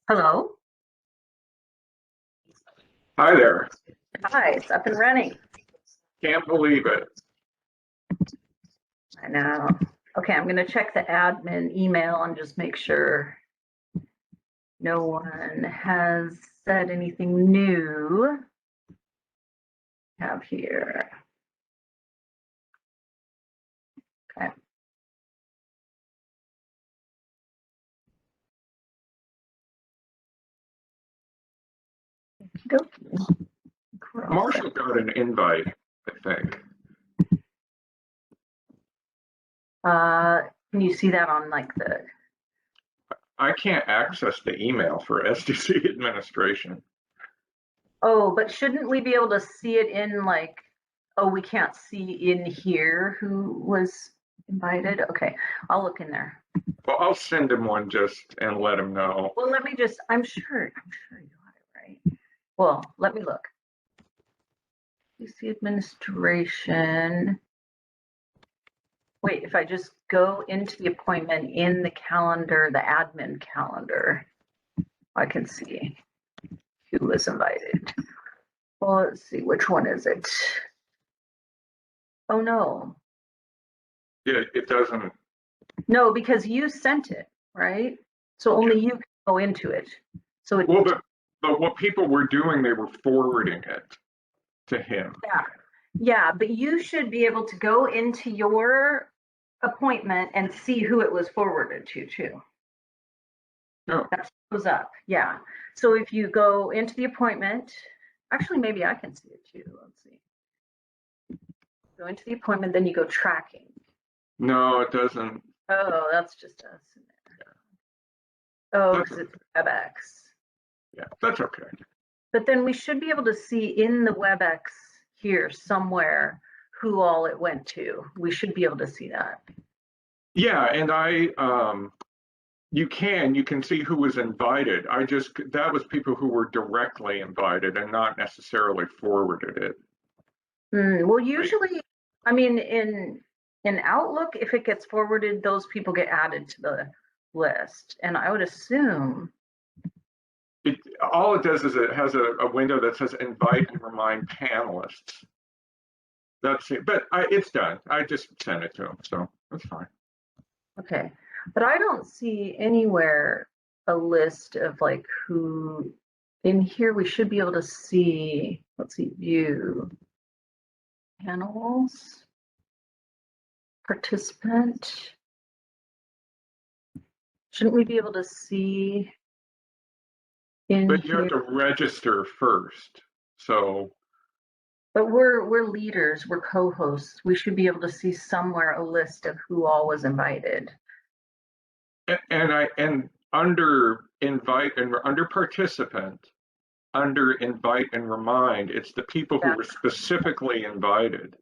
Hello. Hi there. Hi, it's up and running. Can't believe it. I know. Okay, I'm going to check the admin email and just make sure no one has said anything new. Have here. Okay. Okey-dokey. We're all set. Marshall got an invite, I think. Can you see that on like the? I can't access the email for SDC administration. Oh, but shouldn't we be able to see it in like? Oh, we can't see in here who was invited. Okay, I'll look in there. Well, I'll send him one just and let him know. Well, let me just. I'm sure you got it right. Well, let me look. DC administration. Wait, if I just go into the appointment in the calendar, the admin calendar, I can see who was invited. Well, let's see, which one is it? Oh, no. Yeah, it doesn't. No, because you sent it, right? So only you can go into it. So it, Well, but what people were doing, they were forwarding it to him. yeah, but you should be able to go into your appointment and see who it was forwarded to too. No. That shows up, yeah. So if you go into the appointment, actually maybe I can see it too. Let's see. Go into the appointment, then you go tracking. No, it doesn't. Oh, that's just us in there. Oh, That's because it's WebEx. Yeah, that's okay. But then we should be able to see in the WebEx here somewhere who all it went to. We should be able to see that. Yeah, and you can see who was invited. That was people who were directly invited and not necessarily forwarded it. Well, usually, I mean, in Outlook, if it gets forwarded, those people get added to the list. And I would assume. All it does is it has a window that says invite and remind panelists. That's it. But it's done. I just sent it to him, so that's fine. Okay, but I don't see anywhere a list of like who in here. We should be able to see, let's see, view panels, participant. Shouldn't we be able to see in But you here? have to register first. So But we're leaders, we're co-hosts. We should be able to see somewhere a list of who all was invited. and under invite and under participant, under invite and remind, it's the people who were specifically invited.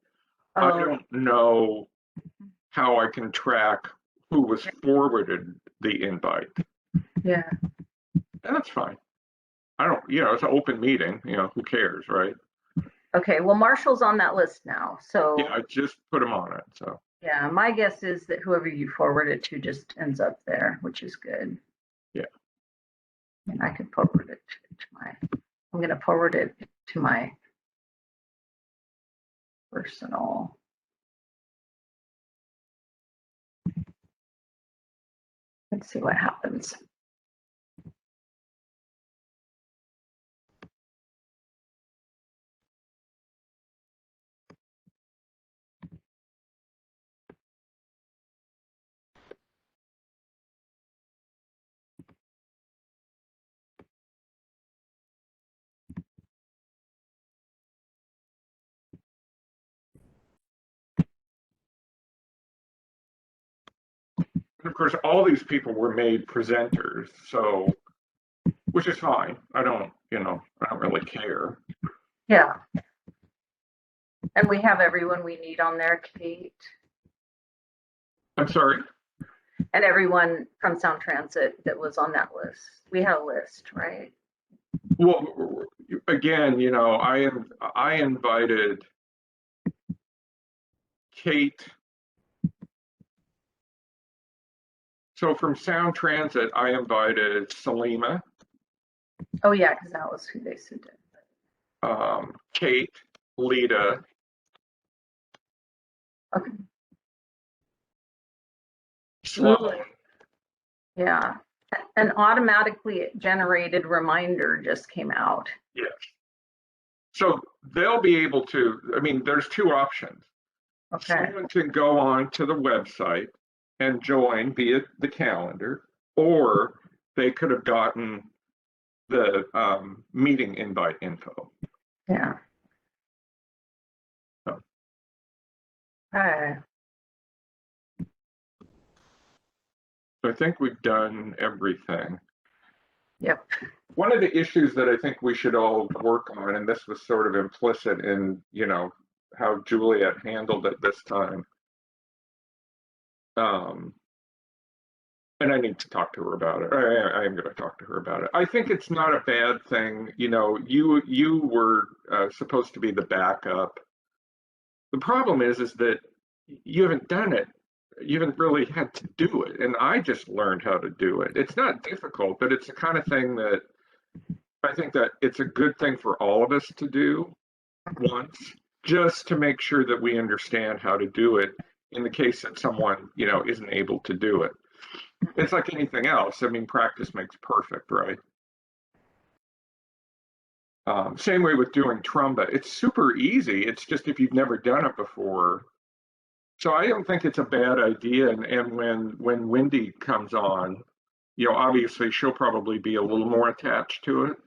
I don't know how I can track who was forwarded the invite. Yeah. And that's fine. I don't, it's an open meeting, who cares, right? Okay, well, Marshall's on that list now, so. Yeah, I just put him on it, so. Yeah, my guess is that whoever you forward it to just ends up there, which is good. Yeah. And I could forward it I'm going to forward it to my personal. Let's see what happens. And of course, all these people were made presenters, so, which is fine. I don't really care. Yeah. And we have everyone we need on there, Kate. I'm sorry? And everyone from Sound Transit that was on that list. We had a list, right? Well, again, I invited Kate. So from Sound Transit, I invited Salima, Oh, yeah, because that was who they said did. Kate, Lita, Okay. Sloan. Yeah. An automatically generated reminder just came out. Yes. So they'll be able to, I mean, there's two options. Okay. Someone can go on to the website and join via the calendar, or they could have gotten the meeting invite info. Yeah. So. Okay. So I think we've done everything. Yep. One of the issues that I think we should all work on, and this was sort of implicit in, you know, how Juliet handled it this time. And I need to talk to her about it. I am going to talk to her about it. I think it's not a bad thing. You know, you were supposed to be the backup. The problem is that you haven't done it. You haven't really had to do it, and I just learned how to do it. It's not difficult, but it's the kind of thing that I think that it's a good thing for all of us to do once, just to make sure that we understand how to do it in the case that someone, you know, isn't able to do it. It's like anything else. I mean, practice makes perfect, right? Same way with doing trumba. It's super easy. It's just if you've never done it before. So I don't think it's a bad idea. And when Wendy comes on, you know, obviously she'll probably be a little more attached to it.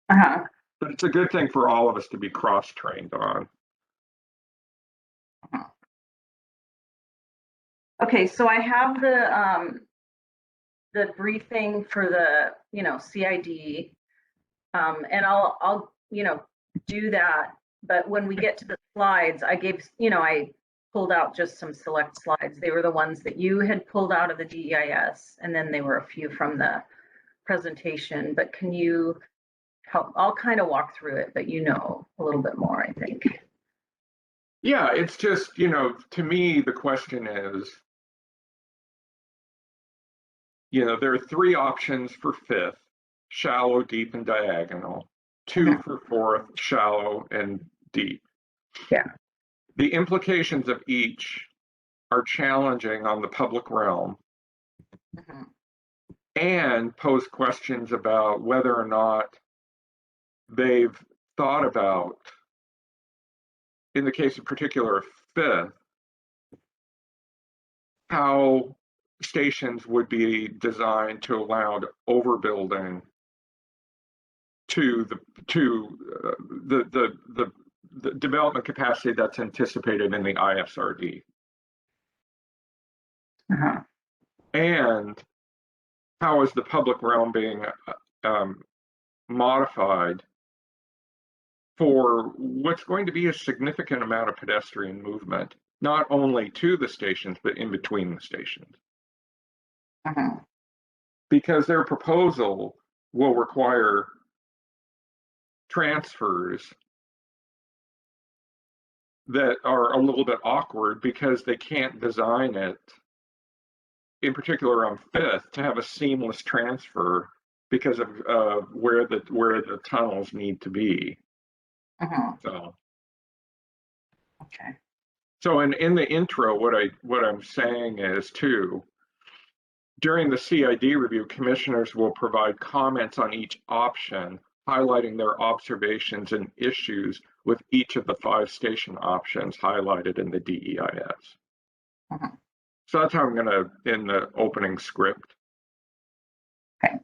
Uh-huh. But it's a good thing for all of us to be cross-trained on. Okay, so I have the briefing for the, you know, CID, and I'll, you know, do that. But when we get to the slides, I gave, you know, I pulled out just some select slides. They were the ones that you had pulled out of the DEIS, and then they were a few from the presentation. But can you help? I'll kind of walk through it, but you know a little bit more, I think. Yeah, it's just, you know, to me, the question is, you know, there are three options for fifth: shallow, deep, and diagonal. Two for fourth: shallow and deep. Yeah. The implications of each are challenging on the public realm and pose questions about whether or not they've thought about, in the case of particular fifth, how stations would be designed to allow overbuilding to the development capacity that's anticipated in the ISRD. And how is the public realm being modified for what's going to be a significant amount of pedestrian movement, not only to the stations, but in between the stations? Because their proposal will require transfers that are a little bit awkward because they can't design it, in particular on Fifth, to have a seamless transfer because of where the tunnels need to be. So, Okay. so in the intro, what I'm saying is too, during the CID review, commissioners will provide comments on each option, highlighting their observations and issues with each of the 5 station options highlighted in the DEIS. So that's how I'm going to, in the opening script. Okay.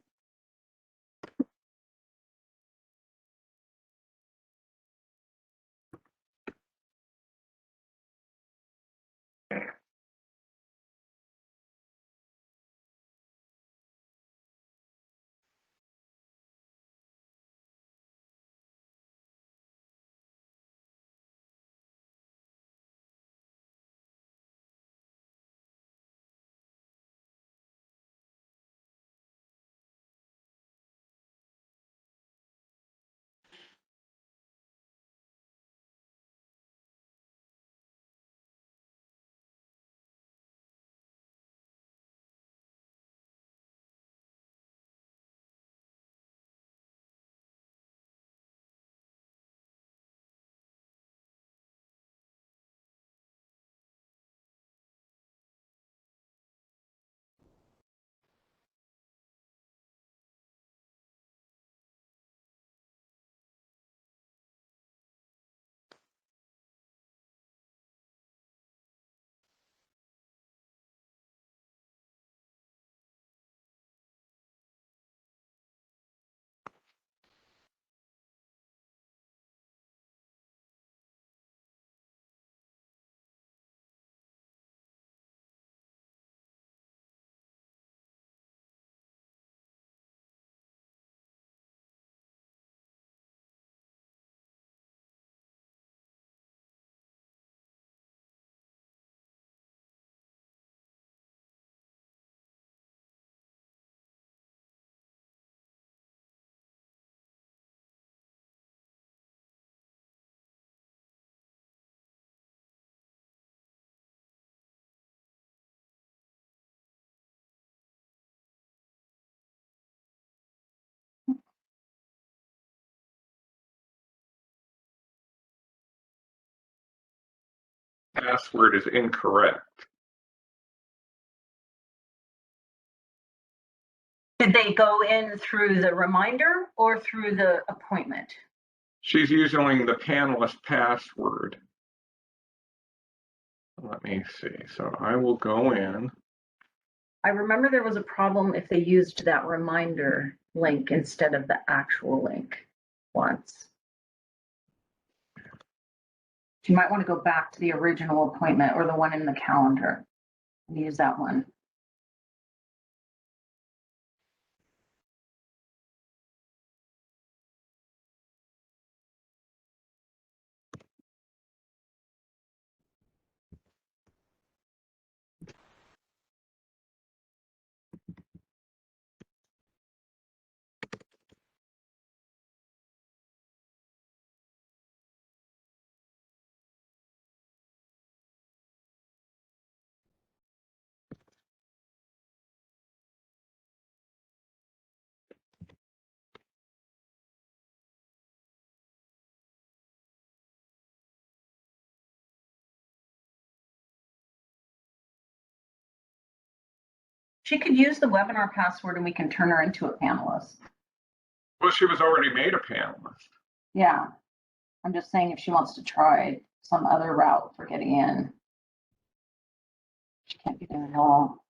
password is incorrect. Did they go in through the reminder or through the appointment? She's using the panelist password. Let me see. So I will go in. I remember there was a problem if they used that reminder link instead of the actual link once. You might want to go back to the original appointment or the one in the calendar and use that one. She could use the webinar password and we can turn her into a panelist. Well, she was already made a panelist. Yeah, I'm just saying if she wants to try some other route for getting in. She can't get in at all.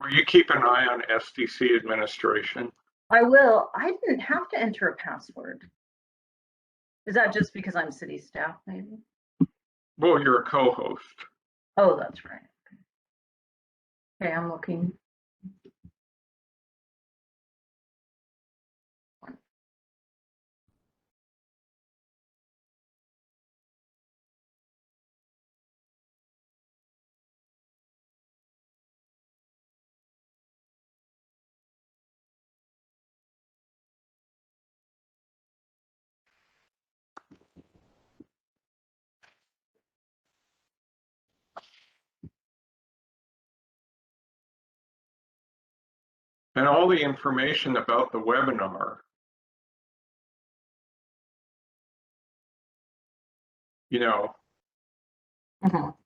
Will you keep an eye on SDC administration? I will. I didn't have to enter a password. Is that just because I'm city staff, maybe? Well, you're a co-host. Oh, that's right. Okay, I'm looking. And all the information about the webinar, you know, Mhm.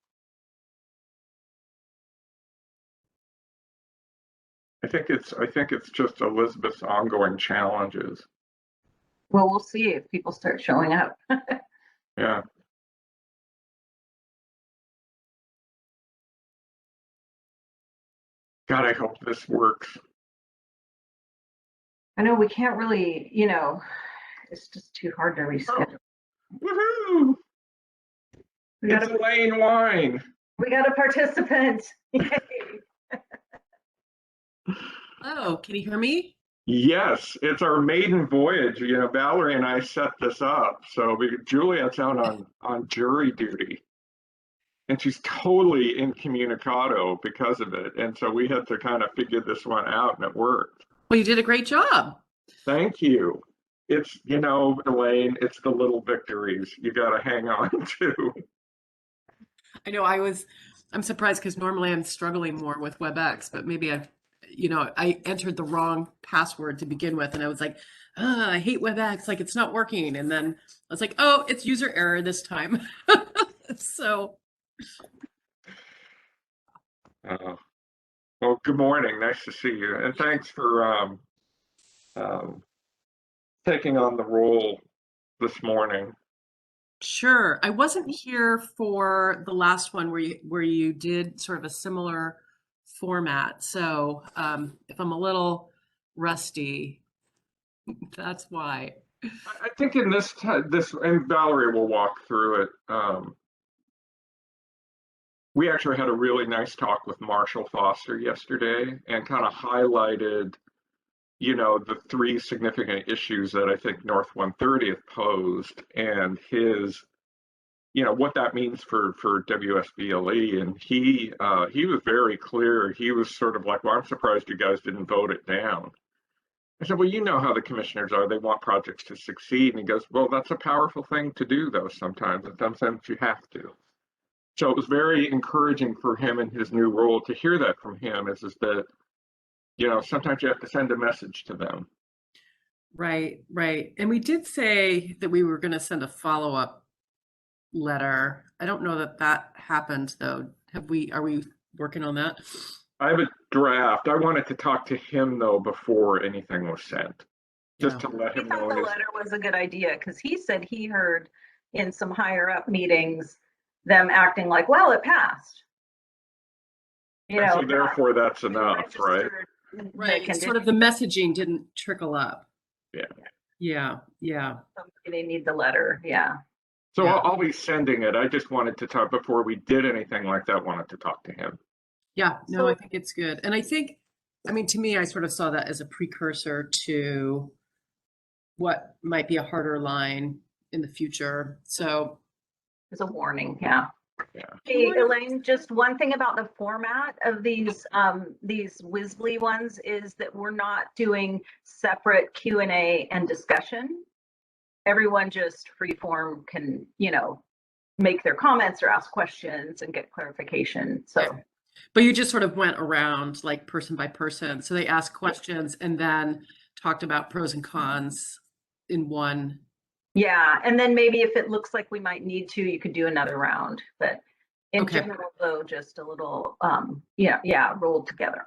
I think it's just Elizabeth's ongoing challenges. Well, we'll see if people start showing up. Yeah. God, I hope this works. I know we can't really, it's just too hard to reschedule. Woohoo! It's Elaine Wine. We got a participant. Yay. Oh, can you hear me? Yes, it's our maiden voyage. You know, Valerie and I set this up. So Juliet's out on jury duty, and she's totally incommunicado because of it. And so we had to kind of figure this one out, and it worked. Well, you did a great job. Thank you. It's, you know, Elaine, it's the little victories you got to hang on to. I know I'm surprised because normally I'm struggling more with WebEx, but maybe I entered the wrong password to begin with, and I was like, I hate WebEx, like it's not working. And then I was like, oh, it's user error this time. So. Well, good morning. Nice to see you. And thanks for taking on the role this morning. Sure. I wasn't here for the last one where you did sort of a similar format. So if I'm a little rusty, that's why. I think in this, and Valerie will walk through it. We actually had a really nice talk with Marshall Foster yesterday and kind of highlighted, you know, the three significant issues that I think North 130th posed and his, you know, what that means for WSBLE. And he was very clear. He was sort of like, well, I'm surprised you guys didn't vote it down. I said, well, you know how the commissioners are. They want projects to succeed. And he goes, well, that's a powerful thing to do, though, sometimes. And sometimes you have to. So it was very encouraging for him in his new role to hear that from him is that, you know, sometimes you have to send a message to them. Right, right. And we did say that we were going to send a follow-up letter. I don't know that happened, though. Are we working on that? I have a draft. I wanted to talk to him, though, before anything was sent, just to let him know. The letter was a good idea because he said he heard in some higher up meetings them acting like, well, it passed. You know, so therefore that's enough, right? Right. Sort of the messaging didn't trickle up. Yeah. Yeah. Yeah. They need the letter. Yeah. So yeah. I'll be sending it. I just wanted to talk before we did anything like that, wanted to talk to him. Yeah, no, I think it's good. And I think, I mean, to me, I sort of saw that as a precursor to what might be a harder line in the future. So it's a warning. Yeah. Yeah. Hey, Elaine, just one thing about the format of these WSBLE ones is that we're not doing separate Q&A and discussion. Everyone just freeform can, you know, make their comments or ask questions and get clarification. So. Okay. But you just sort of went around like person by person. So they asked questions and then talked about pros and cons in one. Yeah. And then maybe if it looks like we might need to, you could do another round. But in general, though, just a little, rolled together.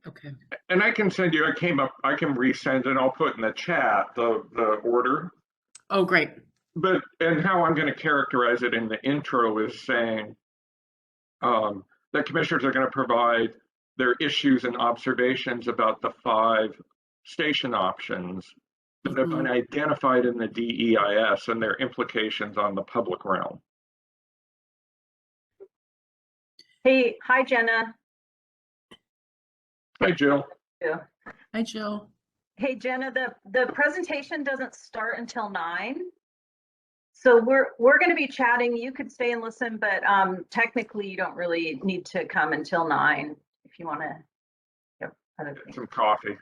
Okay. And I can send you, I can resend and I'll put in the chat the order. Oh, great. But, and how I'm going to characterize it in the intro is saying, that commissioners are going to provide their issues and observations about the 5 station options that have been identified in the DEIS and their implications on the public realm. Hey, hi, Jenna. Hi, Jill. Hi, Jill. Hey, Jenna, the presentation doesn't start until 9. So we're going to be chatting. You could stay and listen, but technically you don't really need to come until 9 if you want to get other things. Some coffee.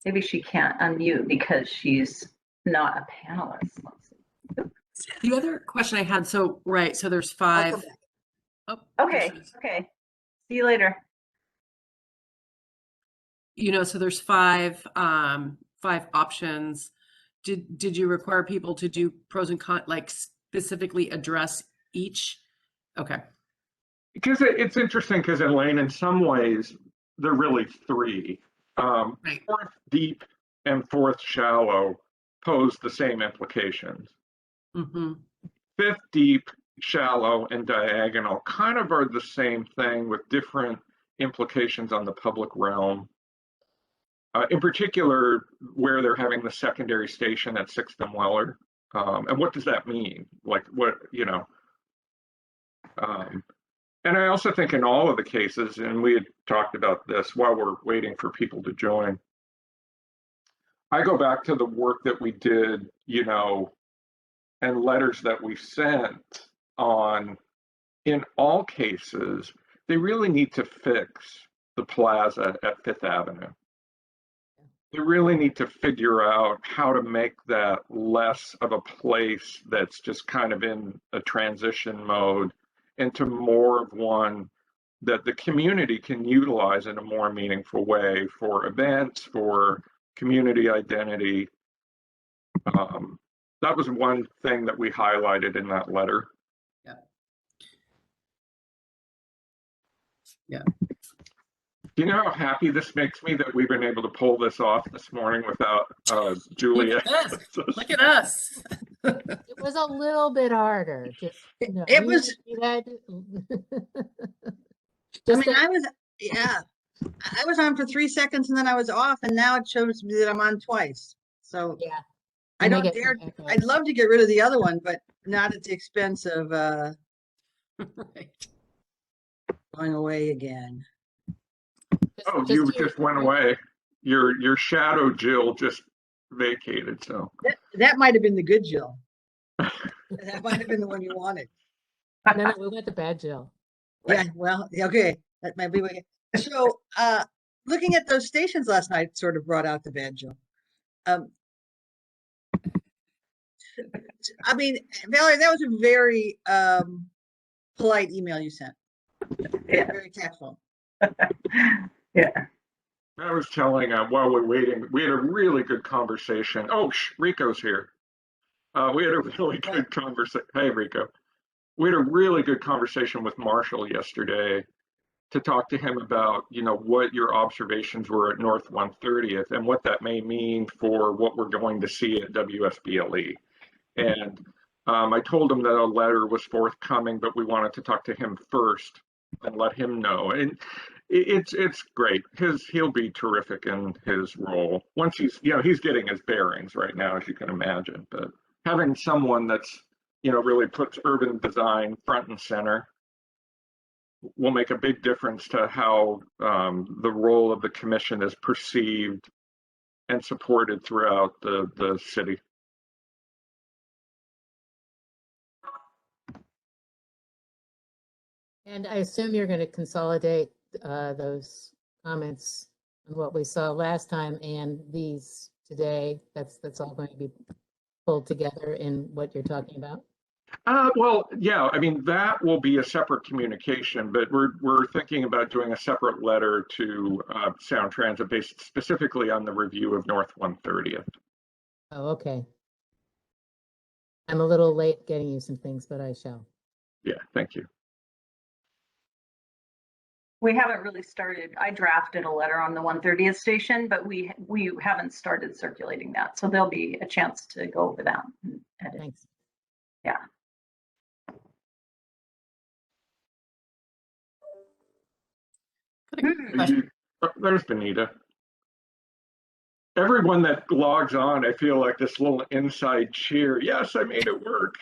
Maybe she can't unmute because she's not a panelist. Let's see. The other question I had, so there's 5. Oh, okay. See you later. You know, so there's 5 options. Did you require people to do pros and cons, like specifically address each? Okay. Because it's interesting because Elaine, in some ways, they're really 3. Right. 4th deep and 4th shallow pose the same implications. 5th deep, shallow, and diagonal kind of are the same thing with different implications on the public realm. In particular, where they're having the secondary station at 6th and Weller. And what does that mean? Like what, you know, And I also think in all of the cases, and we had talked about this while we're waiting for people to join, I go back to the work that we did, and letters that we sent on, in all cases, they really need to fix the plaza at Fifth Avenue. They really need to figure out how to make that less of a place that's just kind of in a transition mode into more of one that the community can utilize in a more meaningful way for events, for community identity. That was one thing that we highlighted in that letter. Yeah. Yeah. Do you know how happy this makes me that we've been able to pull this off this morning without Julia? Look at us. It was a little bit harder. Just It was. you had I just mean, I was on for 3 seconds and then I was off, and now it shows me that I'm on twice. So yeah. I And I don't get dare. some echo. I'd love to get rid of the other one, but not at the expense of Right. going away again. Oh, Just you to your just went point, away. Your shadow Jill just vacated. So That might have been the good Jill. That might have been the one you wanted. No, we went to bad Jill. Yeah, well, okay, that might be what. So, looking at those stations last night sort of brought out the bad Jill. I mean, Valerie, that was a very polite email you sent. Yeah. Very tactful. Yeah. I was telling while we're waiting, we had a really good conversation. Oh, Rico's here. We had a really good conversation. Hey, Rico. We had a really good conversation with Marshall yesterday to talk to him about, what your observations were at North 130th and what that may mean for what we're going to see at WSBLE. And I told him that a letter was forthcoming, but we wanted to talk to him first and let him know. And it's great. He'll be terrific in his role once he's getting his bearings right now, as you can imagine. But having someone that's really puts urban design front and center will make a big difference to how the role of the commission is perceived and supported throughout the city. And I assume you're going to consolidate those comments on what we saw last time and these today. That's all going to be pulled together in what you're talking about. Well, yeah, I mean, that will be a separate communication, but we're thinking about doing a separate letter to Sound Transit based specifically on the review of North 130th. Oh, okay. I'm a little late getting you some things, but I shall. Yeah, thank you. We haven't really started. I drafted a letter on the 130th station, but we haven't started circulating that. So there'll be a chance to go over that and edit. Thanks. Yeah. There's Benita. Everyone that logs on, I feel like this little inside cheer. Yes, I made it work.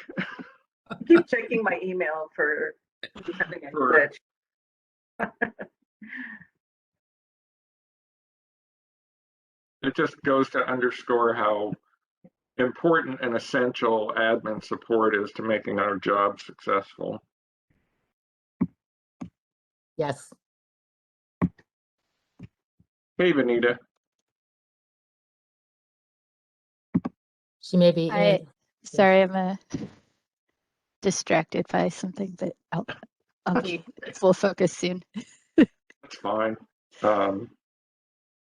I keep checking my email for having a glitch. It just goes to underscore how important and essential admin support is to making our job successful. Yes. Hey, Benita. She may be. Sorry, I'm distracted by something, but I'll be full focus soon. That's fine. And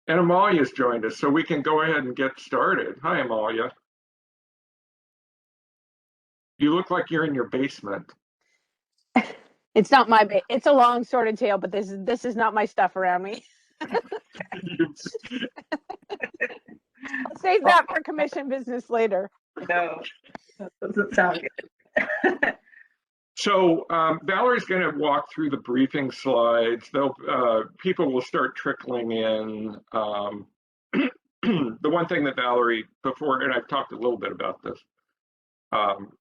Amalia's joined us, so we can go ahead and get started. Hi, Amalia. You look like you're in your basement. It's not my it's a long sordid tale, but this is not my stuff around me. I'll save that for commission business later. No, that doesn't sound good. So Valerie's going to walk through the briefing slides. People will start trickling in. The one thing that Valerie, before, and I've talked a little bit about this,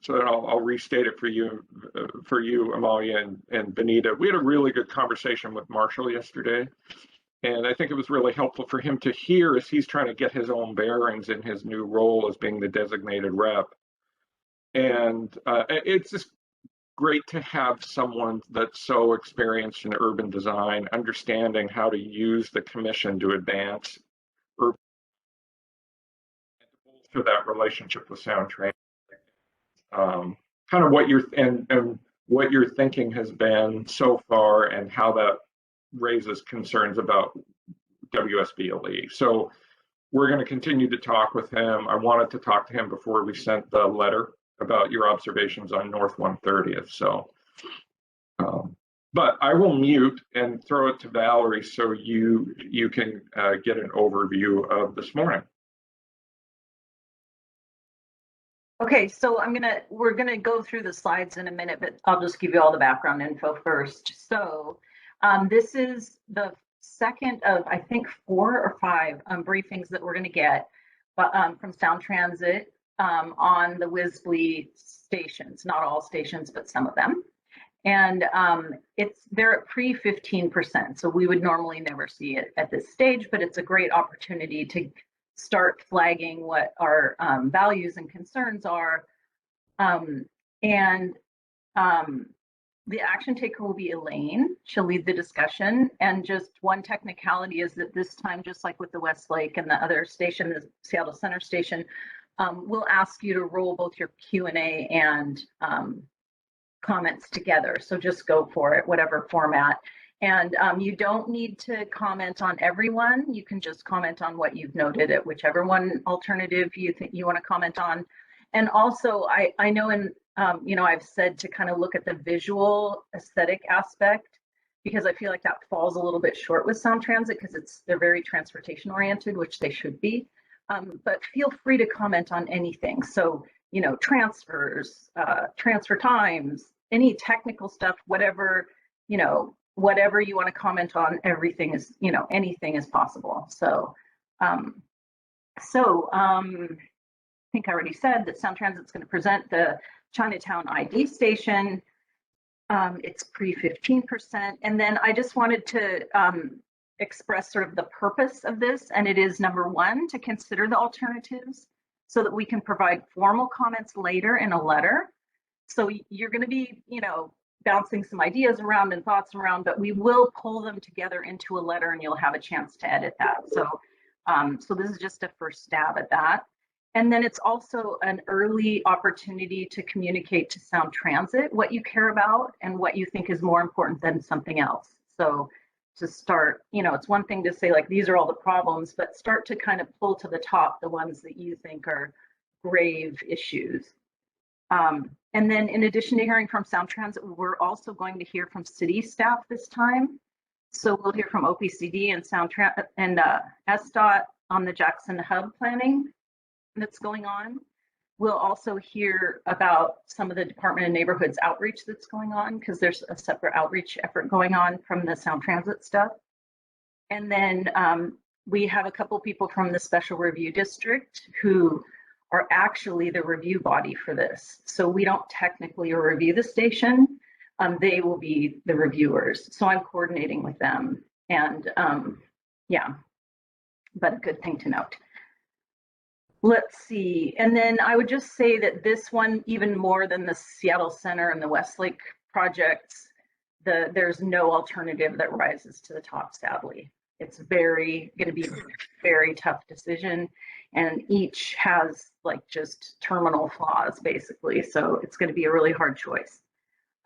So I'll restate it for you, Amalia and Benita. We had a really good conversation with Marshall yesterday. And I think it was really helpful for him to hear as he's trying to get his own bearings in his new role as being the designated rep. And it's just great to have someone that's so experienced in urban design, understanding how to use the commission to advance urban to that relationship with Sound Transit. Kind of what what your thinking has been so far, and how that raises concerns about WSBLE. So we're going to continue to talk with him. I wanted to talk to him before we sent the letter about your observations on North 130th. So, but I will mute and throw it to Valerie so you can get an overview of this morning. Okay, so we're gonna go through the slides in a minute, but I'll just give you all the background info first. So this is the second of, I think, 4 or 5 briefings that we're gonna get from Sound Transit on the WSBLE stations, not all stations, but some of them. And they're at pre 15%. So we would normally never see it at this stage, but it's a great opportunity to start flagging what our values and concerns are. The action taker will be Elaine. She'll lead the discussion. And just one technicality is that this time, just like with the Westlake and the other station, the Seattle Center station, we'll ask you to roll both your Q&A and comments together. So just go for it, whatever format. And you don't need to comment on everyone. You can just comment on what you've noted at whichever one alternative you think you want to comment on. And also, I know I've said to kind of look at the visual aesthetic aspect, because I feel like that falls a little bit short with Sound Transit, because they're very transportation oriented, which they should be. But feel free to comment on anything. So, transfers, transfer times, any technical stuff, whatever, whatever you want to comment on, everything is, anything is possible. So, I think I already said that Sound Transit's going to present the Chinatown ID station. It's pre 15%. And then I just wanted to express sort of the purpose of this. And it is, number 1, to consider the alternatives so that we can provide formal comments later in a letter. So you're going to be, bouncing some ideas around and thoughts around, but we will pull them together into a letter and you'll have a chance to edit that. So, so this is just a first stab at that. And then it's also an early opportunity to communicate to Sound Transit what you care about and what you think is more important than something else. So to start, it's one thing to say, like, these are all the problems, but start to kind of pull to the top the ones that you think are grave issues. And then in addition to hearing from Sound Transit, we're also going to hear from city staff this time. So we'll hear from OPCD and Sound Transit and SDOT on the Jackson Hub planning that's going on. We'll also hear about some of the Department of Neighborhoods outreach that's going on, because there's a separate outreach effort going on from the Sound Transit stuff. And then we have a couple people from the Special Review District who are actually the review body for this. So we don't technically review the station. They will be the reviewers. So I'm coordinating with them. And yeah, but a good thing to note. Let's see. And then I would just say that this one, even more than the Seattle Center and the Westlake projects, there's no alternative that rises to the top, sadly. It's going to be a very tough decision, and each has like just terminal flaws basically. So it's going to be a really hard choice.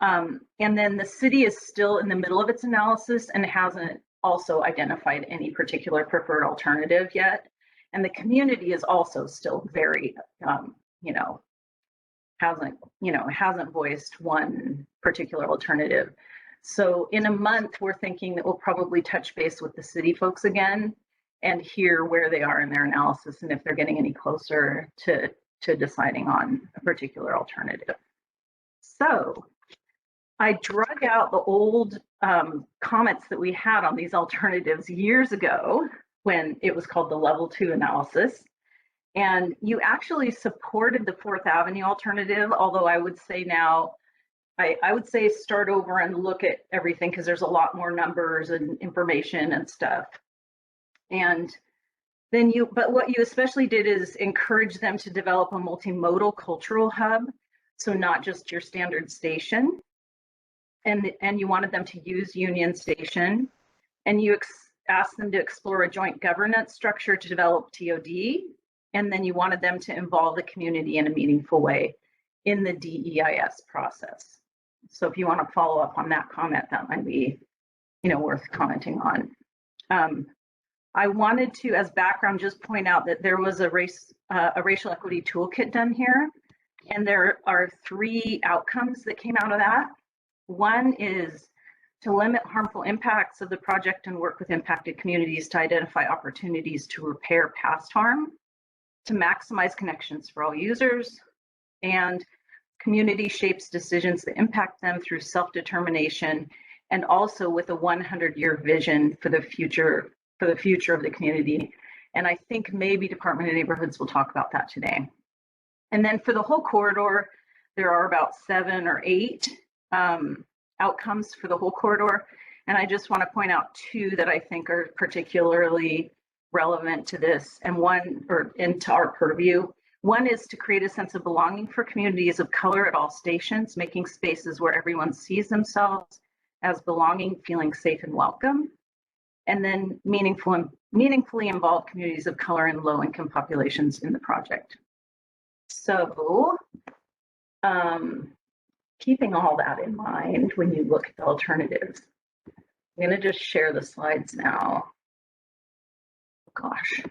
And then the city is still in the middle of its analysis and hasn't also identified any particular preferred alternative yet. And the community is also still very, hasn't voiced one particular alternative. So in a month, we're thinking that we'll probably touch base with the city folks again and hear where they are in their analysis and if they're getting any closer to deciding on a particular alternative. So I drug out the old comments that we had on these alternatives years ago when it was called the level 2 analysis. And you actually supported the Fourth Avenue alternative, although I would say now, I would say start over and look at everything because there's a lot more numbers and information and stuff. And then but what you especially did is encourage them to develop a multimodal cultural hub. So not just your standard station. And you wanted them to use Union Station. And you asked them to explore a joint governance structure to develop TOD. And then you wanted them to involve the community in a meaningful way in the DEIS process. So if you want to follow up on that comment, that might be, worth commenting on. I wanted to, as background, just point out that there was a racial equity toolkit done here, and there are 3 outcomes that came out of that. One is to limit harmful impacts of the project and work with impacted communities to identify opportunities to repair past harm, to maximize connections for all users, and community shapes decisions that impact them through self-determination, and also with a 100-year vision for the future of the community. And I think maybe Department of Neighborhoods will talk about that today. And then for the whole corridor, there are about 7 or 8 outcomes for the whole corridor. And I just want to point out 2 that I think are particularly relevant to this and into our purview. One is to create a sense of belonging for communities of color at all stations, making spaces where everyone sees themselves as belonging, feeling safe and welcome. And then meaningfully involve communities of color and low-income populations in the project. So, keeping all that in mind when you look at the alternatives, I'm going to just share the slides now. Gosh, of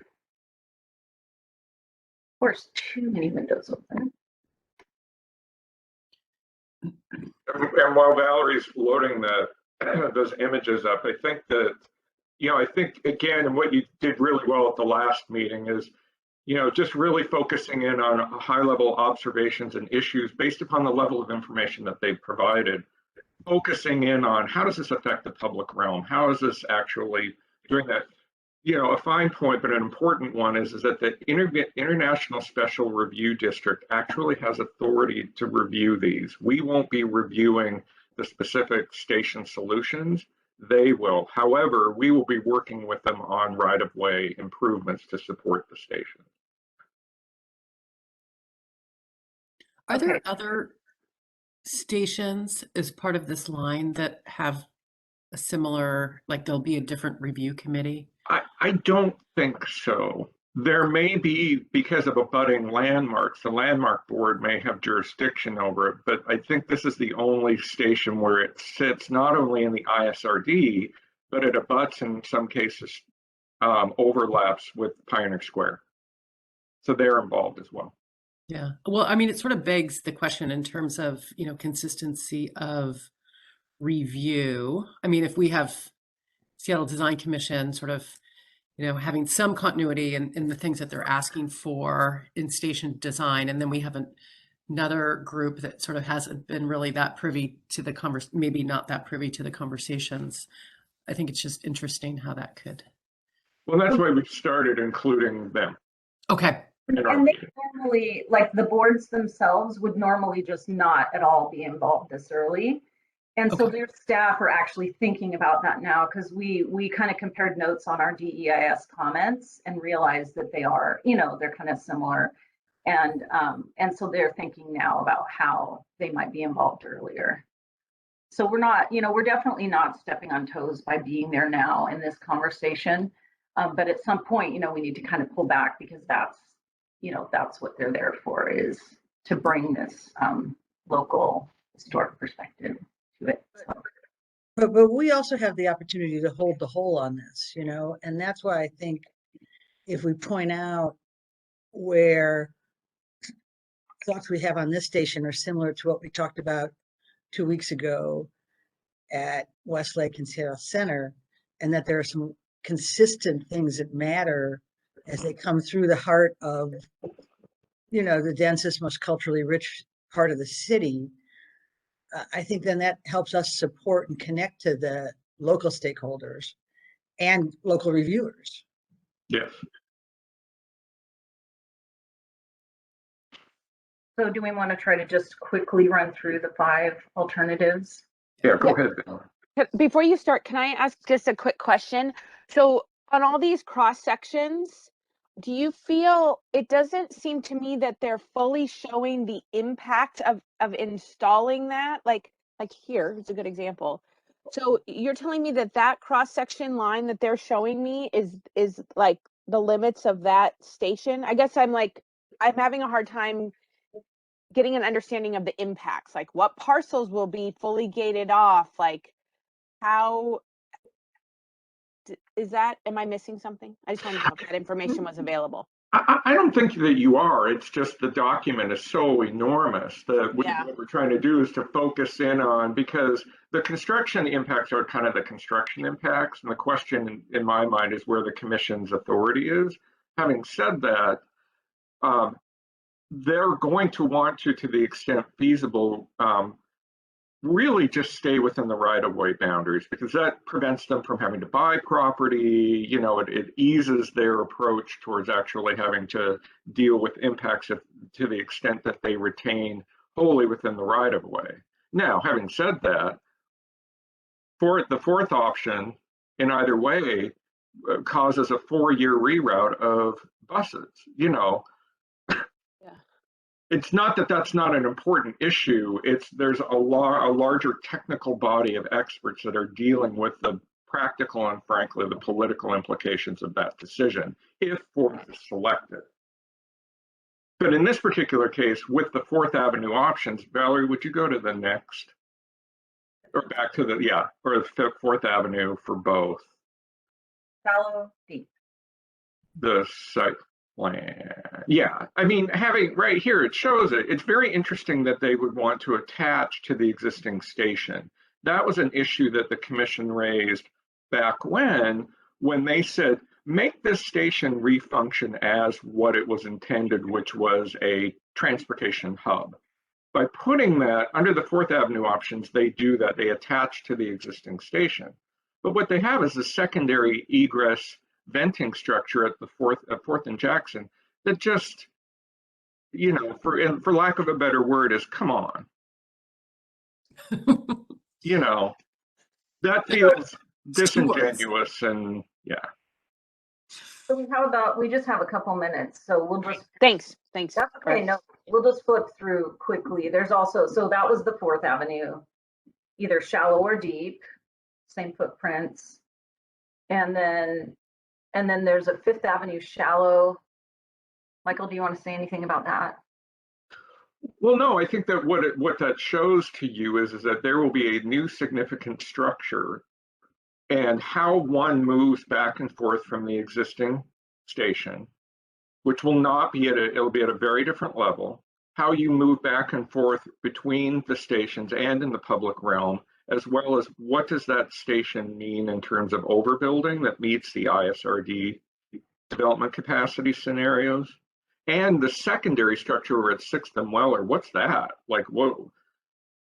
course, too many windows open. And while Valerie's loading those images up, I think that, I think, again, and what you did really well at the last meeting is, just really focusing in on high-level observations and issues based upon the level of information that they've provided, focusing in on how does this affect the public realm? How is this actually doing that? A fine point, but an important one is that the International Special Review District actually has authority to review these. We won't be reviewing the specific station solutions. They will. However, we will be working with them on right-of-way improvements to support the station. Are there other stations as part of this line that have a similar, like there'll be a different review committee? I don't think so. There may be, because of abutting landmarks, the landmark board may have jurisdiction over it, but I think this is the only station where it sits not only in the ISRD, but it abuts in some cases overlaps with Pioneer Square. So they're involved as well. Yeah. Well, I mean, it sort of begs the question in terms of, consistency of review. I mean, if we have Seattle Design Commission sort of, having some continuity in the things that they're asking for in station design, and then we have another group that sort of hasn't been really that privy to the maybe not that privy to the conversations. I think it's just interesting how that could. Well, that's why we started including them. Okay. And they normally, like the boards themselves would normally just not at all be involved this early. And so their staff are actually thinking about that now, because we kind of compared notes on our DEIS comments and realized that they are, they're kind of similar. And so they're thinking now about how they might be involved earlier. So we're not, we're definitely not stepping on toes by being there now in this conversation. But at some point, we need to kind of pull back, because that's what they're there for, is to bring this local historic perspective to it. So. But we also have the opportunity to hold the whole on this, and that's why I think if we point out where thoughts we have on this station are similar to what we talked about 2 weeks ago at Westlake and Seattle Center, and that there are some consistent things that matter as they come through the heart of, the densest, most culturally rich part of the city, I think then that helps us support and connect to the local stakeholders and local reviewers. Yes. So do we want to try to just quickly run through the 5 alternatives? Yeah, go Yeah. ahead, Bill. Before you start, can I ask just a quick question? So on all these cross sections, do you feel, it doesn't seem to me that they're fully showing the impact of installing that? Like here, it's a good example. So you're telling me that that cross section line that they're showing me is like the limits of that station? I guess I'm having a hard time getting an understanding of the impacts, like what parcels will be fully gated off, like how is that, am I missing something? I just wanted to know if that information was available. I don't think that you are. It's just the document is so enormous that Yeah. what we're trying to do is to focus in on, because the construction impacts are kind of the construction impacts. And the question in my mind is where the commission's authority is. Having said that, they're going to want to the extent feasible, really just stay within the right-of-way boundaries, because that prevents them from having to buy property. You know, it eases their approach towards actually having to deal with impacts to the extent that they retain wholly within the right-of-way. Now, having said that, for the 4th option in either way causes a 4-year reroute of buses. You know, it's not that that's not an important issue. It's there's a larger technical body of experts that are dealing with the practical and frankly the political implications of that decision if Ford is selected. But in this particular case, with the 4th Avenue options, Valerie, would you go to the next or back to the or the 4th Avenue for both? Shallow, deep. The site plan. Yeah, I mean, having right here, it shows it. It's very interesting that they would want to attach to the existing station. That was an issue that the commission raised back when they said, make this station refunction as what it was intended, which was a transportation hub. By putting that under the 4th Avenue options, they do that. They attach to the existing station. But what they have is a secondary egress venting structure at the 4th and Jackson that just, you know, for lack of a better word, is come on. You know, that feels disingenuous and yeah. So how about we just have a couple minutes? So we'll just. Thanks. That's okay. No, we'll just flip through quickly. There's also, so that was the 4th Avenue, either shallow or deep, same footprints. And then there's a 5th Avenue shallow. Michael, do you want to say anything about that? Well, no, I think that what that shows to you is that there will be a new significant structure, and how one moves back and forth from the existing station, which will not be it'll be at a very different level. How you move back and forth between the stations and in the public realm, as well as what does that station mean in terms of overbuilding that meets the ISRD development capacity scenarios, and the secondary structure where it's 6th and Weller. What's that? Like, what?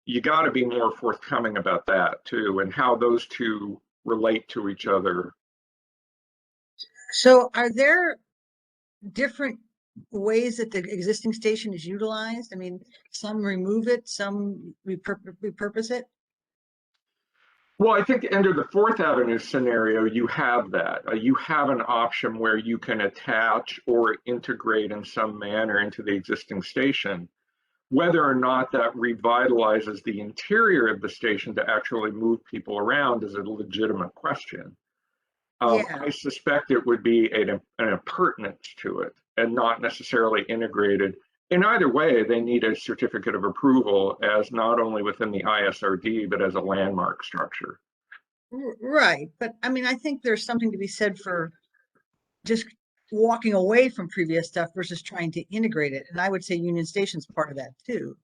You got to be more forthcoming about that too, and how those two relate to each other. So are there different ways that the existing station is utilized? I mean, some remove it, some repurpose it? Well, I think under the 4th Avenue scenario, you have that. You have an option where you can attach or integrate in some manner into the existing station. Whether or not that revitalizes the interior of the station to actually move people around is a legitimate question. I suspect it would be an appurtenance to it and not necessarily integrated. In either way, they need a certificate of approval as not only within the ISRD, but as a landmark structure. Right. But I mean, I think there's something to be said for just walking away from previous stuff versus trying to integrate it. And I would say Union Station's part of that too.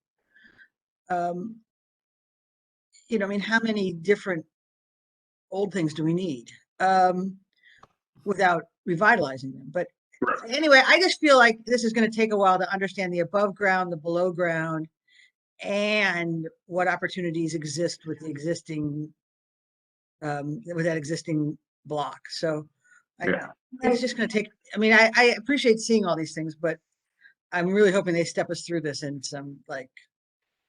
You know, I mean, how many different old things do we need without revitalizing them? But anyway, I just feel like this is going to take a while to understand the above ground, the below ground, and what opportunities exist with the existing, with that existing block. So it's just going to take, I mean, I appreciate seeing all these things, but I'm really hoping they step us through this in some like,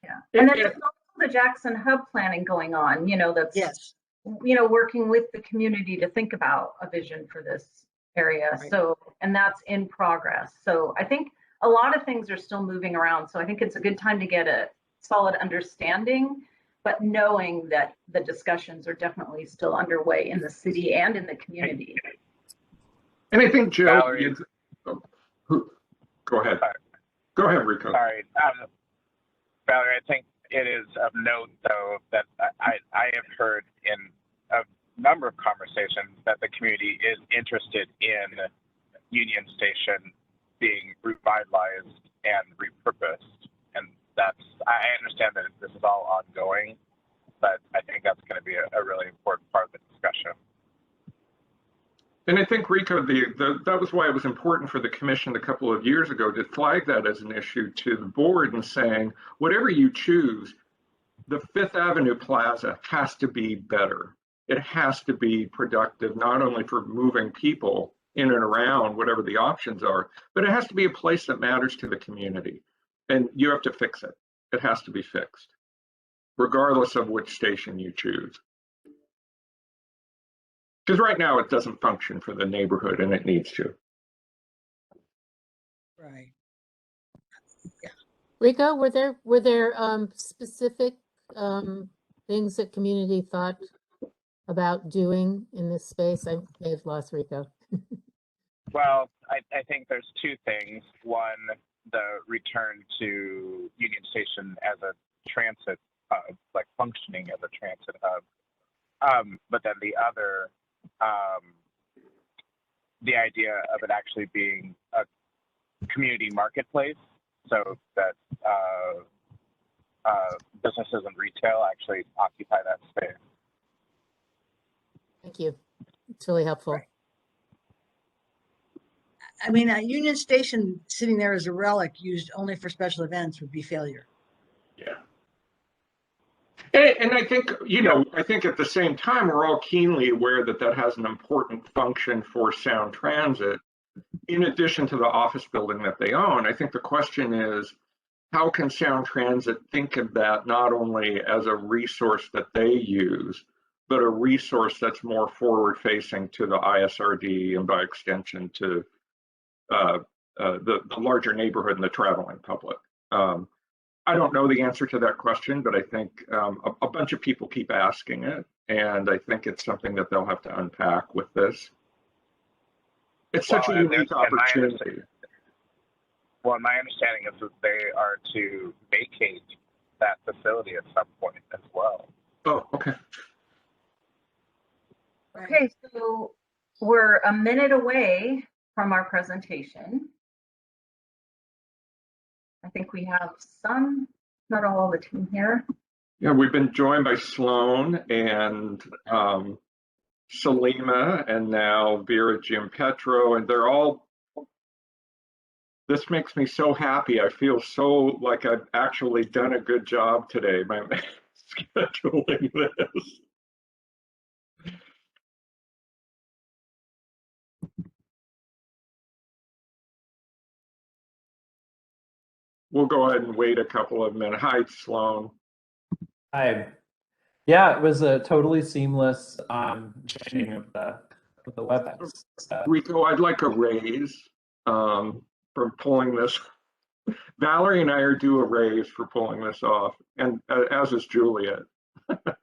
Yeah. And then there's also the Jackson Hub planning going on, that's, yes, working with the community to think about a vision for this area. Right. So, and that's in progress. So I think a lot of things are still moving around. So I think it's a good time to get a solid understanding, but knowing that the discussions are definitely still underway in the city and in the community. And I think, Jill, Valerie. go ahead. Sorry. Go ahead, Rico. Sorry. Valerie, I think it is of note, though, that I have heard in a number of conversations that the community is interested in Union Station being revitalized and repurposed. And I understand that this is all ongoing, but I think that's going to be a really important part of the discussion. And I think, Rico, that was why it was important for the commission a couple of years ago to flag that as an issue to the board and saying, whatever you choose, the Fifth Avenue Plaza has to be better. It has to be productive, not only for moving people in and around, whatever the options are, but it has to be a place that matters to the community. And you have to fix it. It has to be fixed, regardless of which station you choose. Because right now it doesn't function for the neighborhood and it needs to. right. Rico, were there specific things that community thought about doing in this space? I may have lost Rico. Well, I think there's two things. One, the return to Union Station as a transit hub, like functioning as a transit hub. But then the other, the idea of it actually being a community marketplace, so that businesses and retail actually occupy that space. Thank you. It's really helpful. Right. I mean, a Union Station sitting there as a relic used only for special events would be failure. Yeah. And I think, I think at the same time, we're all keenly aware that that has an important function for Sound Transit, in addition to the office building that they own. I think the question is, how can Sound Transit think of that not only as a resource that they use, but a resource that's more forward-facing to the ISRD and by extension to the larger neighborhood and the traveling public. I don't know the answer to that question, but I think a bunch of people keep asking it, and I think it's something that they'll have to unpack with this. It's such a unique opportunity. Well, my understanding is that they are to vacate that facility at some point as well. Oh, okay. Okay, so we're a minute away from our presentation. I think we have some, not all the team here. Yeah, we've been joined by Sloan and Salima and now Vera Giampetro, and they're all, this makes me so happy. I feel so like I've actually done a good job today by scheduling this. We'll go ahead and wait a couple of minutes. Hi, Sloan. Hi. Yeah, it was a totally seamless joining of the WebEx. Rico, I'd like a raise for pulling this. Valerie and I are due a raise for pulling this off, and as is Juliet. Nice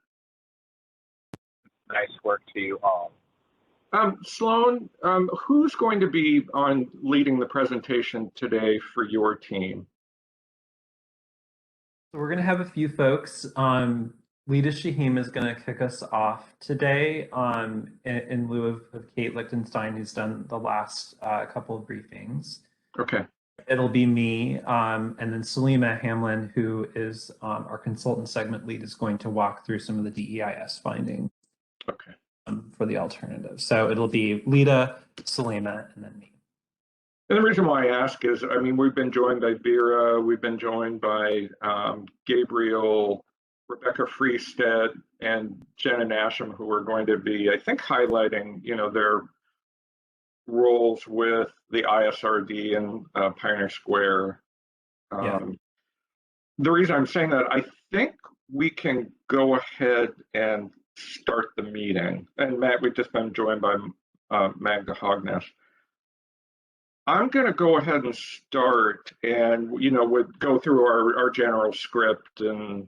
work to you all. Sloan, who's going to be on leading the presentation today for your team? So we're going to have a few folks. Lita Shahim is going to kick us off today in lieu of Kate Lichtenstein, who's done the last couple of briefings. Okay. It'll be me, and then Salima Hamlin, who is our consultant segment lead, is going to walk through some of the DEIS findings. Okay. For the alternative. So it'll be Lita, Salima, and then me. And the reason why I ask is, I mean, we've been joined by Vera, we've been joined by Gabriel, Rebecca Freistead, and Jenna Nasham, who are going to be, I think, highlighting, their roles with the ISRD and Pioneer Square. Yeah. The reason I'm saying that, I think we can go ahead and start the meeting. And Matt, we've just been joined by Magda Hognes. I'm going to go ahead and start, and we'll go through our general script, and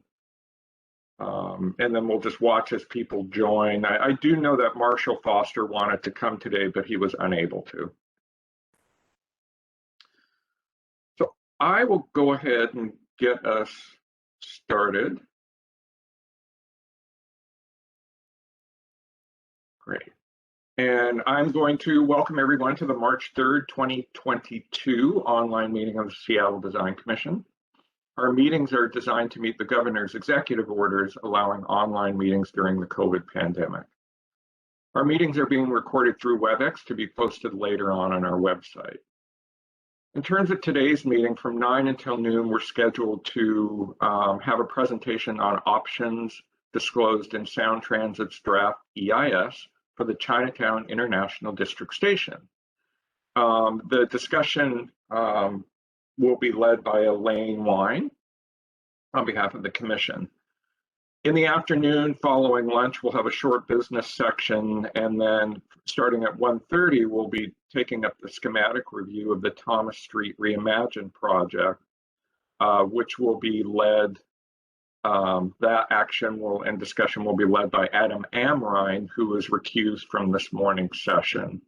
then we'll just watch as people join. I do know that Marshall Foster wanted to come today, but he was unable to. So I will go ahead and get us started. Great. And I'm going to welcome everyone to the March 3rd, 2022 online meeting of the Seattle Design Commission. Our meetings are designed to meet the governor's executive orders allowing online meetings during the COVID pandemic. Our meetings are being recorded through WebEx to be posted later on our website. In terms of today's meeting, from 9 until noon, we're scheduled to have a presentation on options disclosed in Sound Transit's draft EIS for the Chinatown-International District Station. The discussion will be led by Elaine Wine on behalf of the Commission. In the afternoon, following lunch, we'll have a short business section, and then starting at 1:30, we'll be taking up the schematic review of the Thomas Street Reimagined project, which will be led, that action and discussion will be led by Adam Amrine, who was recused from this morning's session.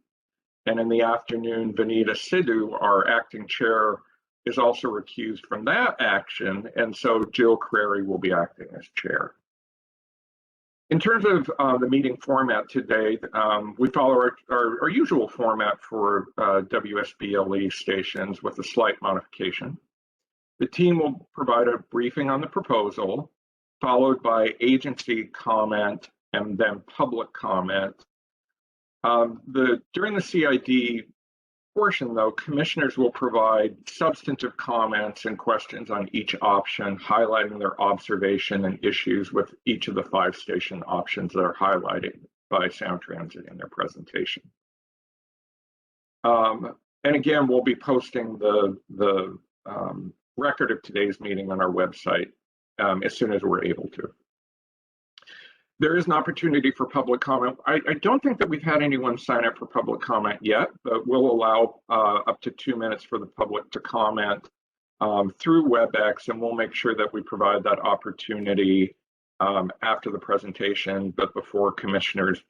And in the afternoon, Vanita Sidhu, our acting chair, is also recused from that action, and so Jill Crary will be acting as chair. In terms of the meeting format today, we follow our usual format for WSBLE stations with a slight modification. The team will provide a briefing on the proposal, followed by agency comment and then public comment. During the CID portion, though, commissioners will provide substantive comments and questions on each option, highlighting their observation and issues with each of the 5 station options that are highlighted by Sound Transit in their presentation. And again, we'll be posting the record of today's meeting on our website as soon as we're able to. There is an opportunity for public comment. I don't think that we've had anyone sign up for public comment yet, but we'll allow up to 2 minutes for the public to comment through WebEx, and we'll make sure that we provide that opportunity after the presentation, but before commissioners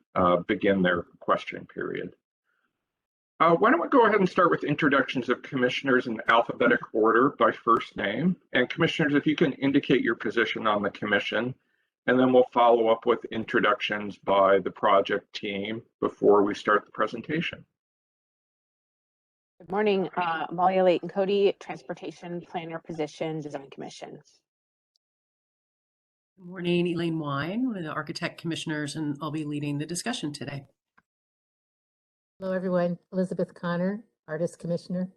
begin their question period. Why don't we go ahead and start with introductions of commissioners in alphabetic order by first name. And commissioners, if you can indicate your position on the commission, and then we'll follow up with introductions by the project team before we start the presentation. Good morning, Amalia Layton Cody, Transportation Planner Position, Design Commission. Good morning, Elaine Wine, one of the Architect Commissioners, and I'll be leading the discussion today. Hello, everyone. Elizabeth Connor, Artist Commissioner.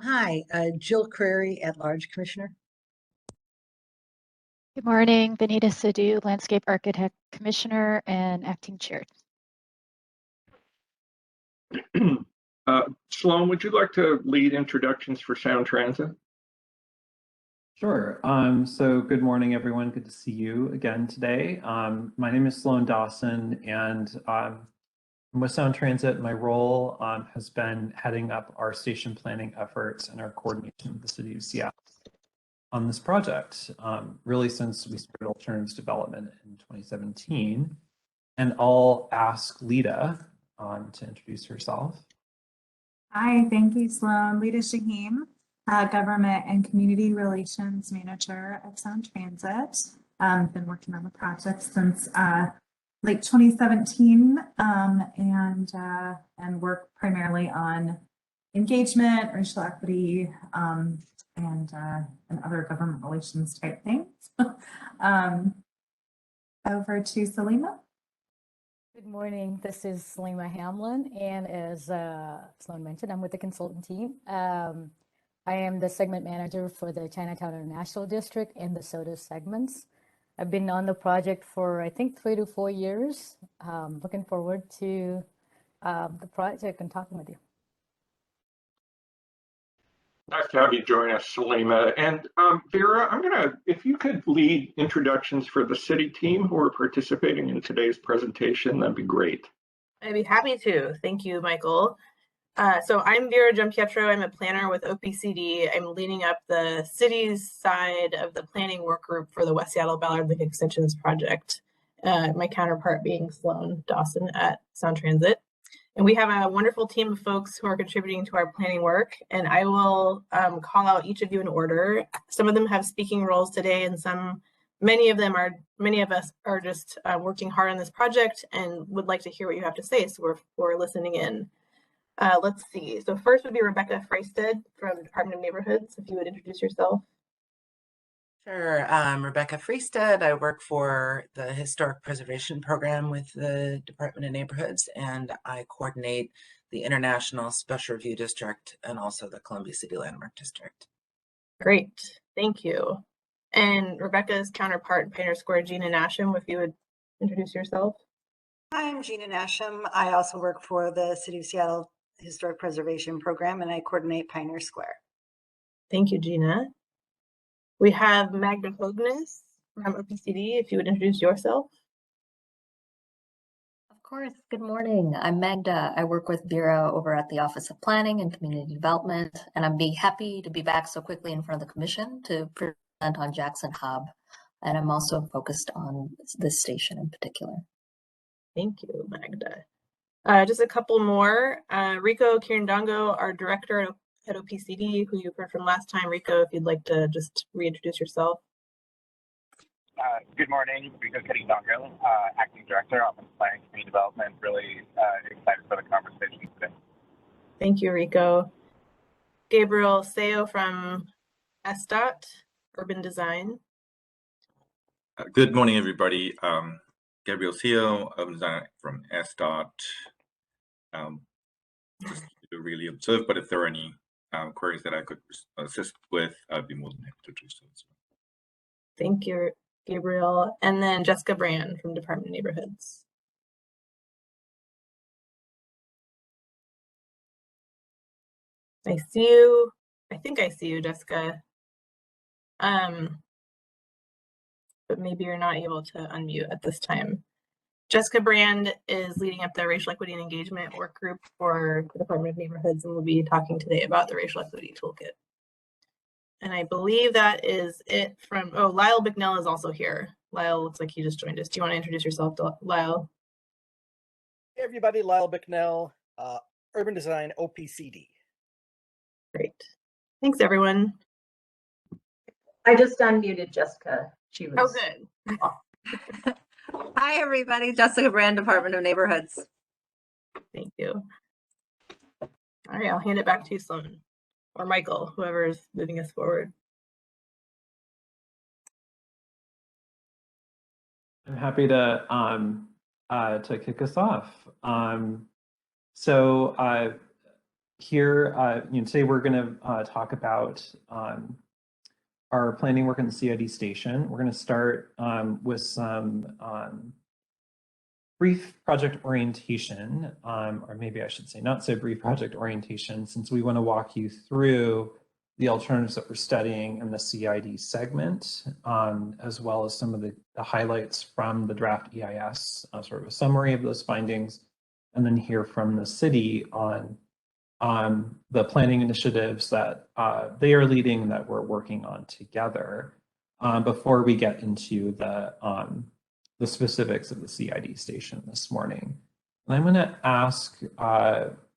Hi, Jill Crary, at-large Commissioner. Good morning, Vanita Sidhu, Landscape Architect Commissioner and Acting Chair. Sloan, would you like to lead introductions for Sound Transit? Sure. So good morning, everyone. Good to see you again today. My name is Sloan Dawson, and I'm with Sound Transit. My role has been heading up our station planning efforts and our coordination with the City of Seattle on this project, really since we started alternatives development in 2017. And I'll ask Lita to introduce herself. Hi, thank you, Sloan. Lita Shaheen, Government and Community Relations Manager at Sound Transit. Been working on the project since late 2017 and work primarily on engagement, racial equity, and other government relations type things. Over to Salima. Good morning, this is Salima Hamlin, and as Sloan mentioned, I'm with the consultant team. I am the segment manager for the Chinatown-International District and the SOTA segments. I've been on the project for, I think, 3 to 4 years. Looking forward to the project and talking with you. Nice to have you join us, Salima. And Vera, if you could lead introductions for the city team who are participating in today's presentation, that'd be great. I'd be happy to. Thank you, Michael. So I'm Vera Giampietro. I'm a planner with OPCD. I'm leading up the city's side of the planning work group for the West Seattle Ballard Link Extensions project. My counterpart being Sloan Dawson at Sound Transit. And we have a wonderful team of folks who are contributing to our planning work. And I will call out each of you in order. Some of them have speaking roles today, and many of us are just working hard on this project and would like to hear what you have to say. So we're listening in. Let's see. So first would be Rebecca Freistead from the Department of Neighborhoods. If you would introduce yourself. Sure. Rebecca Freistead. I work for the Historic Preservation Program with the Department of Neighborhoods, and I coordinate the International Special Review District and also the Columbia City Landmark District. Great. Thank you. And Rebecca's counterpart in Pioneer Square, Gina Nasham, if you would introduce yourself. Hi, I'm Gina Nasham. I also work for the City of Seattle Historic Preservation Program, and I coordinate Pioneer Square. Thank you, Gina. We have Magda Hognes from OPCD, if you would introduce yourself. Of course. Good morning. I'm Magda. I work with Vera over at the Office of Planning and Community Development, and I'm happy to be back so quickly in front of the Commission to present on Jackson Hub. And I'm also focused on this station in particular. Thank you, Magda. Just a couple more. Rico Kirindongo, our director at OPCD, who you've heard from last time. Rico, if you'd like to just reintroduce yourself. Good morning, Rico Kirindongo, Acting Director, Office of Planning and Community Development. Really excited for the conversation today. Thank you, Rico. Gabriel Seo from SDOT, Urban Design. Good morning, everybody. Gabriel Seo, Urban Designer from SDOT. Just to really observe, but if there are any queries that I could assist with, I'd be more than happy to do so as well. Thank you, Gabriel. And then Jessica Brand from Department of Neighborhoods. I see you. I think I see you, Jessica. But maybe you're not able to unmute at this time. Jessica Brand is leading up the Racial Equity and Engagement Work Group for the Department of Neighborhoods, and we'll be talking today about the Racial Equity Toolkit. And I believe that is it from, oh, Lyle Bicknell is also here. Lyle looks like he just joined us. Do you want to introduce yourself, Lyle? Hey everybody, Lyle Bicknell, Urban Design, OPCD. Great. Thanks, everyone. I just unmuted Jessica. She was. Oh, good. Hi, everybody. Jessica Brand, Department of Neighborhoods. Thank you. All right, I'll hand it back to you, Sloan, or Michael, whoever is moving us forward. I'm happy to kick us off. Here, today we're going to talk about our planning work in the CID station. We're going to start with some brief project orientation, or maybe I should say not so brief project orientation, since we want to walk you through the alternatives that we're studying in the CID segment, as well as some of the highlights from the draft EIS, sort of a summary of those findings, and then hear from the city on the planning initiatives that they are leading that we're working on together before we get into the specifics of the CID station this morning. And I'm going to ask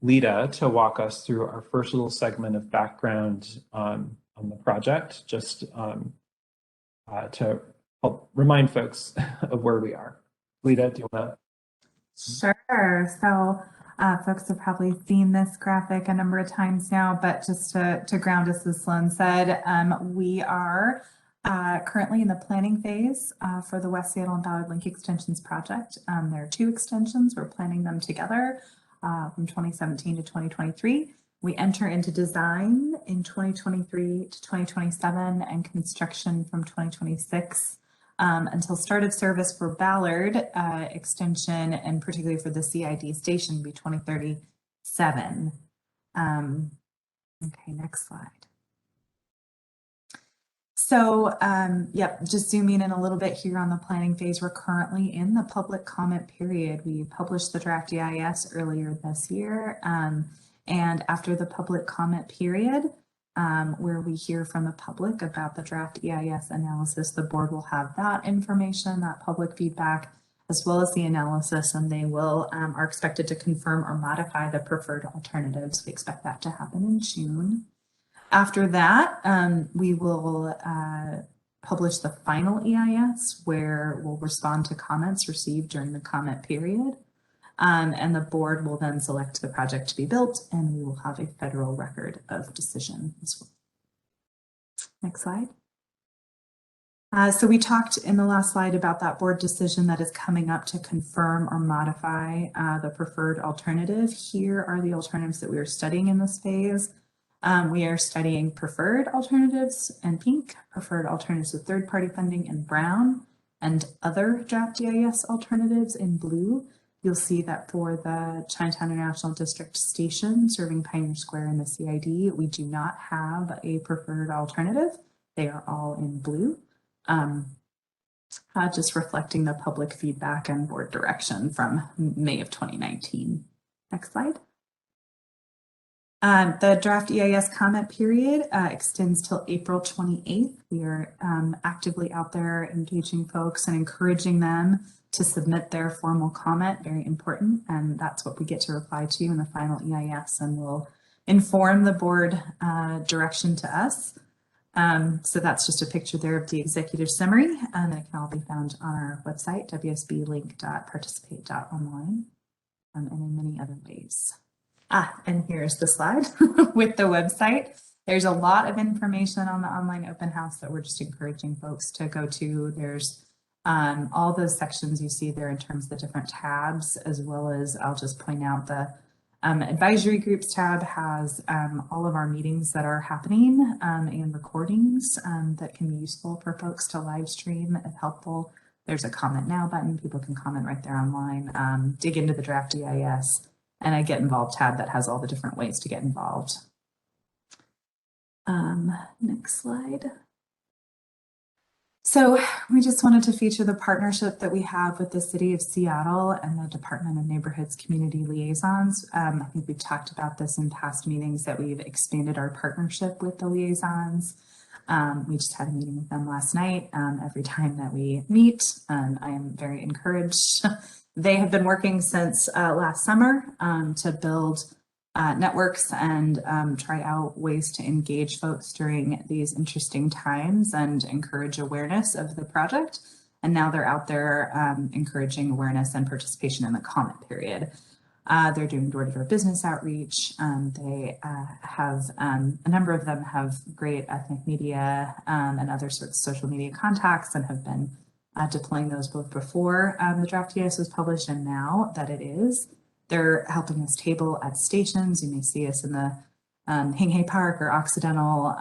Lita to walk us through our first little segment of background on the project, just to help remind folks of where we are. Lita, do you want to? Sure. So folks have probably seen this graphic a number of times now, but just to ground us, as Sloan said, we are currently in the planning phase for the West Seattle and Ballard Link Extensions project. There are 2 extensions. We're planning them together from 2017 to 2023. We enter into design in 2023 to 2027 and construction from 2026 until start of service for Ballard extension, and particularly for the CID station, be 2037. Okay, next slide. So, yep, just zooming in a little bit here on the planning phase, we're currently in the public comment period. We published the draft EIS earlier this year, and after the public comment period, where we hear from the public about the draft EIS analysis, the board will have that information, that public feedback, as well as the analysis, and they will are expected to confirm or modify the preferred alternatives. We expect that to happen in June. After that, we will publish the final EIS, where we'll respond to comments received during the comment period. And the board will then select the project to be built, and we will have a federal record of decision as well. Next slide. So we talked in the last slide about that board decision that is coming up to confirm or modify the preferred alternative. Here are the alternatives that we are studying in this phase. We are studying preferred alternatives in pink, preferred alternatives with third-party funding in brown, and other draft EIS alternatives in blue. You'll see that for the Chinatown-International District station serving Pioneer Square in the CID, we do not have a preferred alternative. They are all in blue, just reflecting the public feedback and board direction from May of 2019. Next slide. The draft EIS comment period extends till April 28th. We are actively out there engaging folks and encouraging them to submit their formal comment, very important, and that's what we get to reply to in the final EIS, and will inform the board direction to us. So that's just a picture there of the executive summary, and it can all be found on our website, wsblink.participate.online, and in many other ways. And here's the slide with the website. There's a lot of information on the online open house that we're just encouraging folks to go to. There's all those sections you see there in terms of the different tabs, as well as I'll just point out the advisory groups tab has all of our meetings that are happening and recordings that can be useful for folks to live stream if helpful. There's a comment now button. People can comment right there online, dig into the draft EIS, and a get involved tab that has all the different ways to get involved. Next slide. So we just wanted to feature the partnership that we have with the City of Seattle and the Department of Neighborhoods Community Liaisons. I think we've talked about this in past meetings that we've expanded our partnership with the liaisons. We just had a meeting with them last night. Every time that we meet, I am very encouraged. They have been working since last summer to build networks and try out ways to engage folks during these interesting times and encourage awareness of the project. And now they're out there encouraging awareness and participation in the comment period. They're doing door-to-door business outreach. They have, a number of them have great ethnic media and other sorts of social media contacts and have been deploying those both before the draft EIS was published and now that it is. They're helping us table at stations. You may see us in the Hing Park or Occidental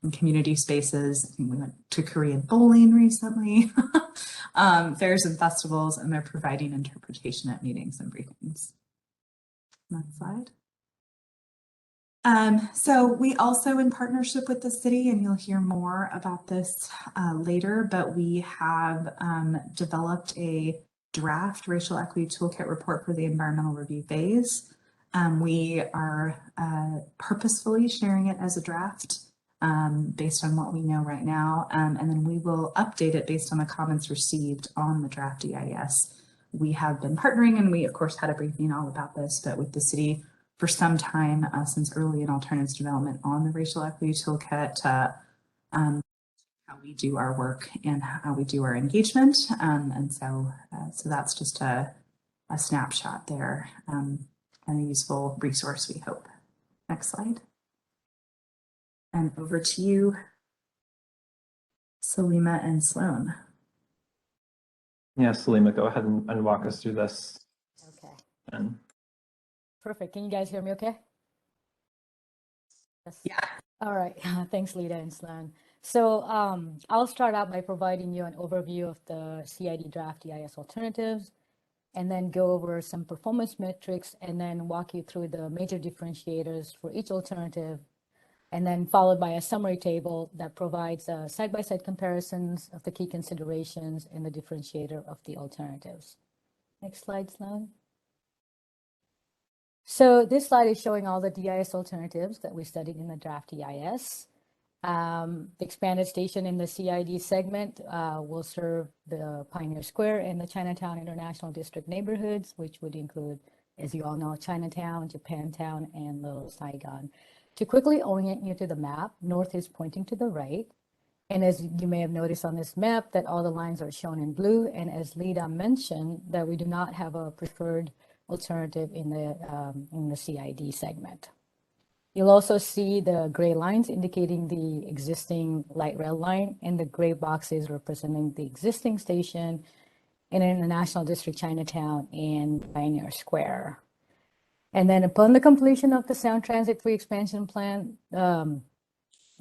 in community spaces. I think we went to Korean bowling recently, fairs and festivals, and they're providing interpretation at meetings and briefings. Next slide. So we also, in partnership with the city, and you'll hear more about this later, but we have developed a draft racial equity toolkit report for the environmental review phase. We are purposefully sharing it as a draft based on what we know right now, and then we will update it based on the comments received on the draft EIS. We have been partnering, and we of course had a briefing all about this, but with the city for some time since early in alternatives development on the racial equity toolkit, how we do our work and how we do our engagement. And so that's just a snapshot there and a useful resource, we hope. Next slide. And over to you, Salima and Sloan. Yeah, Salima, go ahead and walk us through this. Okay. And Perfect. Can you guys hear me okay? Yes. Yeah. All right. Thanks, Lita and Sloan. So I'll start out by providing you an overview of the CID draft EIS alternatives, and then go over some performance metrics, and then walk you through the major differentiators for each alternative, and then followed by a summary table that provides side-by-side comparisons of the key considerations and the differentiator of the alternatives. Next slide, Sloan. So this slide is showing all the DIS alternatives that we studied in the draft EIS. The expanded station in the CID segment will serve the Pioneer Square and the Chinatown-International District neighborhoods, which would include, as you all know, Chinatown, Japantown, and Little Saigon. To quickly orient you to the map, north is pointing to the right. And as you may have noticed on this map, that all the lines are shown in blue. And as Lida mentioned, that we do not have a preferred alternative in the CID segment. You'll also see the gray lines indicating the existing light rail line, and the gray boxes representing the existing station in International District Chinatown and Pioneer Square. And then upon the completion of the Sound Transit 3 expansion plan,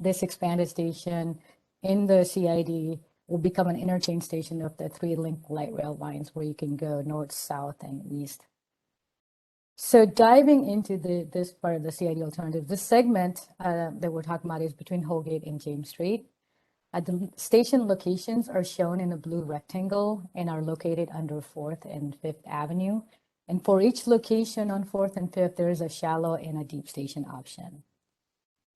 this expanded station in the CID will become an interchange station of the 3 link light rail lines where you can go north, south, and east. So diving into this part of the CID alternative, this segment that we're talking about is between Holgate and James Street. The station locations are shown in a blue rectangle and are located under 4th and 5th Avenue. And for each location on 4th and 5th, there is a shallow and a deep station option.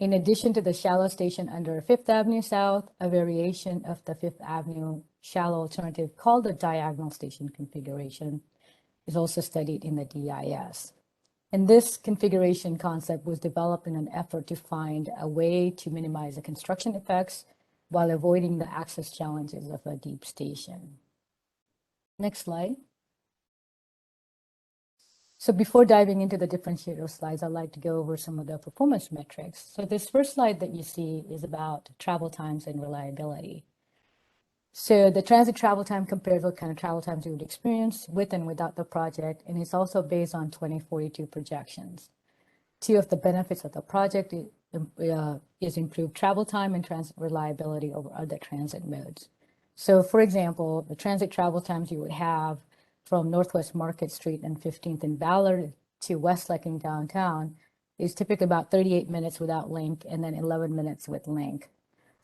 In addition to the shallow station under 5th Avenue South, a variation of the 5th Avenue shallow alternative called the diagonal station configuration is also studied in the DIS. And this configuration concept was developed in an effort to find a way to minimize the construction effects while avoiding the access challenges of a deep station. Next slide. So before diving into the differentiator slides, I'd like to go over some of the performance metrics. So this first slide that you see is about travel times and reliability. So the transit travel time compares what kind of travel times you would experience with and without the project, and it's also based on 2042 projections. 2 of the benefits of the project is improved travel time and transit reliability over other transit modes. So for example, the transit travel times you would have from Northwest Market Street and 15th and Ballard to Westlake in downtown is typically about 38 minutes without link and then 11 minutes with link.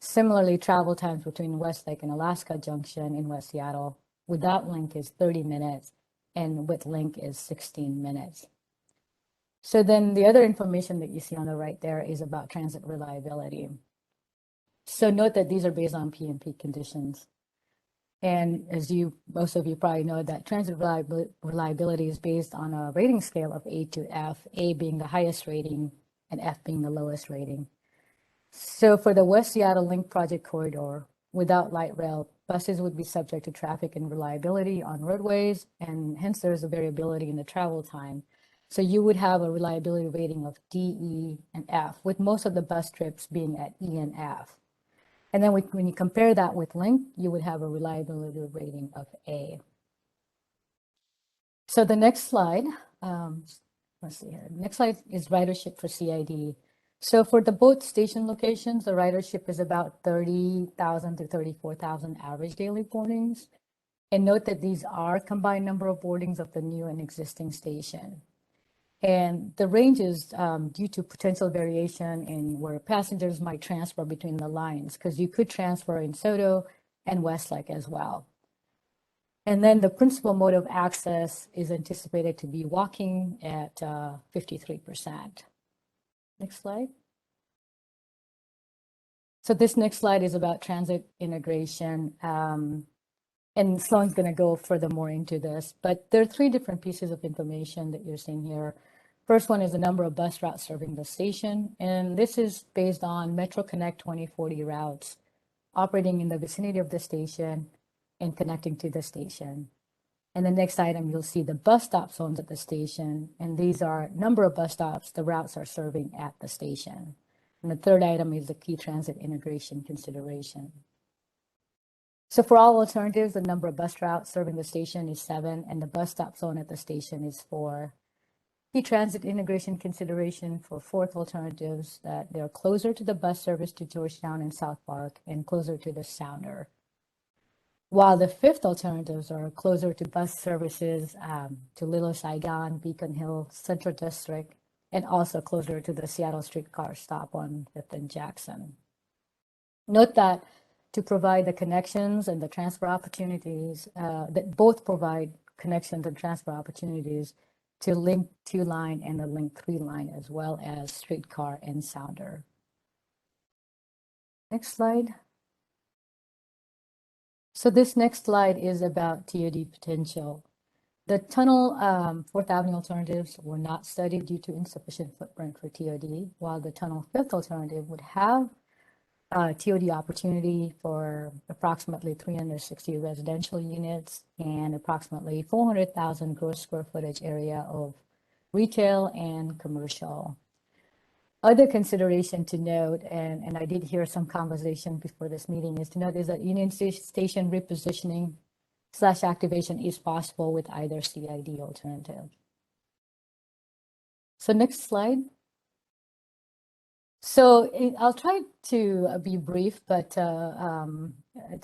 Similarly, travel times between Westlake and Alaska Junction in West Seattle without link is 30 minutes and with link is 16 minutes. So then the other information that you see on the right there is about transit reliability. So note that these are based on PMP conditions. And as most of you probably know, that transit reliability is based on a rating scale of A to F, A being the highest rating and F being the lowest rating. So for the West Seattle Link Project corridor, without light rail, buses would be subject to traffic and reliability on roadways, and hence there's a variability in the travel time. So you would have a reliability rating of D, E, and F, with most of the bus trips being at E and F. And then when you compare that with link, you would have a reliability rating of A. So the next slide, let's see here. Next slide is ridership for CID. So for the both station locations, the ridership is about 30,000 to 34,000 average daily boardings. And note that these are combined number of boardings of the new and existing station. And the range is due to potential variation in where passengers might transfer between the lines, because you could transfer in Soto and Westlake as well. And then the principal mode of access is anticipated to be walking at 53%. Next slide. So this next slide is about transit integration. And Sloan's going to go furthermore into this, but there are 3 different pieces of information that you're seeing here. First one is the number of bus routes serving the station, and this is based on Metro Connect 2040 routes operating in the vicinity of the station and connecting to the station. And the next item, you'll see the bus stop zones at the station, and these are number of bus stops the routes are serving at the station. And the third item is the key transit integration consideration. So for all alternatives, the number of bus routes serving the station is 7, and the bus stop zone at the station is 4. key transit integration consideration for fourth alternatives that they're closer to the bus service to Georgetown and South Park and closer to the Sounder. While the fifth alternatives are closer to bus services to Little Saigon, Beacon Hill, Central District, and also closer to the Seattle streetcar stop on 5th and Jackson. Note that to provide the connections and the transfer opportunities, that both provide connections and transfer opportunities to Link 2 line and the Link 3 line, as well as streetcar and Sounder. Next slide. So this next slide is about TOD potential. The tunnel 4th Avenue alternatives were not studied due to insufficient footprint for TOD, while the tunnel 5th alternative would have TOD opportunity for approximately 360 residential units and approximately 400,000 gross square footage area of retail and commercial. Other consideration to note, and I did hear some conversation before this meeting, is to note is that Union Station repositioning / activation is possible with either CID alternative. So next slide. So I'll try to be brief, but so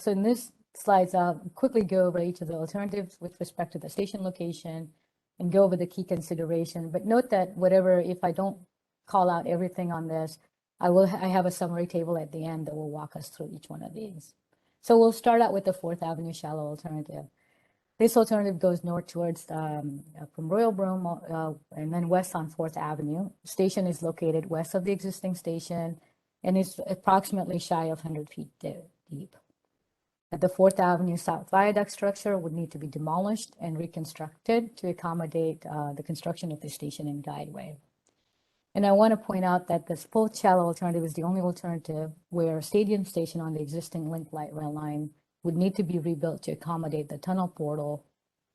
in this slides, I'll quickly go over each of the alternatives with respect to the station location and go over the key consideration. But note that whatever, if I don't call out everything on this, I have a summary table at the end that will walk us through each one of these. So we'll start out with the 4th Avenue shallow alternative. This alternative goes north towards from Royal Broom and then west on 4th Avenue. The station is located west of the existing station and is approximately shy of 100 feet deep. The 4th Avenue South Viaduct structure would need to be demolished and reconstructed to accommodate the construction of the station and guideway. And I want to point out that this full shallow alternative is the only alternative where Stadium Station on the existing Link Light Rail line would need to be rebuilt to accommodate the tunnel portal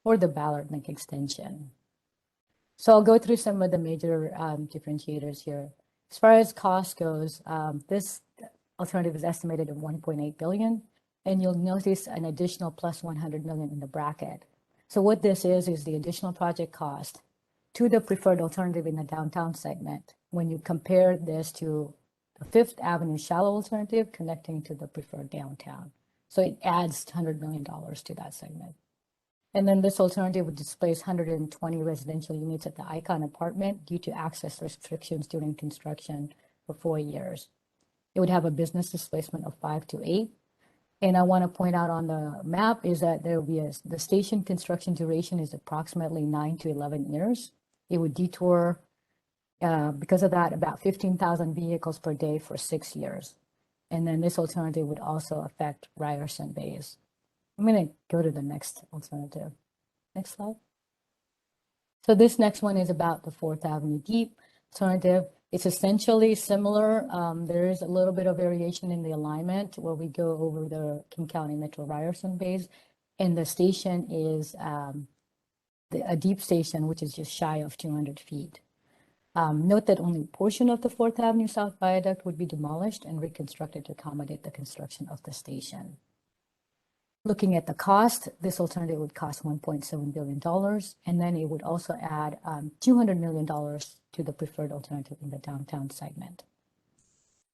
or the Ballard Link extension. So I'll go through some of the major differentiators here. As far as cost goes, this alternative is estimated at $1.8 billion, and you'll notice an additional plus $100 million in the bracket. So what this is the additional project cost to the preferred alternative in the downtown segment when you compare this to the 5th Avenue shallow alternative connecting to the preferred downtown. So it adds $100 million to that segment. And then this alternative would displace 120 residential units at the Icon apartment due to access restrictions during construction for 4 years. It would have a business displacement of 5 to 8. And I want to point out on the map is that there will be the station construction duration is approximately 9 to 11 years. It would detour, because of that, about 15,000 vehicles per day for 6 years. And then this alternative would also affect Ryerson Bays. I'm going to go to the next alternative. Next slide. So this next one is about the 4th Avenue Deep alternative. It's essentially similar. There is a little bit of variation in the alignment where we go over the King County Metro Ryerson Bays. And the station is a deep station, which is just shy of 200 feet. Note that only a portion of the 4th Avenue South Viaduct would be demolished and reconstructed to accommodate the construction of the station. Looking at the cost, this alternative would cost $1.7 billion, and then it would also add $200 million to the preferred alternative in the downtown segment.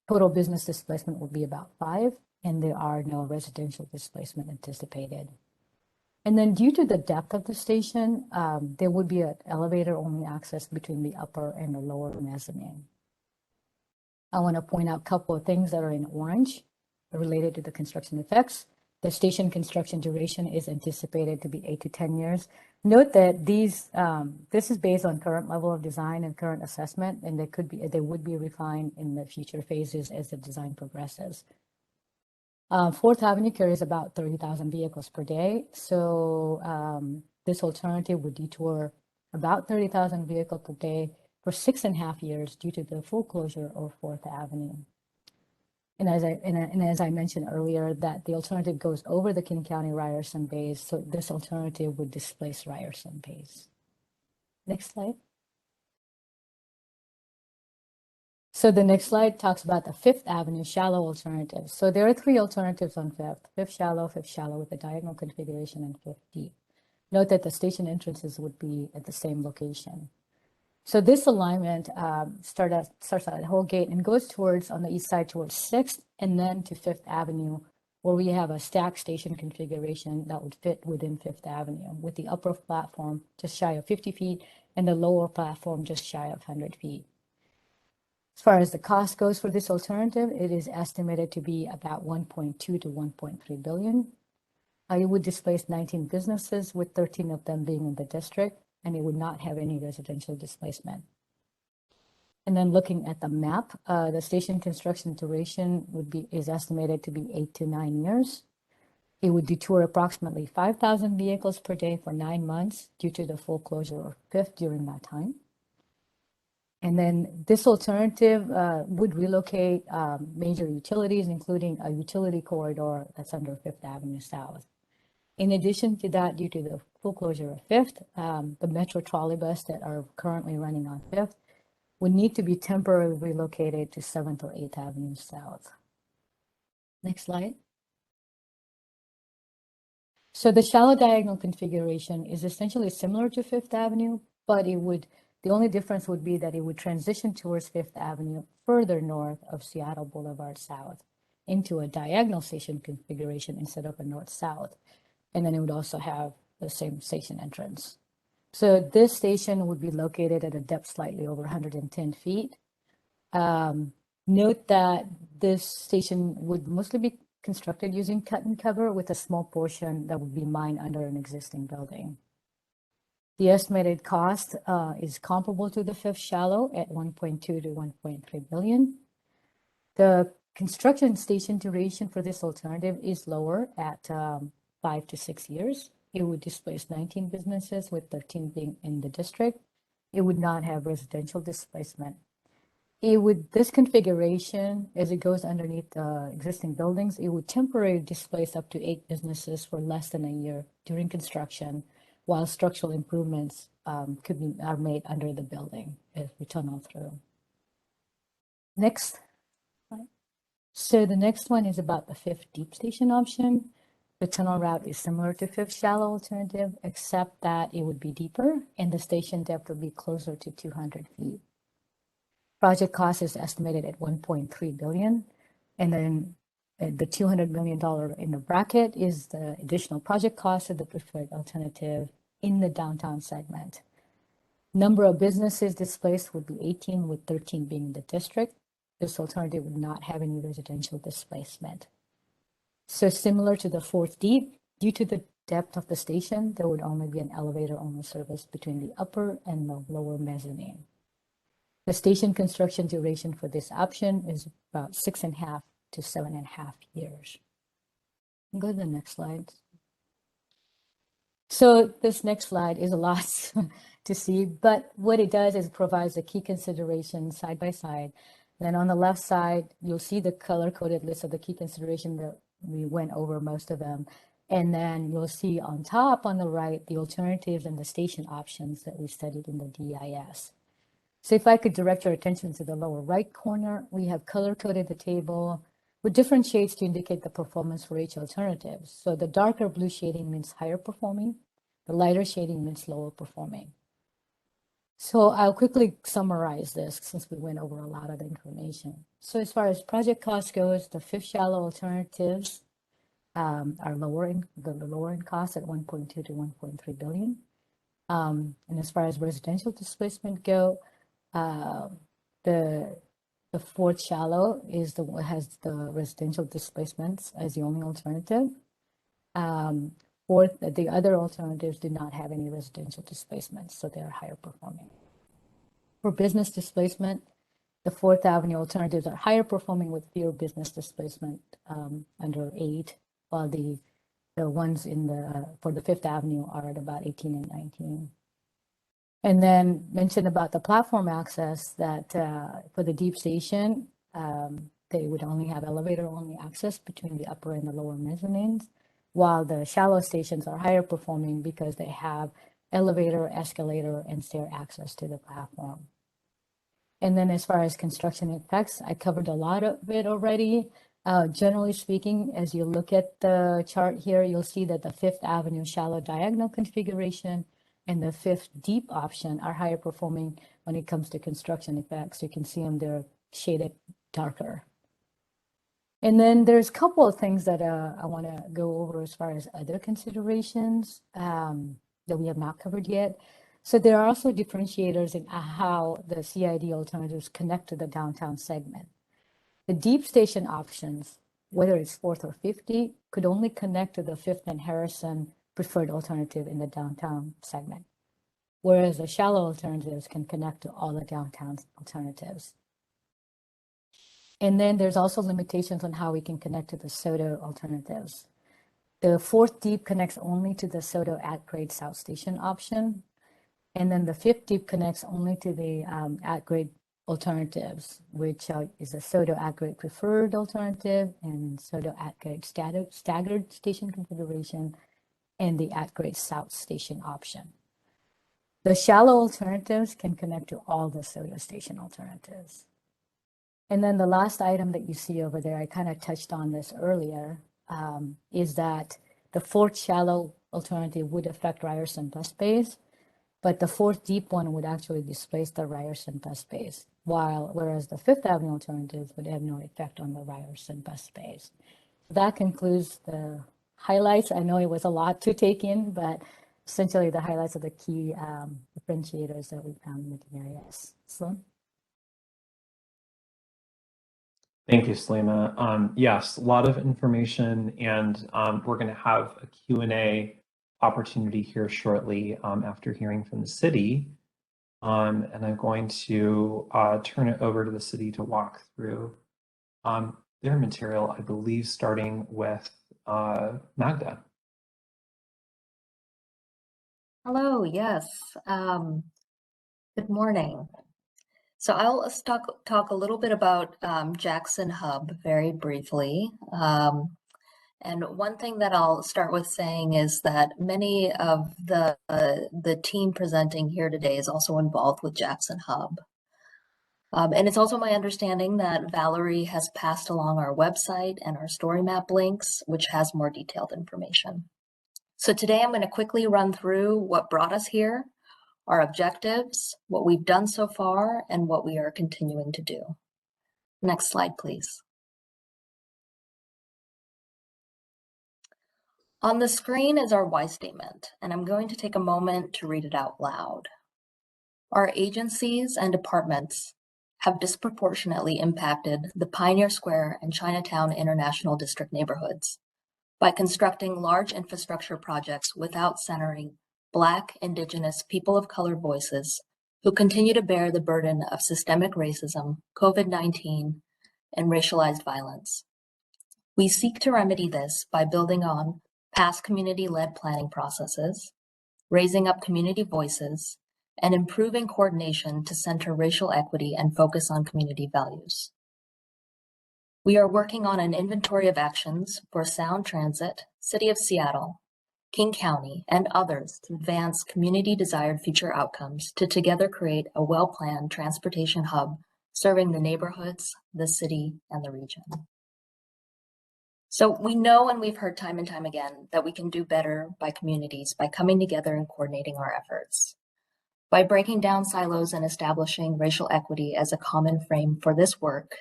Total business displacement would be about 5, and there are no residential displacement anticipated. And then due to the depth of the station, there would be an elevator-only access between the upper and the lower mezzanine. I want to point out a couple of things that are in orange related to the construction effects. The station construction duration is anticipated to be 8 to 10 years. Note that this is based on current level of design and current assessment, and they would be refined in the future phases as the design progresses. 4th Avenue carries about 30,000 vehicles per day. So this alternative would detour about 30,000 vehicles per day for 6.5 years due to the full closure of 4th Avenue. And as I mentioned earlier, that the alternative goes over the King County Ryerson Bays. So this alternative would displace Ryerson Bays. Next slide. So the next slide talks about the 5th Avenue shallow alternative. So there are 3 alternatives on 5th: 5th shallow with a diagonal configuration, and 5th deep. Note that the station entrances would be at the same location. So this alignment starts out at Holgate and goes towards on the east side towards 6th and then to 5th Avenue, where we have a stack station configuration that would fit within 5th Avenue with the upper platform just shy of 50 feet and the lower platform just shy of 100 feet. As far as the cost goes for this alternative, it is estimated to be about 1.2 to 1.3 billion. It would displace 19 businesses, with 13 of them being in the district, and it would not have any residential displacement. And then looking at the map, the station construction duration is estimated to be 8 to 9 years. It would detour approximately 5,000 vehicles per day for 9 months due to the full closure of 5th during that time. And then this alternative would relocate major utilities, including a utility corridor that's under 5th Avenue South. In addition to that, due to the full closure of 5th, the Metro trolleybus that are currently running on 5th would need to be temporarily relocated to 7th or 8th Avenue South. Next slide. So the shallow diagonal configuration is essentially similar to 5th Avenue, but the only difference would be that it would transition towards 5th Avenue further north of Seattle Boulevard South into a diagonal station configuration instead of a north-south. And then it would also have the same station entrance. So this station would be located at a depth slightly over 110 feet. Note that this station would mostly be constructed using cut and cover, with a small portion that would be mined under an existing building. The estimated cost is comparable to the 5th shallow at 1.2 to 1.3 billion. The construction station duration for this alternative is lower at 5 to 6 years. It would displace 19 businesses, with 13 being in the district. It would not have residential displacement. This configuration, as it goes underneath the existing buildings, it would temporarily displace up to 8 businesses for less than a year during construction, while structural improvements are made under the building as we tunnel through. Next. So the next one is about the 5th deep station option. The tunnel route is similar to 5th shallow alternative, except that it would be deeper and the station depth would be closer to 200 feet. Project cost is estimated at 1.3 billion. And then the $200 million in the bracket is the additional project cost of the preferred alternative in the downtown segment. Number of businesses displaced would be 18, with 13 being in the district. This alternative would not have any residential displacement. So similar to the 4th deep, due to the depth of the station, there would only be an elevator-only service between the upper and the lower mezzanine. The station construction duration for this option is about 6.5 to 7.5 years. Go to the next slide. So this next slide is a lot to see, but what it does is provides the key considerations side by side. Then on the left side, you'll see the color-coded list of the key considerations that we went over most of them. And then you'll see on top on the right, the alternatives and the station options that we studied in the DIS. So if I could direct your attention to the lower right corner, we have color-coded the table with different shades to indicate the performance for each alternative. So the darker blue shading means higher performing, the lighter shading means lower performing. So I'll quickly summarize this since we went over a lot of the information. So as far as project cost goes, the 5th shallow alternatives are lower in cost at 1.2 to 1.3 billion. And as far as residential displacement go, the 4th shallow has the residential displacements as the only alternative. The other alternatives do not have any residential displacements, so they are higher performing. For business displacement, the 4th Avenue alternatives are higher performing with fewer business displacement under 8, while the ones for the 5th Avenue are at about 18 and 19. And then mention about the platform access that for the deep station, they would only have elevator-only access between the upper and the lower mezzanines, while the shallow stations are higher performing because they have elevator, escalator, and stair access to the platform. And then as far as construction effects, I covered a lot of it already. Generally speaking, as you look at the chart here, you'll see that the 5th Avenue shallow diagonal configuration and the fifth deep option are higher performing when it comes to construction effects. You can see them, they're shaded darker. And then there's a couple of things that I want to go over as far as other considerations that we have not covered yet. So there are also differentiators in how the CID alternatives connect to the downtown segment. The deep station options, whether it's 4th or 50, could only connect to the 5th and Harrison preferred alternative in the downtown segment, whereas the shallow alternatives can connect to all the downtown alternatives. And then there's also limitations on how we can connect to the SODO alternatives. The 4th deep connects only to the SODO at-grade South Station option. And then the 5th deep connects only to the at-grade alternatives, which is a SODO at-grade preferred alternative and SODO at-grade staggered station configuration and the at-grade South Station option. The shallow alternatives can connect to all the SODO station alternatives. And then the last item that you see over there, I kind of touched on this earlier, is that the 4th shallow alternative would affect Ryerson bus bays, but the 4th deep one would actually displace the Ryerson bus bays, whereas the 5th Avenue alternative would have no effect on the Ryerson bus bays. That concludes the highlights. I know it was a lot to take in, but essentially the highlights of the key differentiators that we found in the areas. Sloan? Thank you, Salima. Yes, a lot of information, and we're going to have a Q&A opportunity here shortly after hearing from the city. And I'm going to turn it over to the city to walk through their material, I believe, starting with Magda. Hello, yes. Good morning. So I'll talk a little bit about Jackson Hub very briefly. And one thing that I'll start with saying is that many of the team presenting here today is also involved with Jackson Hub. And it's also my understanding that Valerie has passed along our website and our story map links, which has more detailed information. So today I'm going to quickly run through what brought us here, our objectives, what we've done so far, and what we are continuing to do. Next slide, please. On the screen is our why statement, and I'm going to take a moment to read it out loud. Our agencies and departments have disproportionately impacted the Pioneer Square and Chinatown-International District neighborhoods by constructing large infrastructure projects without centering Black, Indigenous, people of color voices who continue to bear the burden of systemic racism, COVID-19, and racialized violence. We seek to remedy this by building on past community-led planning processes, raising up community voices, and improving coordination to center racial equity and focus on community values. We are working on an inventory of actions for Sound Transit, City of Seattle, King County, and others to advance community-desired future outcomes to together create a well-planned transportation hub serving the neighborhoods, the city, and the region. So we know, and we've heard time and time again, that we can do better by communities by coming together and coordinating our efforts. By breaking down silos and establishing racial equity as a common frame for this work,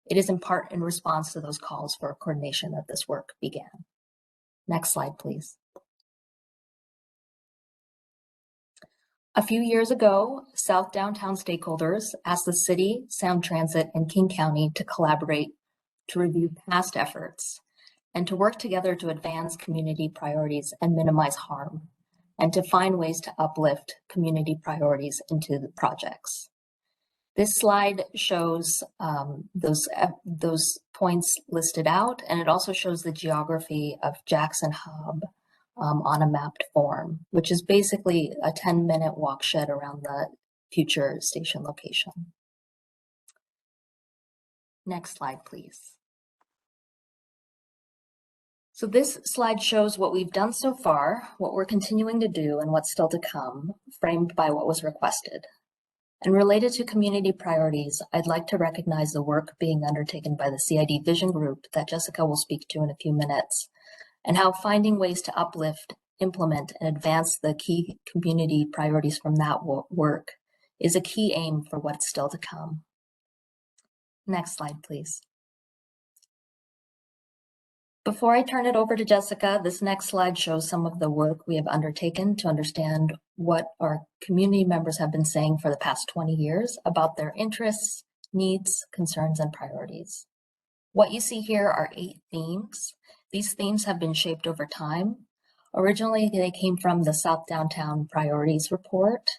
it is in part in response to those calls for coordination that this work began. Next slide, please. A few years ago, South Downtown stakeholders asked the city, Sound Transit, and King County to collaborate to review past efforts and to work together to advance community priorities and minimize harm, and to find ways to uplift community priorities into the projects. This slide shows those points listed out, and it also shows the geography of Jackson Hub on a mapped form, which is basically a 10-minute walk shed around the future station location. Next slide, please. So this slide shows what we've done so far, what we're continuing to do, and what's still to come, framed by what was requested. And related to community priorities, I'd like to recognize the work being undertaken by the CID Vision Group that Jessica will speak to in a few minutes, and how finding ways to uplift implement and advance the key community priorities from that work is a key aim for what's still to come. Next slide, please. Before I turn it over to Jessica, this next slide shows some of the work we have undertaken to understand what our community members have been saying for the past 20 years about their interests, needs, concerns, and priorities. What you see here are 8 themes. These themes have been shaped over time. Originally, they came from the South Downtown Priorities Report.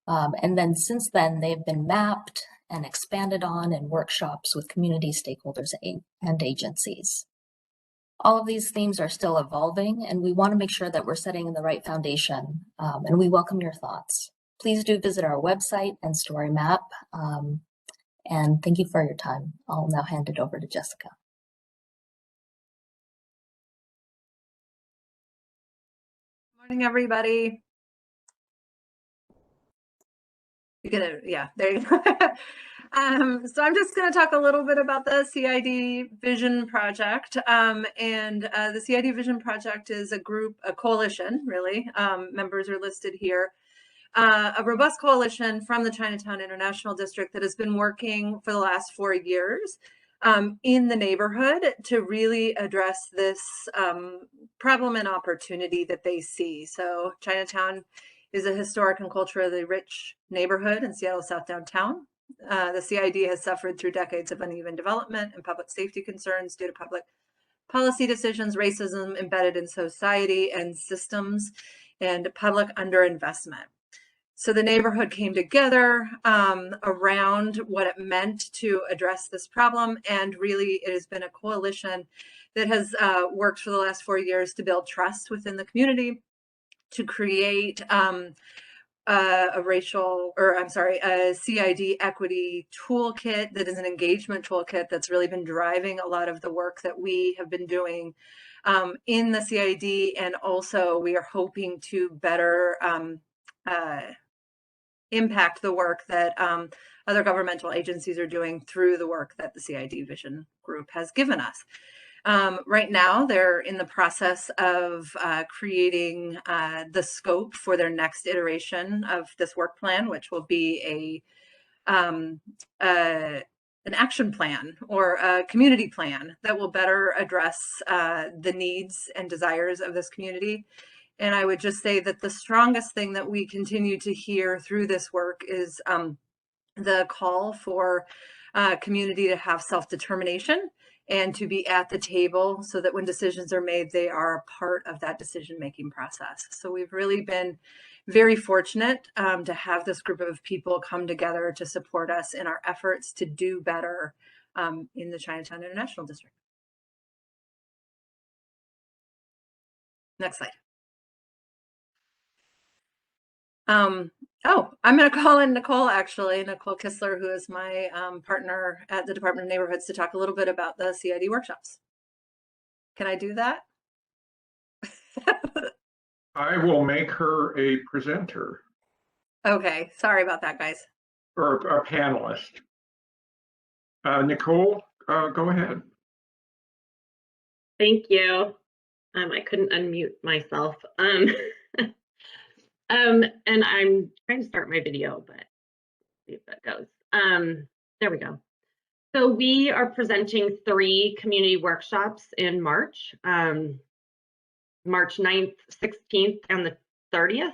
And then since then, they've been mapped and expanded on in workshops with community stakeholders and agencies. All of these themes are still evolving, and we want to make sure that we're setting the right foundation, and we welcome your thoughts. Please do visit our website and story map, and thank you for your time. I'll now hand it over to Jessica. Morning, everybody. Yeah, there you go. So I'm just going to talk a little bit about the CID Vision Project. The CID Vision Project is a coalition, really. Members are listed here. A robust coalition from the Chinatown-International District that has been working for the last 4 years in the neighborhood to really address this problem and opportunity that they see. So Chinatown is a historic and culturally rich neighborhood in Seattle South Downtown. The CID has suffered through decades of uneven development and public safety concerns due to public policy decisions, racism embedded in society and systems, and public underinvestment. So the neighborhood came together around what it meant to address this problem, and really it has been a coalition that has worked for the last 4 years to build trust within the community, to create a CID equity toolkit that is an engagement toolkit that's really been driving a lot of the work that we have been doing in the CID, and also we are hoping to better impact the work that other governmental agencies are doing through the work that the CID Vision Group has given us. Right now, they're in the process of creating the scope for their next iteration of this work plan, which will be an action plan or a community plan that will better address the needs and desires of this community. And I would just say that the strongest thing that we continue to hear through this work is the call for community to have self-determination and to be at the table so that when decisions are made, they are a part of that decision-making process. So we've really been very fortunate to have this group of people come together to support us in our efforts to do better in the Chinatown-International District. Next slide. I'm going to call in Nicole, actually, Nicole Kistler, who is my partner at the Department of Neighborhoods, to talk a little bit about the CID workshops. Can I do that? I will make her a presenter. Okay, sorry about that, guys. Or a panelist. Nicole, go ahead. Thank you. I couldn't unmute myself. And I'm trying to start my video, but see if that goes. There we go. So we are presenting 3 community workshops in March, March 9th, 16th, and the 30th.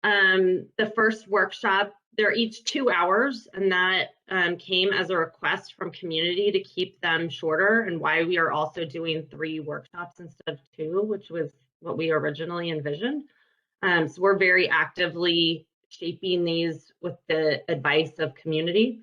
The first workshop, they're each 2 hours, and that came as a request from community to keep them shorter, and why we are also doing 3 workshops instead of 2, which was what we originally envisioned. So we're very actively shaping these with the advice of community.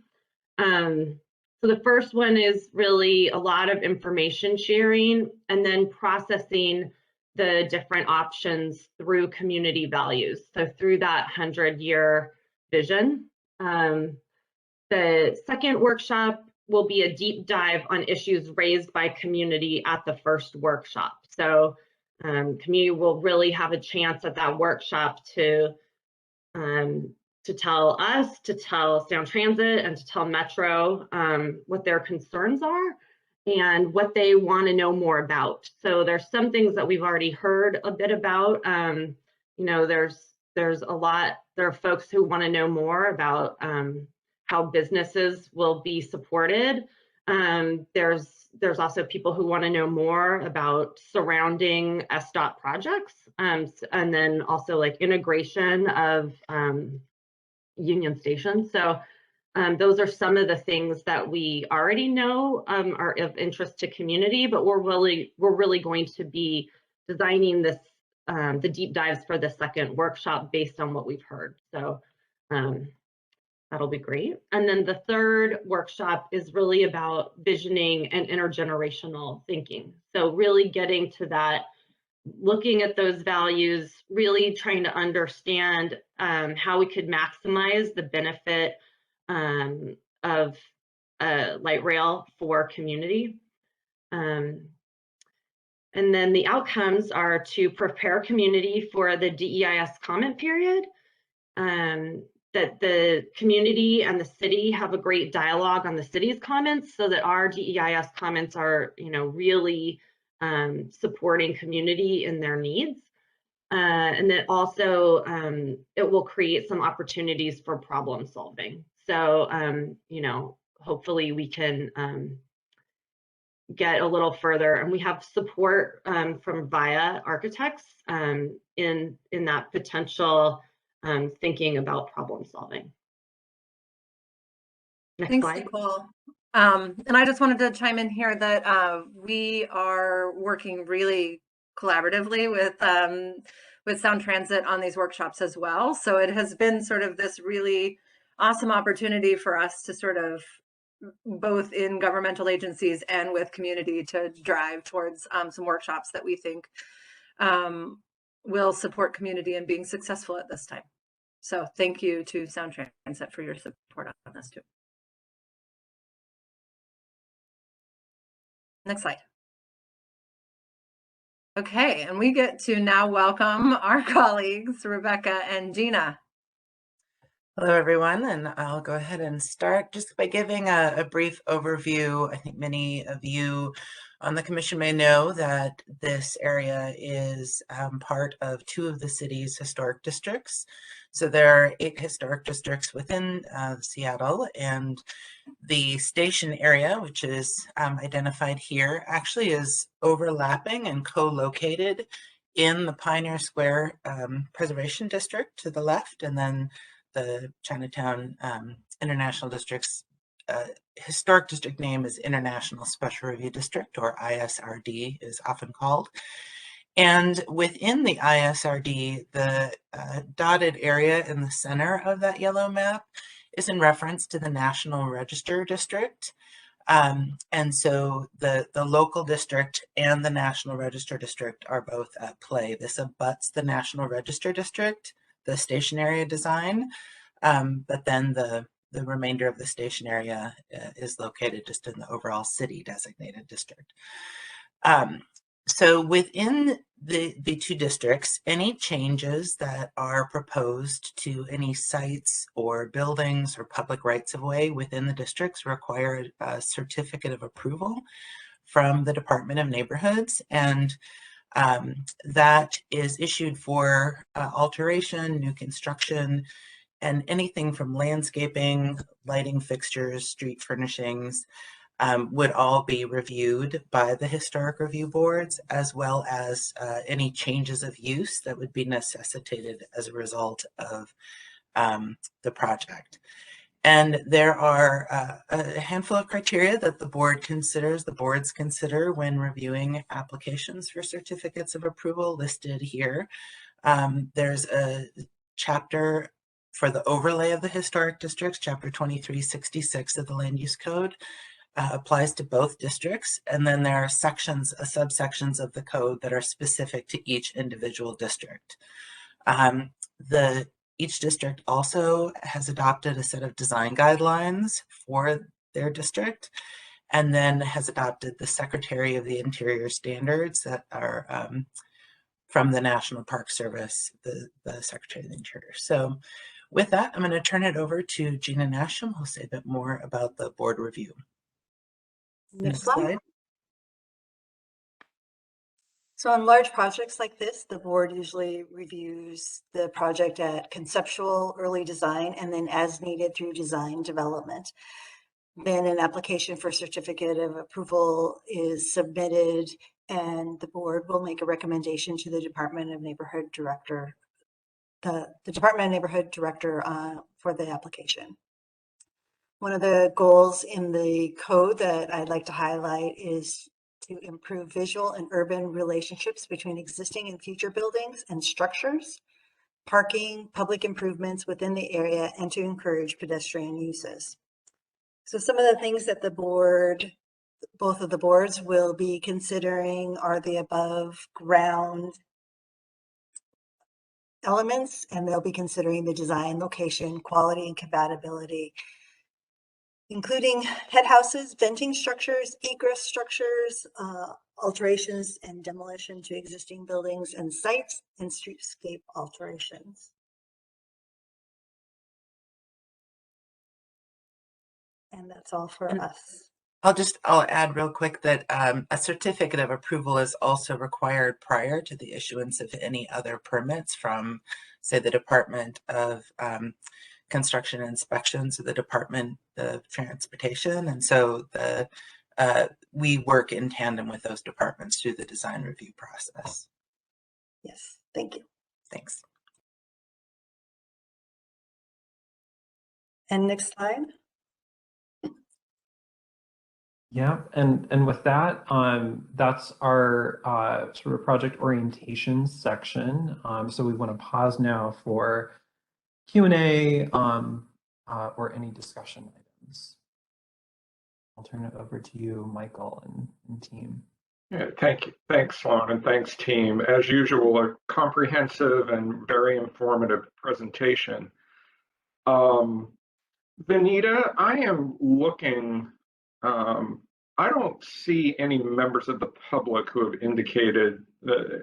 So the first one is really a lot of information sharing and then processing the different options through community values. So through that 100-year vision. The second workshop will be a deep dive on issues raised by community at the first workshop. So community will really have a chance at that workshop to tell us, to tell Sound Transit, and to tell Metro what their concerns are, and what they want to know more about. So there's some things that we've already heard a bit about. You know, there's a lot, there are folks who want to know more about how businesses will be supported. There's also people who want to know more about surrounding SDOT projects, and then also like integration of Union Station. So those are some of the things that we already know are of interest to community, but we're really going to be designing this the deep dives for the second workshop based on what we've heard. So that'll be great. And then the third workshop is really about visioning and intergenerational thinking. So really getting to that, looking at those values, really trying to understand how we could maximize the benefit of light rail for community. And then the outcomes are to prepare community for the DEIS comment period, that the community and the city have a great dialogue on the city's comments so that our DEIS comments are, you know, really supporting community in their needs. And that also it will create some opportunities for problem solving. So, you know, hopefully we can get a little further, and we have support from VIA architects in that potential thinking about problem solving. Next Thanks, slide. Nicole. And I just wanted to chime in here that we are working really collaboratively with Sound Transit on these workshops as well. So it has been sort of this really awesome opportunity for us to sort of both in governmental agencies and with community to drive towards some workshops that we think will support community in being successful at this time. So thank you to Sound Transit for your support on this too. Next slide. Okay, and we get to now welcome our colleagues, Rebecca and Gina. Hello, everyone, and I'll go ahead and start just by giving a brief overview. I think many of you on the commission may know that this area is part of 2 of the city's historic districts. So there are 8 historic districts within Seattle, and the station area, which is identified here, actually is overlapping and co-located in the Pioneer Square Preservation District to the left, and then the Chinatown-International District's historic district name is International Special Review District, or ISRD is often called. And within the ISRD, the dotted area in the center of that yellow map is in reference to the National Register District. And so the local district and the National Register District are both at play. This abuts the National Register District, the station area design, but then the remainder of the station area is located just in the overall city designated district. So within the 2 districts, any changes that are proposed to any sites or buildings or public rights of way within the districts require a certificate of approval from the Department of Neighborhoods, and that is issued for alteration, new construction, and anything from landscaping, lighting fixtures, street furnishings, would all be reviewed by the historic review boards, as well as any changes of use that would be necessitated as a result of the project. And there are a handful of criteria that the boards consider when reviewing applications for certificates of approval listed here. There's a chapter for the overlay of the historic districts, chapter 2366 of the Land Use Code. Applies to both districts, and then there are sections, subsections of the code that are specific to each individual district. Each district also has adopted a set of design guidelines for their district, and then has adopted the Secretary of the Interior standards that are from the National Park Service, the Secretary of the Interior. So with that, I'm going to turn it over to Gina Nasham, who'll say a bit more about the board review. Next slide. So on large projects like this, the board usually reviews the project at conceptual, early design, and then as needed through design development. Then an application for certificate of approval is submitted, and the board will make a recommendation to the Department of Neighborhood Director, the Department of Neighborhood Director for the application. One of the goals in the code that I'd like to highlight is to improve visual and urban relationships between existing and future buildings and structures, parking, public improvements within the area, and to encourage pedestrian uses. So some of the things that the board, both of the boards will be considering are the above ground elements, and they'll be considering the design, location, quality, and compatibility, including head houses, venting structures, egress structures, alterations and demolition to existing buildings and sites, and streetscape alterations. And that's all for us. I'll add real quick that a certificate of approval is also required prior to the issuance of any other permits from, say, the Department of Construction Inspections or the Department of Transportation. And so we work in tandem with those departments through the design review process. Yes, thank you. Thanks. And next slide. Yeah, and with that, that's our sort of project orientation section. So we want to pause now for Q&A or any discussion items. I'll turn it over to you, Michael and team. Yeah, thank you. Thanks, Sloan, and thanks, team. As usual, a comprehensive and very informative presentation. Vanita, I am looking, I don't see any members of the public who have indicated,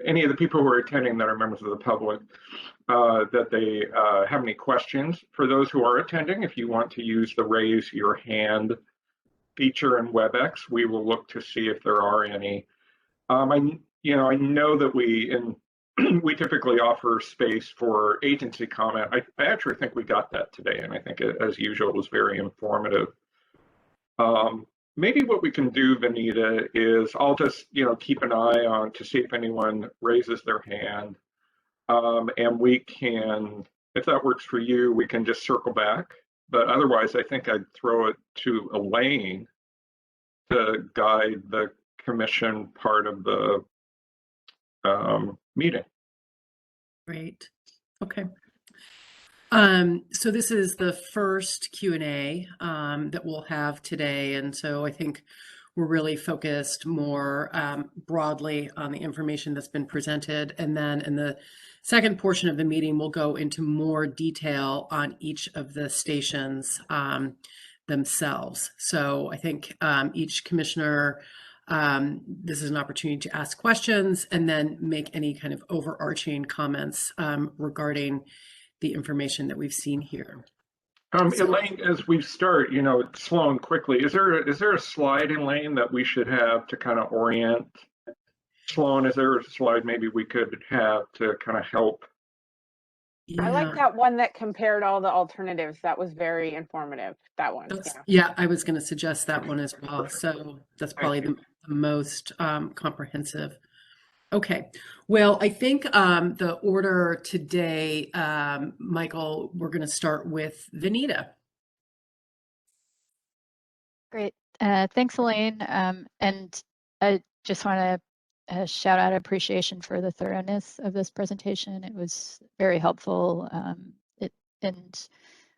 any of the people who are attending that are members of the public, that they have any questions. For those who are attending, if you want to use the raise your hand feature in WebEx, we will look to see if there are any. I know that we typically offer space for agency comment. I actually think we got that today, and I think it, as usual, was very informative. Maybe what we can do, Vanita, is I'll just keep an eye on to see if anyone raises their hand, and we can, if that works for you, we can just circle back. But otherwise, I think I'd throw it to Elaine to guide the commission part of the meeting. Great. Okay. So this is the first Q&A that we'll have today. And so I think we're really focused more broadly on the information that's been presented. And then in the second portion of the meeting, we'll go into more detail on each of the stations themselves. So I think each commissioner, this is an opportunity to ask questions and then make any kind of overarching comments regarding the information that we've seen here. Elaine, as we start, Sloan, quickly, is there a slide, Elaine, that we should have to kind of orient? Sloan, is there a slide maybe we could have to kind of help? I like that one that compared all the alternatives. That was very informative. That one. Yeah, I was going to suggest that one as well. So that's probably the most comprehensive. Okay, well, I think the order today, Michael, we're going to start with Vanita. Great. Thanks, Elaine. And I just want to shout out appreciation for the thoroughness of this presentation. It was very helpful and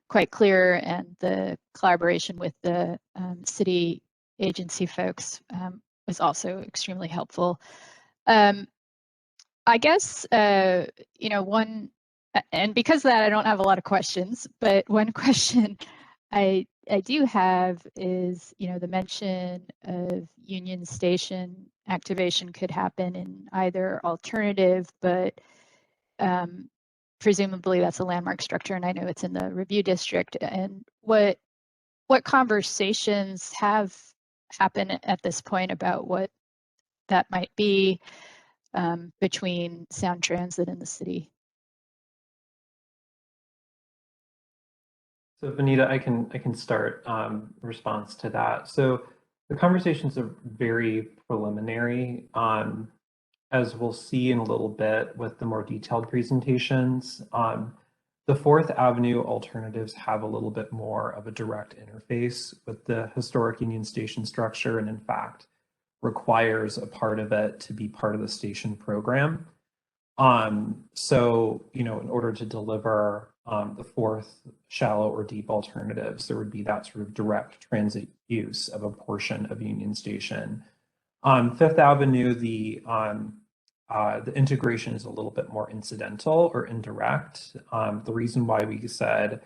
quite clear, and the collaboration with the city agency folks was also extremely helpful. I guess, one, and because of that, I don't have a lot of questions, but one question I do have is, the mention of Union Station activation could happen in either alternative, but presumably that's a landmark structure, and I know it's in the review district. And what conversations have happened at this point about what that might be? between Sound Transit and the city. So Vanita, I can start response to that. So the conversations are very preliminary. As we'll see in a little bit with the more detailed presentations, the Fourth Avenue alternatives have a little bit more of a direct interface with the historic Union Station structure, and in fact requires a part of it to be part of the station program. So, you know, in order to deliver the fourth shallow or deep alternatives, there would be that sort of direct transit use of a portion of Union Station. Fifth Avenue, the integration is a little bit more incidental or indirect. The reason why we said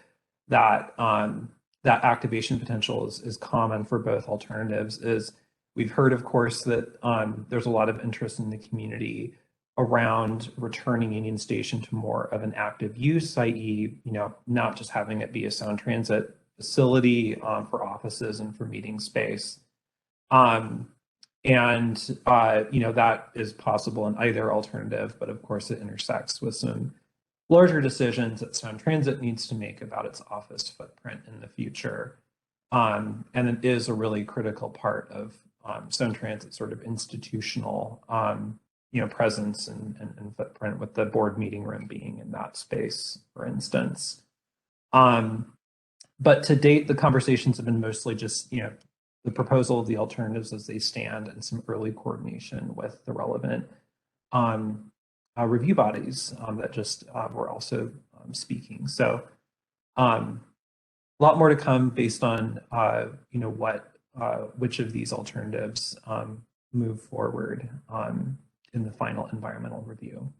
that that activation potential is common for both alternatives is we've heard, of course, that there's a lot of interest in the community around returning Union Station to more of an active use, i.e., you know, not just having it be a Sound Transit facility for offices and for meeting space. You know, that is possible in either alternative, but of course it intersects with some larger decisions that Sound Transit needs to make about its office footprint in the future. And it is a really critical part of Sound Transit's sort of institutional you know, presence and footprint, with the board meeting room being in that space, for instance. But to date, the conversations have been mostly just, you know, the proposal of the alternatives as they stand and some early coordination with the relevant review bodies that just were also speaking. So a lot more to come based on, you know, which of these alternatives move forward in the final environmental review.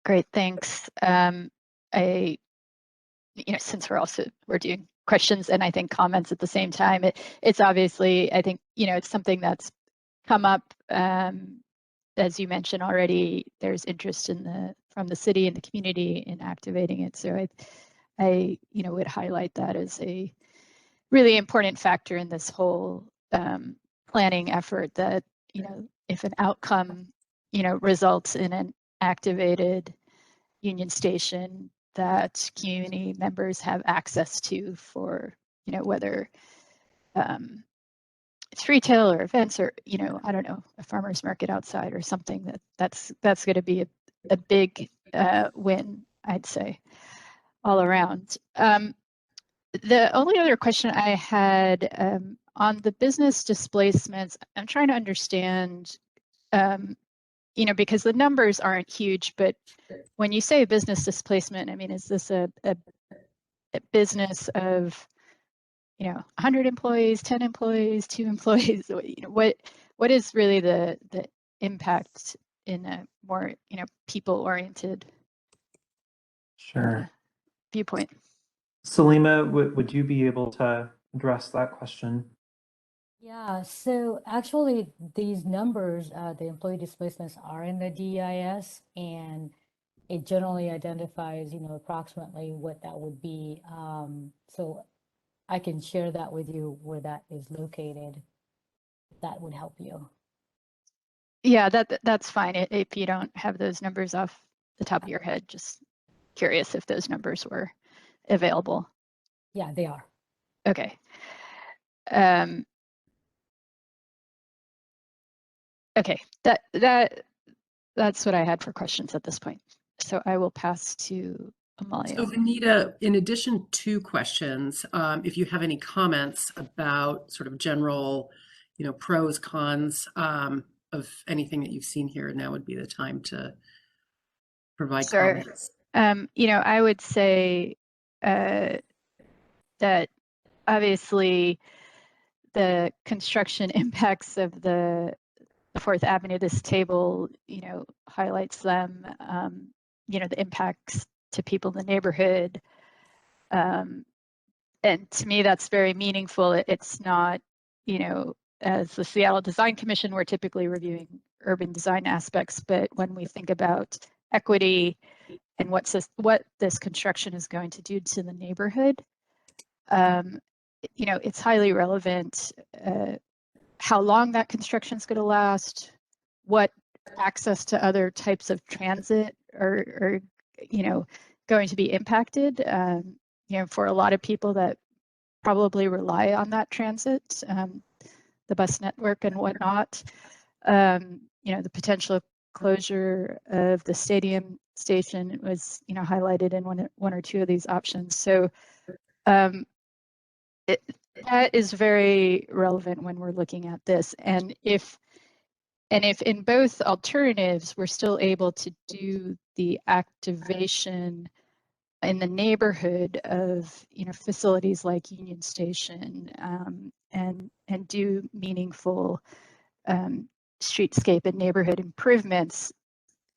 Great, thanks. You know, since we're doing questions and I think comments at the same time, it's obviously, I think, you know, it's something that's come up, as you mentioned already. There's interest from the city and the community in activating it. So I you know, would highlight that as a really important factor in this whole planning effort, that, you know, if an outcome, you know, results in an activated Union Station that community members have access to for, you know, whether it's retail or events or, you know, I don't know, a farmer's market outside or something, that's going to be a big win, I'd say, all around. The only other question I had on the business displacements, I'm trying to understand, you know, because the numbers aren't huge, but when you say business displacement, I mean, is this a business of, you know, 100 employees, 10 employees, 2 employees? You know, what is really the impact in a more, you know, people-oriented viewpoint? Salima, would you be able to address that question? Yeah, so actually these numbers, the employee displacements, are in the DEIS, and it generally identifies, you know, approximately what that would be. So I can share that with you where that is located. That would help you. Yeah, that's fine. If you don't have those numbers off the top of your head, just curious if those numbers were available. Yeah, they are. Okay. Okay, that's what I had for questions at this point. So I will pass to Amalia. So Anita, in addition to questions, if you have any comments about sort of general, you know, pros, cons of anything that you've seen here, now would be the time to provide comments. You know, I would say that obviously the construction impacts of the Fourth Avenue, this table, you know, highlights them, you know, the impacts to people in the neighborhood. And to me, that's very meaningful. It's not, you know, as the Seattle Design Commission, we're typically reviewing urban design aspects, but when we think about equity and what this construction is going to do to the neighborhood, you know, it's highly relevant how long that construction is going to last, what access to other types of transit are going to be impacted. For a lot of people that probably rely on that transit, the bus network and whatnot. The potential closure of the stadium station was, highlighted in one or two of these options. So that is very relevant when we're looking at this. And if in both alternatives, we're still able to do the activation in the neighborhood of facilities like Union Station, and do meaningful streetscape and neighborhood improvements,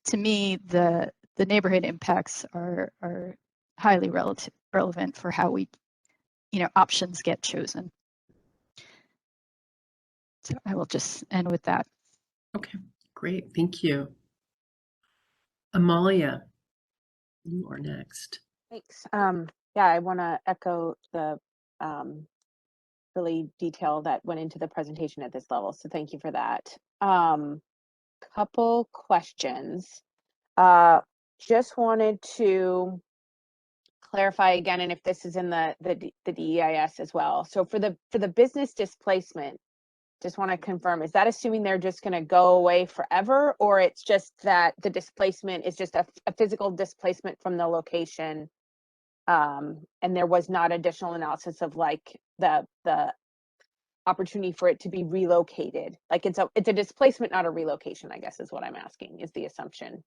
to me the neighborhood impacts are highly relevant for how we options get chosen. So I will just end with that. Okay, great, thank you. Amalia, you are next. Thanks. Yeah, I want to echo the really detail that went into the presentation at this level. So thank you for that. Couple questions. Just wanted to clarify again, and if this is in the DEIS as well. So for the business displacement, just want to confirm, is that assuming they're just going to go away forever, or it's just that the displacement is just a physical displacement from the location, and there was not additional analysis of like the opportunity for it to be relocated? Like it's a displacement, not a relocation, I guess is what I'm asking, is the assumption.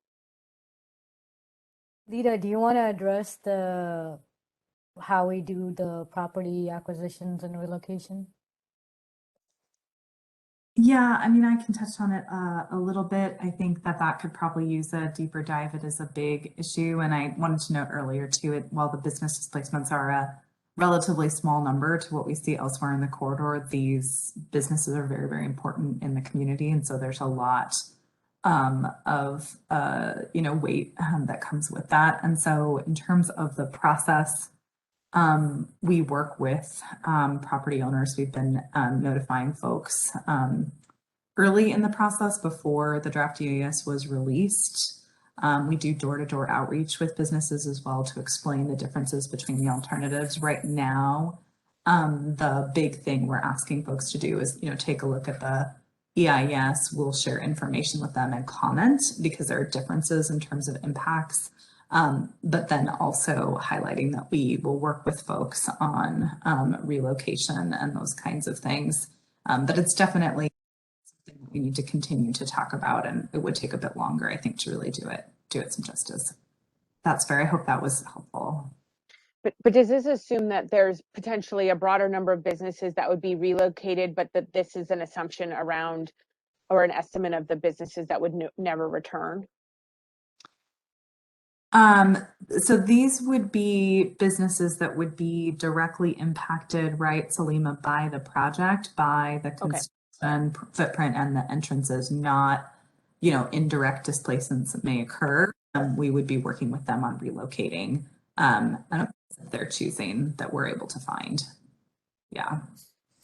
Lita, do you want to address how we do the property acquisitions and relocation? Yeah, I mean, I can touch on it a little bit. I think that could probably use a deeper dive. It is a big issue. And I wanted to note earlier too, while the business displacements are a relatively small number to what we see elsewhere in the corridor, these businesses are very, very important in the community. And so there's a lot of weight that comes with that. And so in terms of the process, we work with property owners. We've been notifying folks early in the process before the draft EIS was released. We do door-to-door outreach with businesses as well to explain the differences between the alternatives. Right now, the big thing we're asking folks to do is, take a look at the EIS. We'll share information with them and comment because there are differences in terms of impacts. But then also highlighting that we will work with folks on relocation and those kinds of things. But it's definitely something that we need to continue to talk about, and it would take a bit longer, I think, to really do it some justice. That's fair. I hope that was helpful. But does this assume that there's potentially a broader number of businesses that would be relocated, but that this is an assumption around or an estimate of the businesses that would never return? So these would be businesses that would be directly impacted, right, Salima, by the project, by the construction footprint and the entrances, not, indirect displacements that may occur. We would be working with them on relocating. I don't know if they're choosing that we're able to find. Yeah.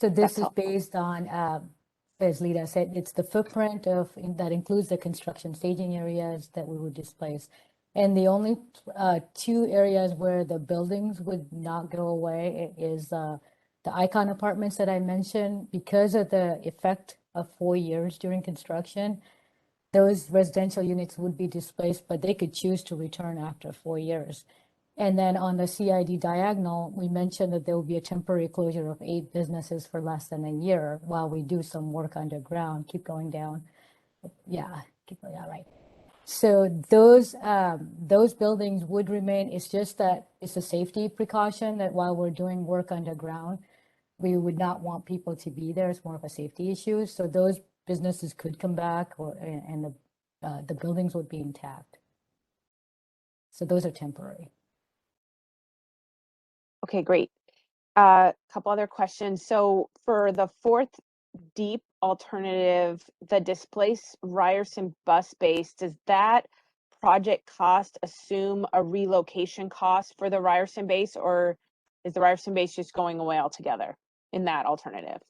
So this is based on, as Lita said, it's the footprint that includes the construction staging areas that we would displace. And the only two areas where the buildings would not go away is the Icon apartments that I mentioned. Because of the effect of 4 years during construction, those residential units would be displaced, but they could choose to return after 4 years. And then on the CID diagonal, we mentioned that there will be a temporary closure of 8 businesses for less than a year while we do some work underground. Keep going down. Yeah, keep going down, right. So those buildings would remain. It's just that it's a safety precaution that while we're doing work underground, we would not want people to be there. It's more of a safety issue. So those businesses could come back, and the buildings would be intact. So those are temporary. Okay, great. Couple other questions. So for the fourth deep alternative, the displaced Ryerson bus base, does that project cost assume a relocation cost for the Ryerson base, or is the Ryerson base just going away altogether in that alternative?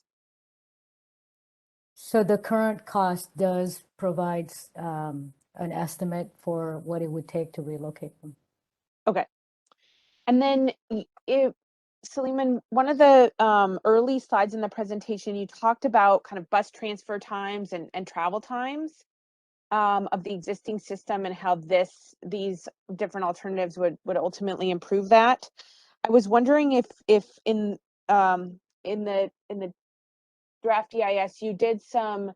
So the current cost does provide an estimate for what it would take to relocate them. Okay. And then Suleiman, one of the early slides in the presentation, you talked about kind of bus transfer times and travel times of the existing system and how these different alternatives would ultimately improve that. I was wondering if in the draft EIS you did some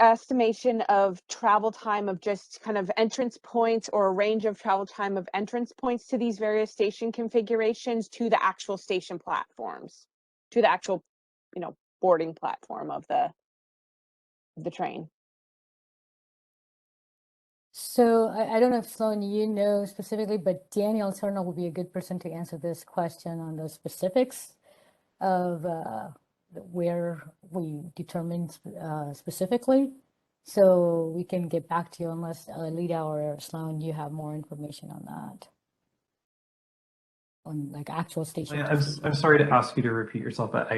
estimation of travel time of just kind of entrance points or a range of travel time of entrance points to these various station configurations to the actual station platforms, to the actual, boarding platform of the train. So I don't know if Sloan, you know specifically, but Daniel Turner would be a good person to answer this question on the specifics of where we determined specifically. So we can get back to you unless Lita or Sloan, you have more information on that. On like actual station. I'm sorry to ask you to repeat yourself, but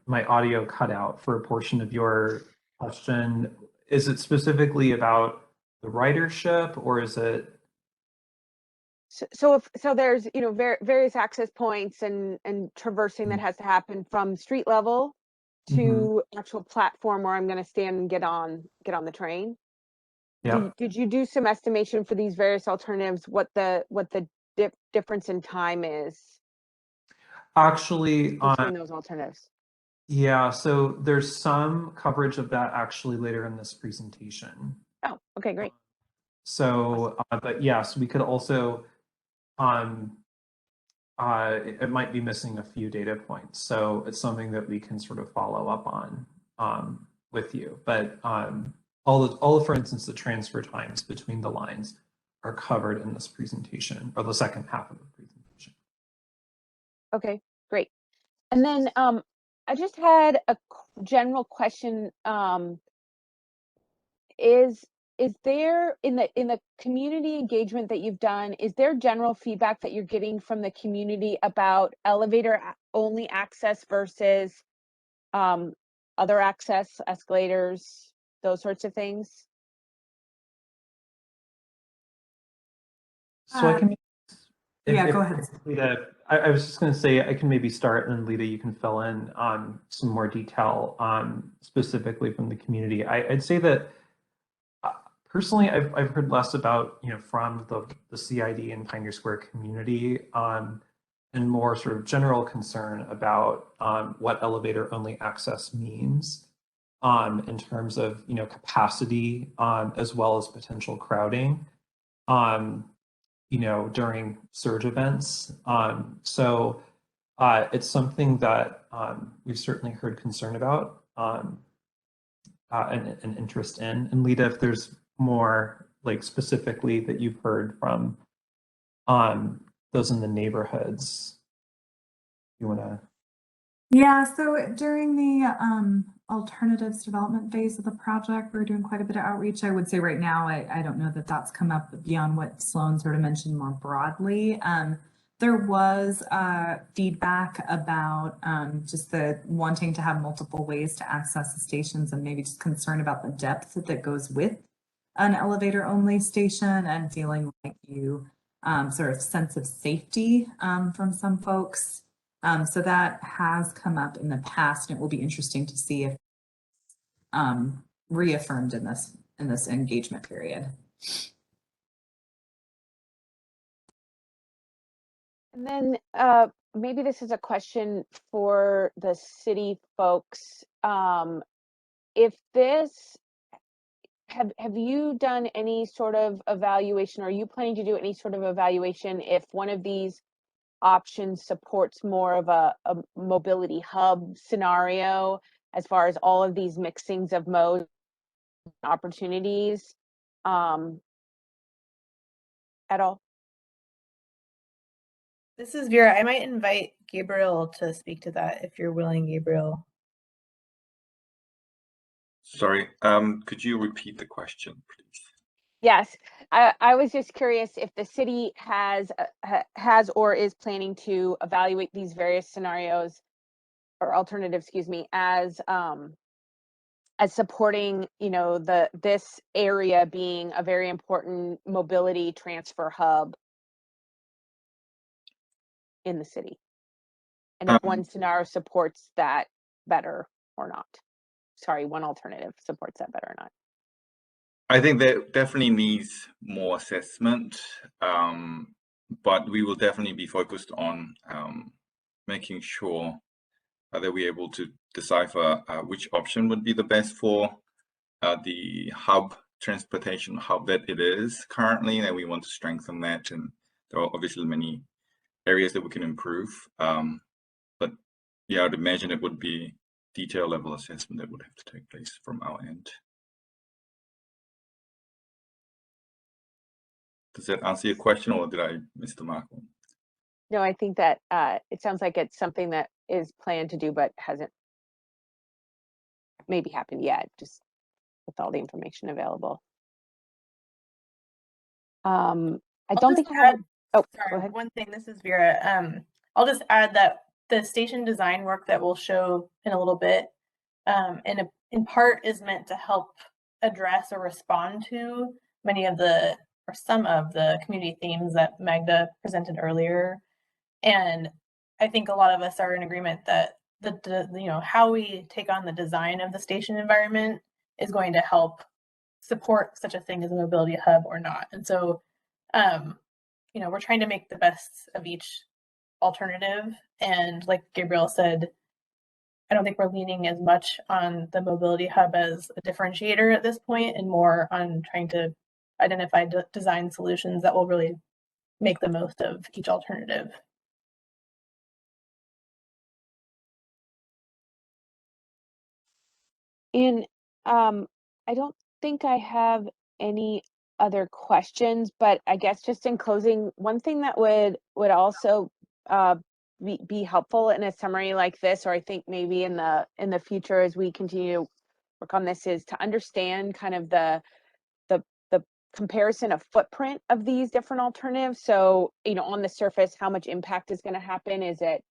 my audio cut out for a portion of your question. Is it specifically about the ridership, or is it? So there's various access points and traversing that has to happen from street level to actual platform where I'm going to stand and get on the train. Yeah. Did you do some estimation for these various alternatives? What the difference in time is? Actually, between those alternatives. Yeah, so there's some coverage of that actually later in this presentation. Oh, okay, great. So, but yes, we could also, it might be missing a few data points. So it's something that we can sort of follow up on with you. But for instance, the transfer times between the lines are covered in this presentation, or the second half of the presentation. Okay, great. And then I just had a general question. Is there in the community engagement that you've done, is there general feedback that you're getting from the community about elevator only access versus other access, escalators, those sorts of things? So I can. Go ahead. Lita, I was just going to say I can maybe start, and Lita, you can fill in on some more detail specifically from the community. I'd say that personally, I've heard less about from the CID and Pioneer Square community and more sort of general concern about what elevator only access means in terms of capacity as well as potential crowding. During surge events. So it's something that we've certainly heard concern about and interest in. And Lita, if there's more like specifically that you've heard from those in the neighborhoods, you want to? Yeah, so during the alternatives development phase of the project, we're doing quite a bit of outreach. I would say right now, I don't know that that's come up beyond what Sloan sort of mentioned more broadly. There was feedback about just the wanting to have multiple ways to access the stations and maybe just concern about the depth that goes with an elevator only station and feeling like you sort of sense of safety from some folks. So that has come up in the past, and it will be interesting to see if reaffirmed in this engagement period. And then maybe this is a question for the city folks. If this, have you done any sort of evaluation? Are you planning to do any sort of evaluation if one of these options supports more of a mobility hub scenario as far as all of these mixings of modes opportunities at all? This is Vera. I might invite Gabriel to speak to that if you're willing, Gabriel. Sorry, could you repeat the question, please? Yes, I was just curious if the city has or is planning to evaluate these various scenarios or alternative, excuse me, as supporting, you know, this area being a very important mobility transfer hub in the city, and if one scenario supports that better or not. Sorry, one alternative supports that better or not. I think that definitely needs more assessment, but we will definitely be focused on making sure that we're able to decipher which option would be the best for the hub, transportation hub that it is currently, and we want to strengthen that. And there are obviously many areas that we can improve. But yeah, I'd imagine it would be detail level assessment that would have to take place from our end. Does that answer your question, or did I miss the mark? No, I think that it sounds like it's something that is planned to do, but hasn't maybe happened yet, just with all the information available. I don't think I have. Oh, go ahead. One thing, this is Vera. I'll just add that the station design work that we'll show in a little bit, in part is meant to help address or respond to many of the, or some of the community themes that Magda presented earlier. And I think a lot of us are in agreement that you know, how we take on the design of the station environment is going to help support such a thing as a mobility hub or not. And so, you know, we're trying to make the best of each alternative. And like Gabriel said, I don't think we're leaning as much on the mobility hub as a differentiator at this point, and more on trying to identify design solutions that will really make the most of each alternative. And I don't think I have any other questions, but I guess just in closing, one thing that would also be helpful in a summary like this, or I think maybe in the future as we continue to work on this, is to understand kind of the comparison of footprint of these different alternatives. So, you know, on the surface, how much impact is going to happen? Is it,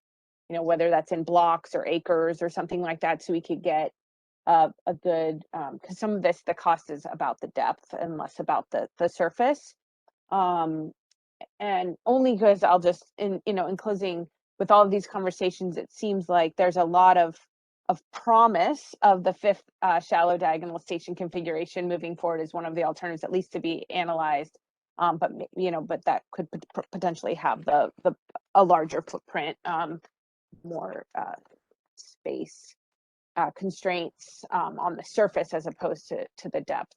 you know, whether that's in blocks or acres or something like that, so we could get a good, because some of this, the cost is about the depth and less about the surface. And only because I'll just, in closing, with all of these conversations, it seems like there's a lot of promise of the fifth shallow diagonal station configuration moving forward as one of the alternatives, at least to be analyzed. But you know, but that could potentially have a larger footprint, more space constraints on the surface as opposed to the depth.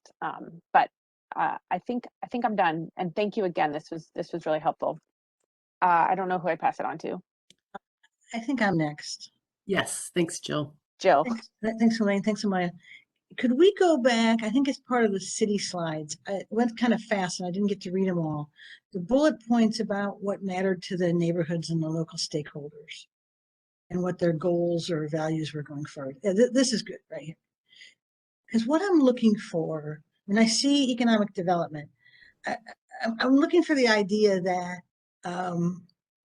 But I think I'm done. And thank you again. This was really helpful. I don't know who I pass it on to. I think I'm next. Yes, thanks, Jill. Jill. Thanks, Elaine. Thanks, Amaya. Could we go back? I think it's part of the city slides. I went kind of fast and I didn't get to read them all. The bullet points about what mattered to the neighborhoods and the local stakeholders and what their goals or values were going forward. This is good right here. Because what I'm looking for, when I see economic development, I'm looking for the idea that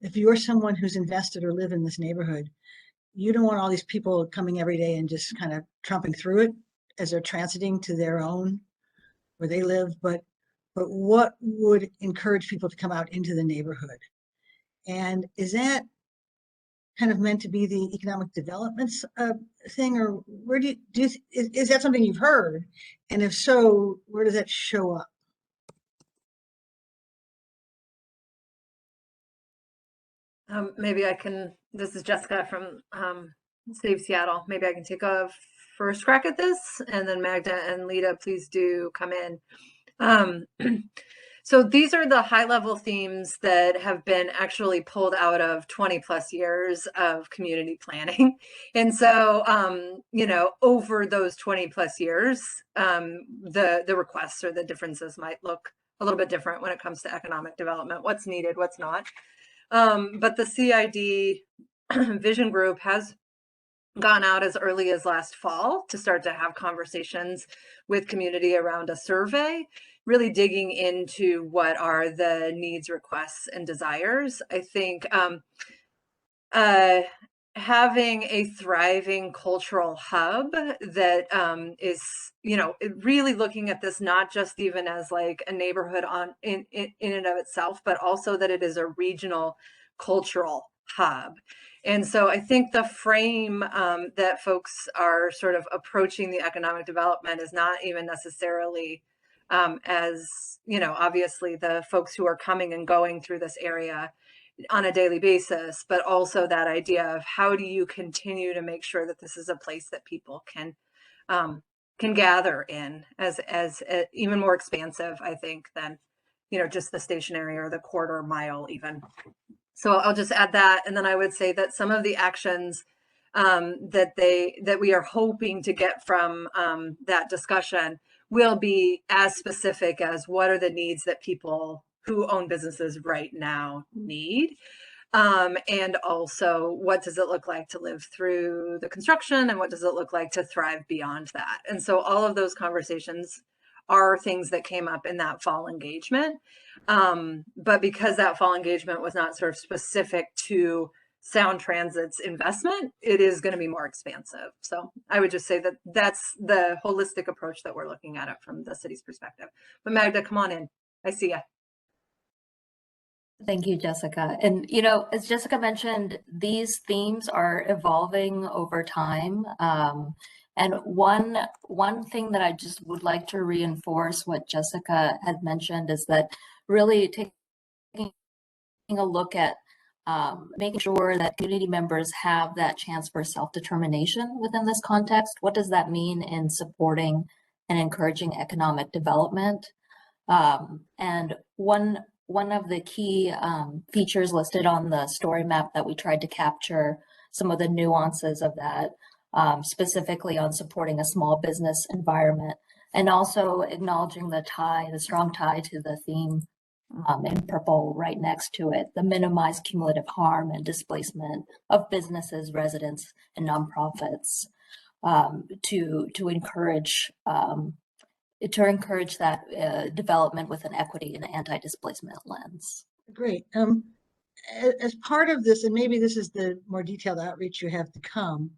if you're someone who's invested or live in this neighborhood, you don't want all these people coming every day and just kind of tromping through it as they're transiting to their own, where they live, but what would encourage people to come out into the neighborhood? And is that kind of meant to be the economic development thing, or where is that something you've heard? And if so, where does that show up? Maybe I can, this is Jessica from City of Seattle. Maybe I can take a first crack at this, and then Magda and Lita, please do come in. So these are the high level themes that have been actually pulled out of 20 plus years of community planning. And so, you know, over those 20 plus years, the requests or the differences might look a little bit different when it comes to economic development, what's needed, what's not. But the CID Vision Group has gone out as early as last fall to start to have conversations with community around a survey, really digging into what are the needs, requests, and desires. I think having a thriving cultural hub that is, you know, really looking at this not just even as like a neighborhood in and of itself, but also that it is a regional cultural hub. And so I think the frame that folks are sort of approaching the economic development is not even necessarily as, you know, obviously the folks who are coming and going through this area on a daily basis, but also that idea of how do you continue to make sure that this is a place that people can gather in as even more expansive, I think, than, you know, just the stationary or the quarter mile even. So I'll just add that. And then I would say that some of the actions that we are hoping to get from that discussion will be as specific as what are the needs that people who own businesses right now need. And also, what does it look like to live through the construction, and what does it look like to thrive beyond that? And so all of those conversations are things that came up in that fall engagement. But because that fall engagement was not sort of specific to Sound Transit's investment, it is going to be more expansive. So I would just say that that's the holistic approach that we're looking at it from the city's perspective. But Magda, come on in. I see you. Thank you, Jessica. And, you know, as Jessica mentioned, these themes are evolving over time. And one thing that I just would like to reinforce what Jessica had mentioned is that really taking a look at making sure that community members have that chance for self-determination within this context. What does that mean in supporting and encouraging economic development? And one of the key features listed on the story map that we tried to capture some of the nuances of that, specifically on supporting a small business environment, and also acknowledging the strong tie to the theme in purple right next to it, the minimize cumulative harm and displacement of businesses, residents, and nonprofits, to encourage that development with an equity and anti-displacement lens. Great. As part of this, and maybe this is the more detailed outreach you have to come,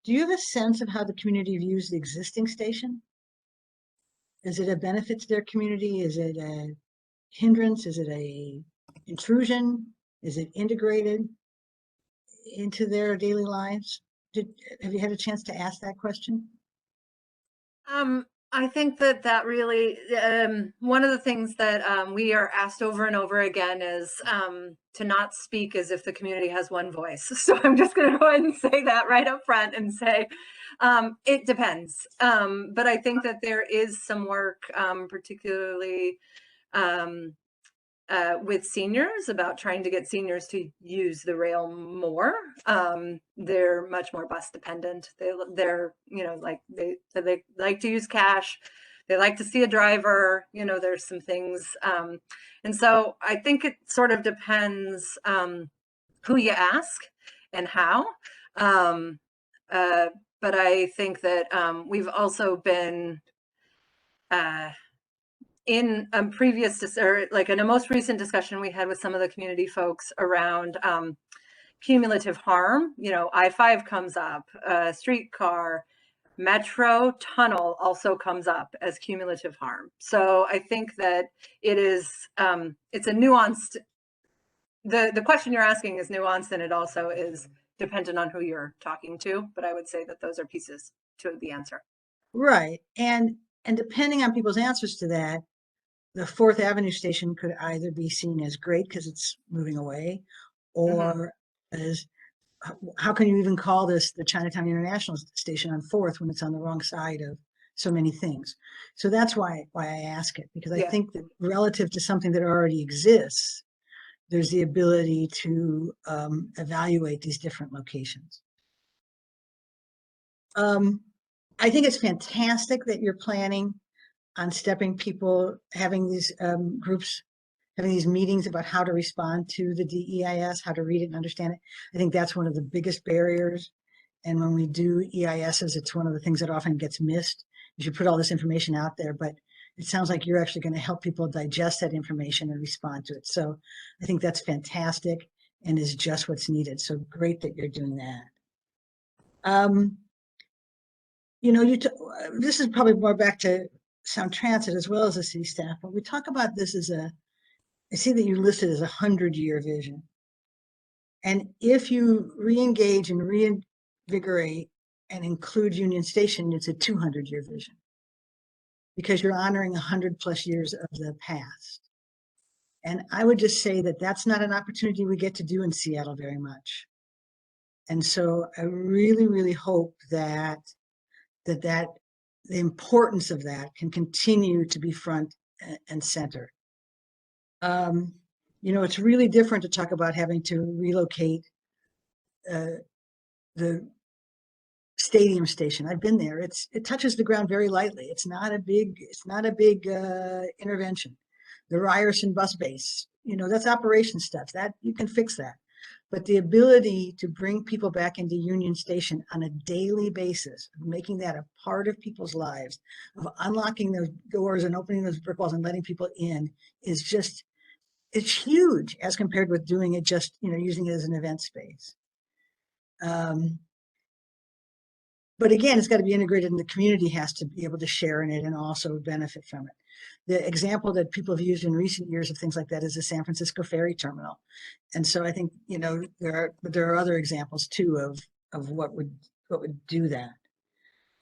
do you have a sense of how the community views the existing station? Is it a benefit to their community? Is it a hindrance? Is it a intrusion? Is it integrated into their daily lives? Have you had a chance to ask that question? I think that really, one of the things that we are asked over and over again is to not speak as if the community has one voice. So I'm just going to go ahead and say that right up front and say, it depends. But I think that there is some work, particularly with seniors, about trying to get seniors to use the rail more. They're much more bus dependent. They're, you know, like they like to use cash. They like to see a driver, you know, there's some things. And so I think it sort of depends who you ask and how. But I think that we've also been in a previous, or like in a most recent discussion we had with some of the community folks around cumulative harm. You know, I-5 comes up, streetcar, metro, tunnel also comes up as cumulative harm. So I think that it is, it's a nuanced, the question you're asking is nuanced, and it also is dependent on who you're talking to. But I would say that those are pieces to the answer. Right. And depending on people's answers to that, the 4th Avenue station could either be seen as great because it's moving away, or as, how can you even call this the Chinatown-International station on 4th when it's on the wrong side of so many things? So that's why I ask it, because I think that relative to something that already exists, there's the ability to evaluate these different locations. I think it's fantastic that you're planning on stepping people, having these groups, having these meetings about how to respond to the DEIS, how to read it and understand it. I think that's one of the biggest barriers. And when we do EISs, it's one of the things that often gets missed. You should put all this information out there, but it sounds like you're actually going to help people digest that information and respond to it. So I think that's fantastic and is just what's needed. So great that you're doing that. You know, this is probably more back to Sound Transit as well as the city staff, but we talk about this as I see that you listed as a 100-year vision. And if you re-engage and reinvigorate and include Union Station, it's a 200-year vision because you're honoring 100+ years of the past. And I would just say that that's not an opportunity we get to do in Seattle very much. And so I really, really hope that the importance of that can continue to be front and center. You know, it's really different to talk about having to relocate the stadium station. I've been there. It touches the ground very lightly. It's not a big intervention. The Ryerson bus base, you know, that's operation stuff. That you can fix that. But the ability to bring people back into Union Station on a daily basis, making that a part of people's lives, of unlocking those doors and opening those brick walls and letting people in is just, it's huge as compared with doing it just, you know, using it as an event space. But again, it's got to be integrated and the community has to be able to share in it and also benefit from it. The example that people have used in recent years of things like that is the San Francisco ferry terminal. And so I think, you know, there are other examples too of what would do that.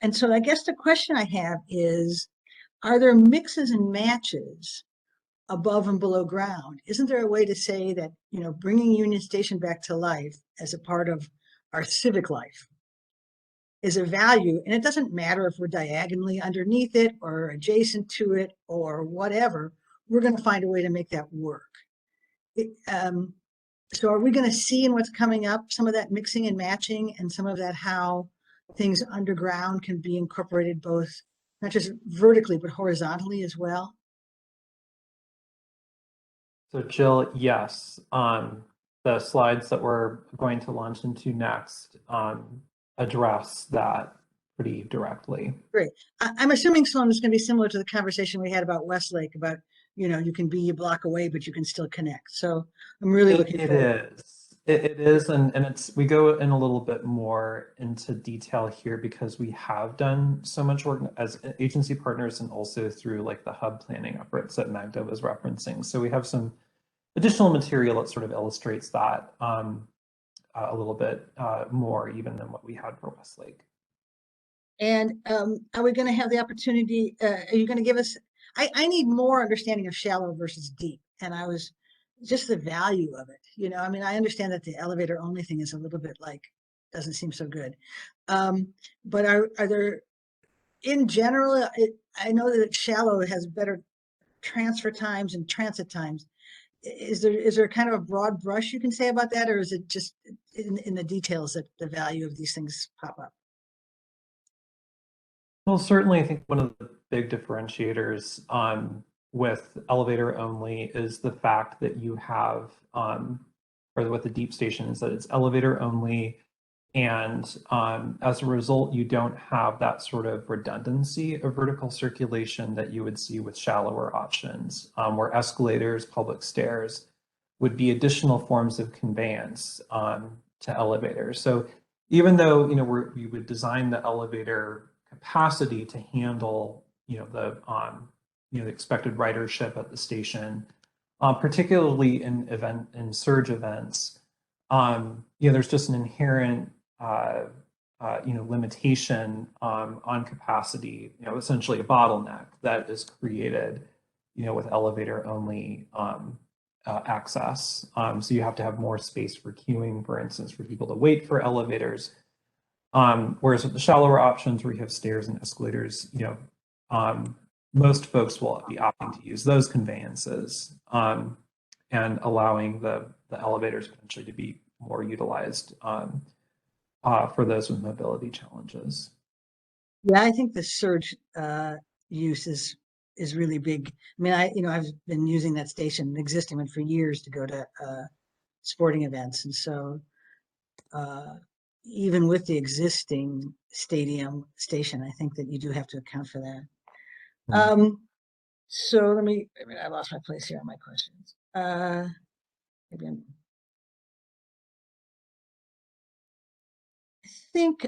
And so I guess the question I have is, are there mixes and matches above and below ground? Isn't there a way to say that, you know, bringing Union Station back to life as a part of our civic life is a value, and it doesn't matter if we're diagonally underneath it or adjacent to it or whatever, we're going to find a way to make that work. So are we going to see in what's coming up some of that mixing and matching and some of that how things underground can be incorporated both, not just vertically, but horizontally as well? So Jill, yes, the slides that we're going to launch into next address that pretty directly. Great. I'm assuming, Sloan, it's going to be similar to the conversation we had about Westlake, about, you know, you can be a block away, but you can still connect. So I'm really looking forward. It is, and we go in a little bit more into detail here because we have done so much work as agency partners and also through like the hub planning efforts that Magda was referencing. So we have some additional material that sort of illustrates that a little bit more even than what we had for Westlake. And are we going to have the opportunity, are you going to give us, I need more understanding of shallow versus deep. And I was just the value of it. You know, I mean, I understand that the elevator only thing is a little bit like, doesn't seem so good. But are there, in general, I know that shallow has better transfer times and transit times. Is there kind of a broad brush you can say about that, or is it just in the details that the value of these things pop up? Well, certainly, I think one of the big differentiators with elevator only is the fact that you have, or with the deep station, is that it's elevator only, and as a result, you don't have that sort of redundancy of vertical circulation that you would see with shallower options, where escalators, public stairs would be additional forms of conveyance to elevators. So even though, you know, we would design the elevator capacity to handle, you know, the expected ridership at the station, particularly in surge events, you know, there's just an inherent you know, limitation on capacity, you know, essentially a bottleneck that is created, you know, with elevator only access. So you have to have more space for queuing, for instance, for people to wait for elevators. Whereas with the shallower options where you have stairs and escalators, you know, most folks will be opting to use those conveyances and allowing the elevators potentially to be more utilized for those with mobility challenges. Yeah, I think the surge use is really big. I mean, I've been using that station, an existing one, for years to go to sporting events, and so even with the existing stadium station, I think that you do have to account for that. So I lost my place here on my questions. Maybe think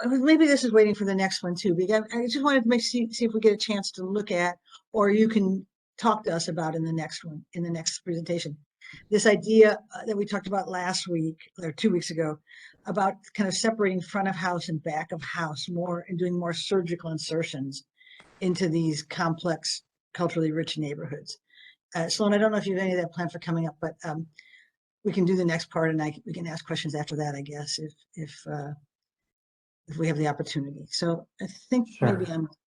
maybe this is waiting for the next one too, because I just wanted to see if we get a chance to look at, or you can talk to us about in the next one, in the next presentation. This idea that we talked about last week or 2 weeks ago about kind of separating front of house and back of house more and doing more surgical insertions into these complex, culturally rich neighborhoods. Sloan, I don't know if you have any of that planned for coming up, but we can do the next part and we can ask questions after that, I guess, if we have the opportunity. So I think maybe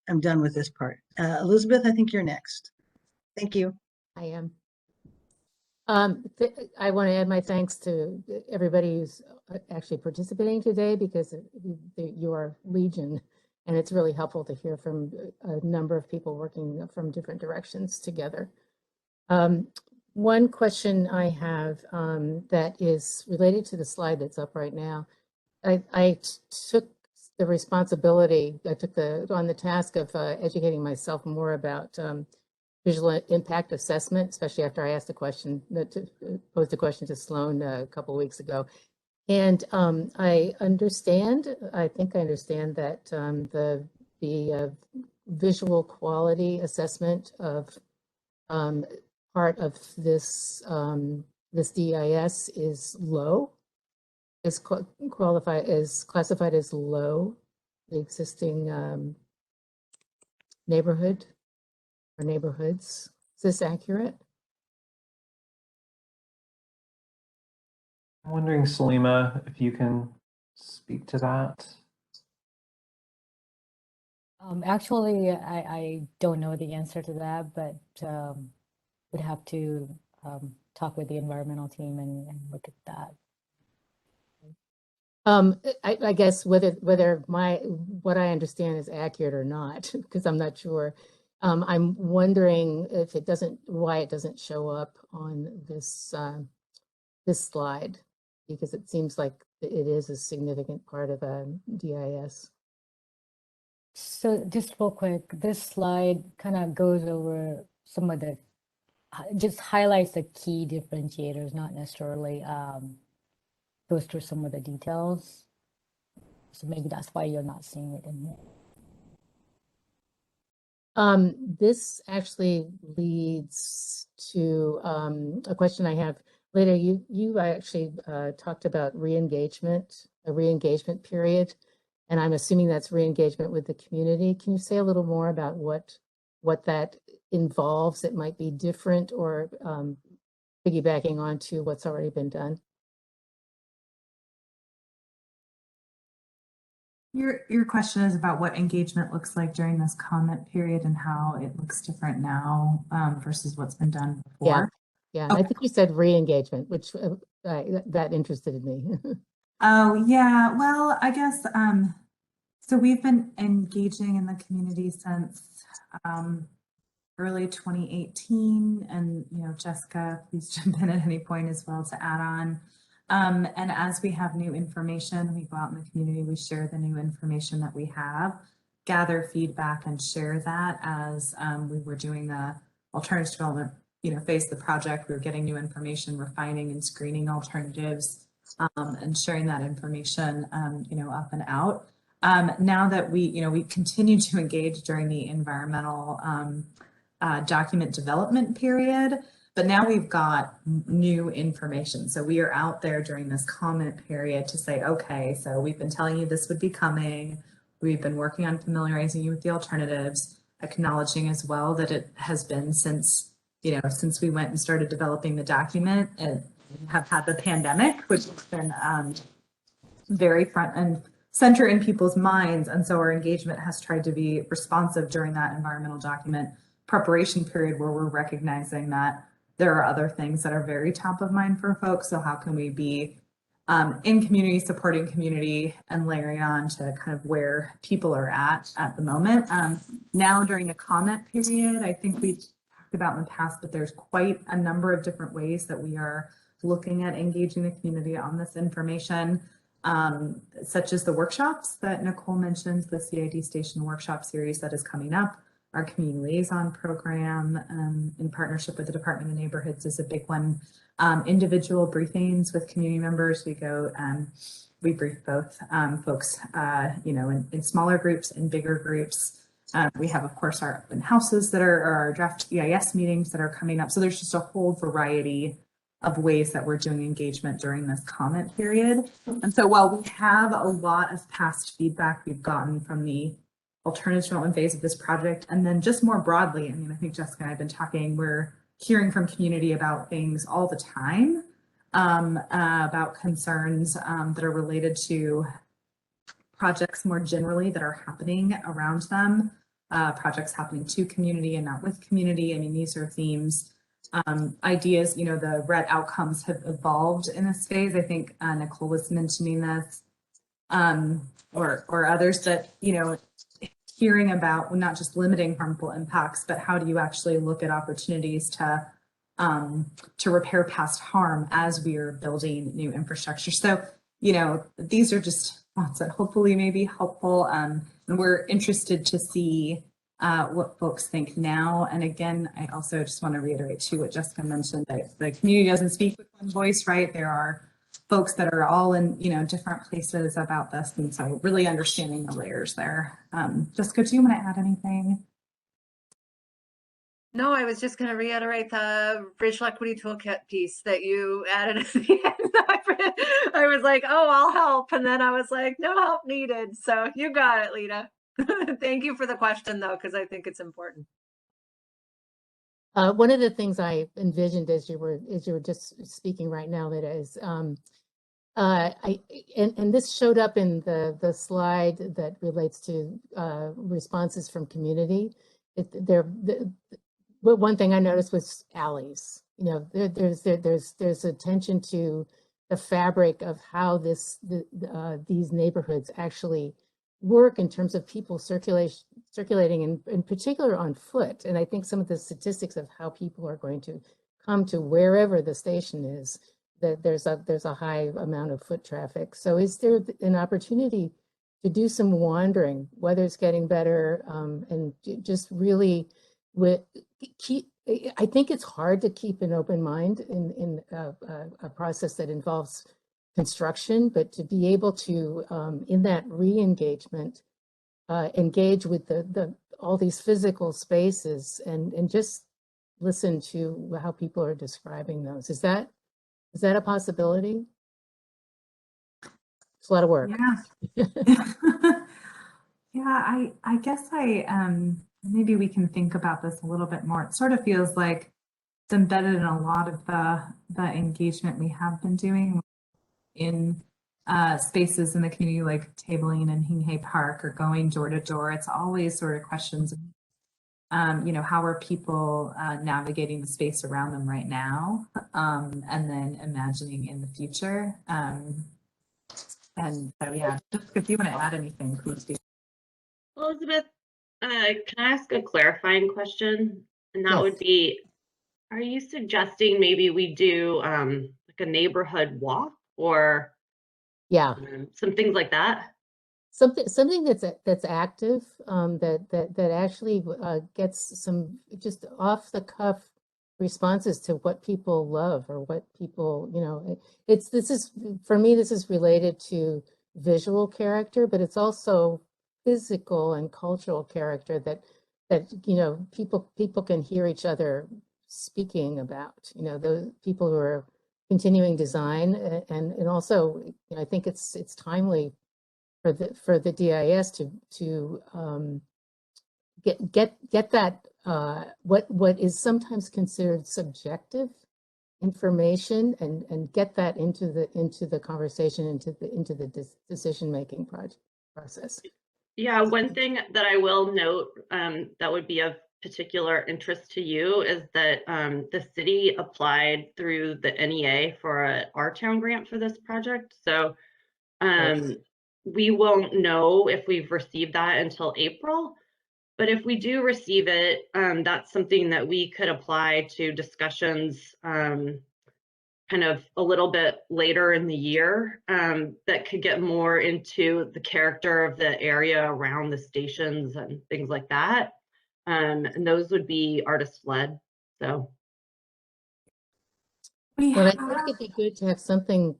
I'm done with this part. Elizabeth, I think you're next. Thank you. I am. I want to add my thanks to everybody who's actually participating today, because you are legion, and it's really helpful to hear from a number of people working from different directions together. One question I have that is related to the slide that's up right now. I took the responsibility, I took on the task of educating myself more about visual impact assessment, especially after I asked a question, posed a question to Sloan a couple of weeks ago. And I think I understand that the visual quality assessment of part of this this DIS is low, is classified as low, the existing neighborhood or neighborhoods. Is this accurate? I'm wondering, Salima, if you can speak to that. Actually, I don't know the answer to that, but would have to talk with the environmental team and look at that. I guess whether what I understand is accurate or not, because I'm not sure. I'm wondering if why it doesn't show up on this this slide, because it seems like it is a significant part of a DIS. So just real quick, this slide kind of goes over some of the, just highlights the key differentiators, not necessarily goes through some of the details. So maybe that's why you're not seeing it in here. This actually leads to a question I have later. You actually talked about a re-engagement period, and I'm assuming that's re-engagement with the community. Can you say a little more about what that involves? It might be different, or piggybacking onto what's already been done. Your question is about what engagement looks like during this comment period and how it looks different now versus what's been done before. Yeah. Okay. I think you said re-engagement, which that interested me. Oh yeah, well, I guess so we've been engaging in the community since early 2018, and Jessica, please jump in at any point as well to add on. And as we have new information, we go out in the community, we share the new information that we have, gather feedback and share that. As we were doing the alternatives development phase of the project, we were getting new information, refining and screening alternatives, and sharing that information up and out. Now that we continue to engage during the environmental document development period, but now we've got new information. So we are out there during this comment period to say, okay, so we've been telling you this would be coming. We've been working on familiarizing you with the alternatives, acknowledging as well that it has been since we went and started developing the document and have had the pandemic, which has been very front and center in people's minds. And so our engagement has tried to be responsive during that environmental document preparation period, where we're recognizing that there are other things that are very top of mind for folks. So how can we be in community, supporting community, and layering on to kind of where people are at the moment. Now during the comment period, I think we've talked about in the past, but there's quite a number of different ways that we are looking at engaging the community on this information, such as the workshops that Nicole mentioned, the CID Station workshop series that is coming up. Our community liaison program in partnership with the Department of Neighborhoods is a big one. Individual briefings with community members. We brief both folks, in smaller groups and bigger groups. We have, of course, our open houses that are our draft EIS meetings that are coming up. So there's just a whole variety of ways that we're doing engagement during this comment period. And so while we have a lot of past feedback we've gotten from the alternative development phase of this project, and then just more broadly, I mean, I think Jessica and I have been talking, we're hearing from community about things all the time, about concerns that are related to projects more generally that are happening around them, projects happening to community and not with community. I mean, these are themes, ideas, the red outcomes have evolved in this phase. I think Nicole was mentioning this, or others that, hearing about not just limiting harmful impacts, but how do you actually look at opportunities to repair past harm as we are building new infrastructure. So, these are just thoughts that hopefully may be helpful. And we're interested to see what folks think now. And again, I also just want to reiterate too what Jessica mentioned, that the community doesn't speak with one voice, right? There are folks that are all in, different places about this. And so really understanding the layers there. Jessica, do you want to add anything? No, I was just going to reiterate the racial equity toolkit piece that you added at the end. I was like, oh, I'll help. And then I was like, no help needed. So you got it, Lita. Thank you for the question, though, because I think it's important. One of the things I envisioned as you were just speaking right now, that is, and this showed up in the slide that relates to responses from community. But one thing I noticed was alleys. There's attention to the fabric of how these neighborhoods actually work in terms of people circulating in particular on foot. And I think some of the statistics of how people are going to come to wherever the station is, that there's a high amount of foot traffic. So is there an opportunity to do some wandering, whether it's getting better, and just really I think it's hard to keep an open mind in a process that involves construction, but to be able to, in that re-engagement, engage with all these physical spaces and just listen to how people are describing those. Is that a possibility? It's a lot of work. Yeah. Yeah, I guess maybe we can think about this a little bit more. It sort of feels like it's embedded in a lot of the engagement we have been doing in spaces in the community, like tabling in Hinghey Park or going door to door. It's always sort of questions, how are people navigating the space around them right now, and then imagining in the future. And so, yeah, if you want to add anything, please do. Elizabeth, can I ask a clarifying question? And that Yes. would be, are you suggesting maybe we do like a neighborhood walk or some things like that? Something that's active, that actually gets some just off the cuff responses to what people love or what people, for me, this is related to visual character, but it's also physical and cultural character that people can hear each other speaking about, those people who are continuing design, and also I think it's timely for the DIS to get that what is sometimes considered subjective information and get that into the conversation, into the decision making process. Yeah, one thing that I will note that would be of particular interest to you is that the city applied through the NEA for a Our Town grant for this project. So we won't know if we've received that until April. But if we do receive it, that's something that we could apply to discussions kind of a little bit later in the year, that could get more into the character of the area around the stations and things like that. And those would be artist led. So Well, I think it'd be good to have something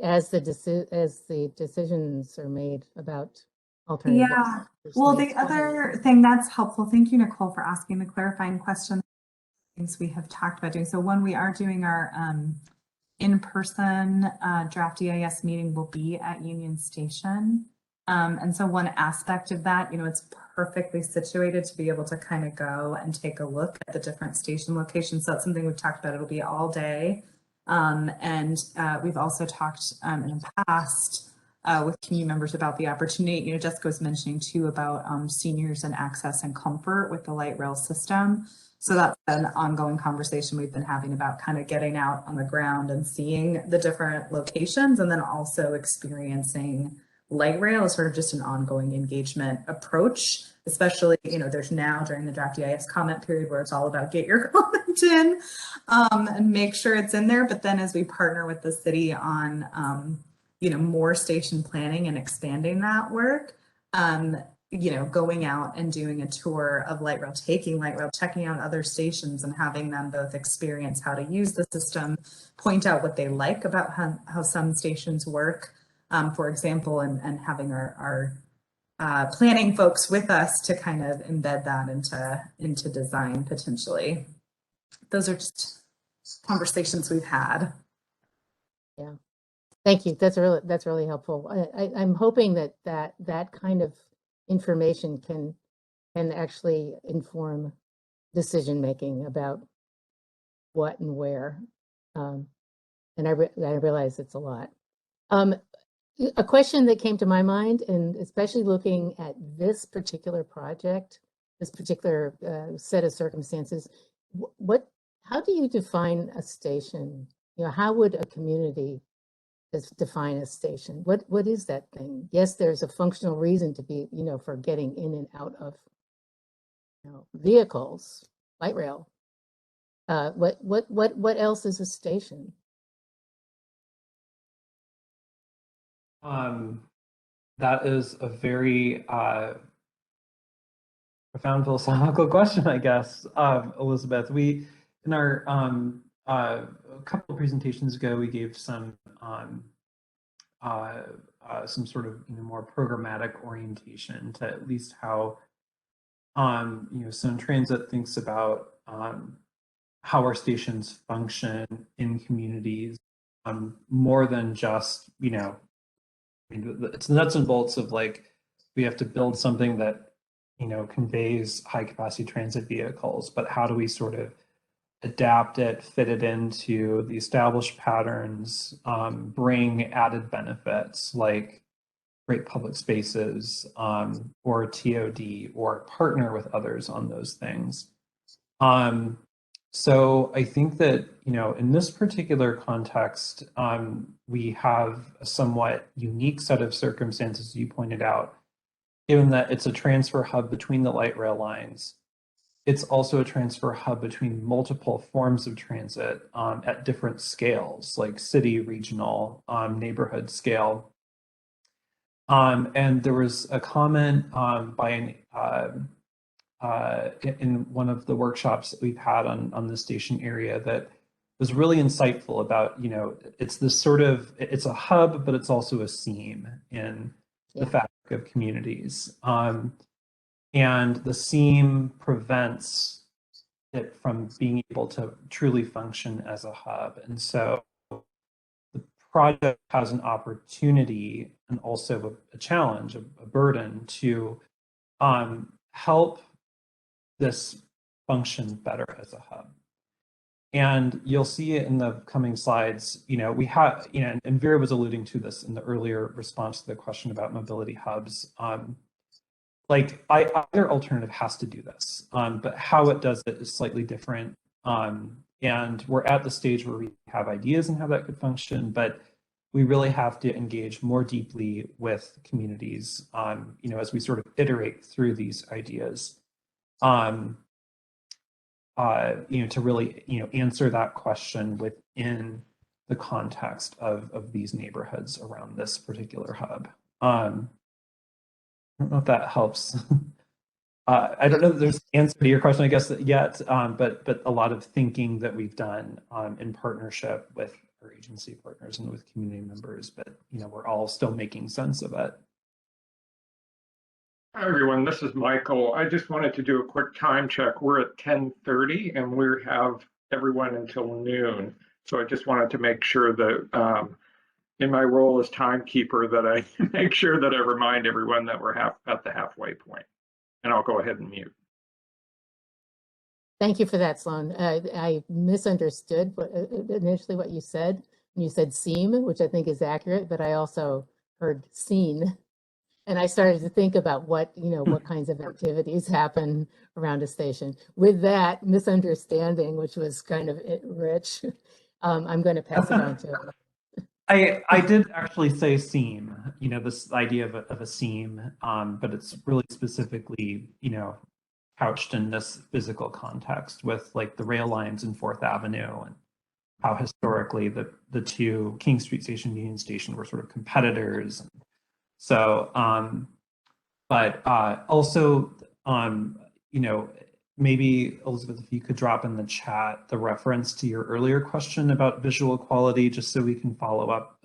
as the decisions are made about alternatives. Yeah. Well, the other thing that's helpful, thank you, Nicole, for asking the clarifying question. Things we have talked about doing. So when we are doing our in-person draft EIS meeting, will be at Union Station. And so one aspect of that, it's perfectly situated to be able to kind of go and take a look at the different station locations. So that's something we've talked about. It'll be all day. And we've also talked in the past with community members about the opportunity. Jessica was mentioning too about seniors and access and comfort with the light rail system. So that's an ongoing conversation we've been having about kind of getting out on the ground and seeing the different locations, and then also experiencing light rail as sort of just an ongoing engagement approach, especially, there's now during the draft EIS comment period where it's all about get your comment in and make sure it's in there. But then as we partner with the city on, more station planning and expanding that work, going out and doing a tour of light rail, taking light rail, checking out other stations and having them both experience how to use the system, point out what they like about how some stations work, for example, and having our planning folks with us to kind of embed that into design potentially. Those are just conversations we've had. Yeah, thank you. That's really helpful. I'm hoping that kind of information can actually inform decision making about what and where. And I realize it's a lot. A question that came to my mind, and especially looking at this particular project, this particular set of circumstances, how do you define a station? How would a community define a station? What is that thing? Yes, there's a functional reason to be, for getting in and out of, vehicles, light rail. What else is a station? That is a very profound philosophical question, I guess, Elizabeth. We, in our a couple of presentations ago, we gave some sort of more programmatic orientation to at least how Sound Transit thinks about how our stations function in communities, more than just it's the nuts and bolts of we have to build something that conveys high capacity transit vehicles, but how do we sort of adapt it, fit it into the established patterns, bring added benefits like great public spaces, or TOD, or partner with others on those things. So I think that, in this particular context, we have a somewhat unique set of circumstances, you pointed out, given that it's a transfer hub between the light rail lines. It's also a transfer hub between multiple forms of transit at different scales, like city, regional, neighborhood scale. And there was a comment by in one of the workshops that we've had on the station area that was really insightful about, it's this sort of, it's a hub, but it's also a seam in the fabric of communities. And the seam prevents it from being able to truly function as a hub. And so the project has an opportunity and also a challenge, a burden to help this function better as a hub. And you'll see it in the coming slides. We have, and Vera was alluding to this in the earlier response to the question about mobility hubs. Either alternative has to do this, but how it does it is slightly different. And we're at the stage where we have ideas on how that could function, but we really have to engage more deeply with communities, as we sort of iterate through these ideas. To really, answer that question within the context of these neighborhoods around this particular hub. I don't know if that helps. I don't know that there's an answer to your question, I guess, yet, but a lot of thinking that we've done in partnership with our agency partners and with community members, but we're all still making sense of it. Hi, everyone. This is Michael. I just wanted to do a quick time check. We're at 10:30 and we have everyone until noon. So I just wanted to make sure that in my role as timekeeper that I make sure that I remind everyone that we're at the halfway point. And I'll go ahead and mute. Thank you for that, Sloan. I misunderstood initially what you said. You said seam, which I think is accurate, but I also heard scene. And I started to think about what kinds of activities happen around a station. With that misunderstanding, which was kind of rich, I'm going to pass it on to I did actually say seam, this idea of a seam, but it's really specifically, couched in this physical context with like the rail lines in 4th Avenue and how historically the two King Street Station, Union Station were sort of competitors. So, but also, maybe Elizabeth, if you could drop in the chat the reference to your earlier question about visual quality, just so we can follow up,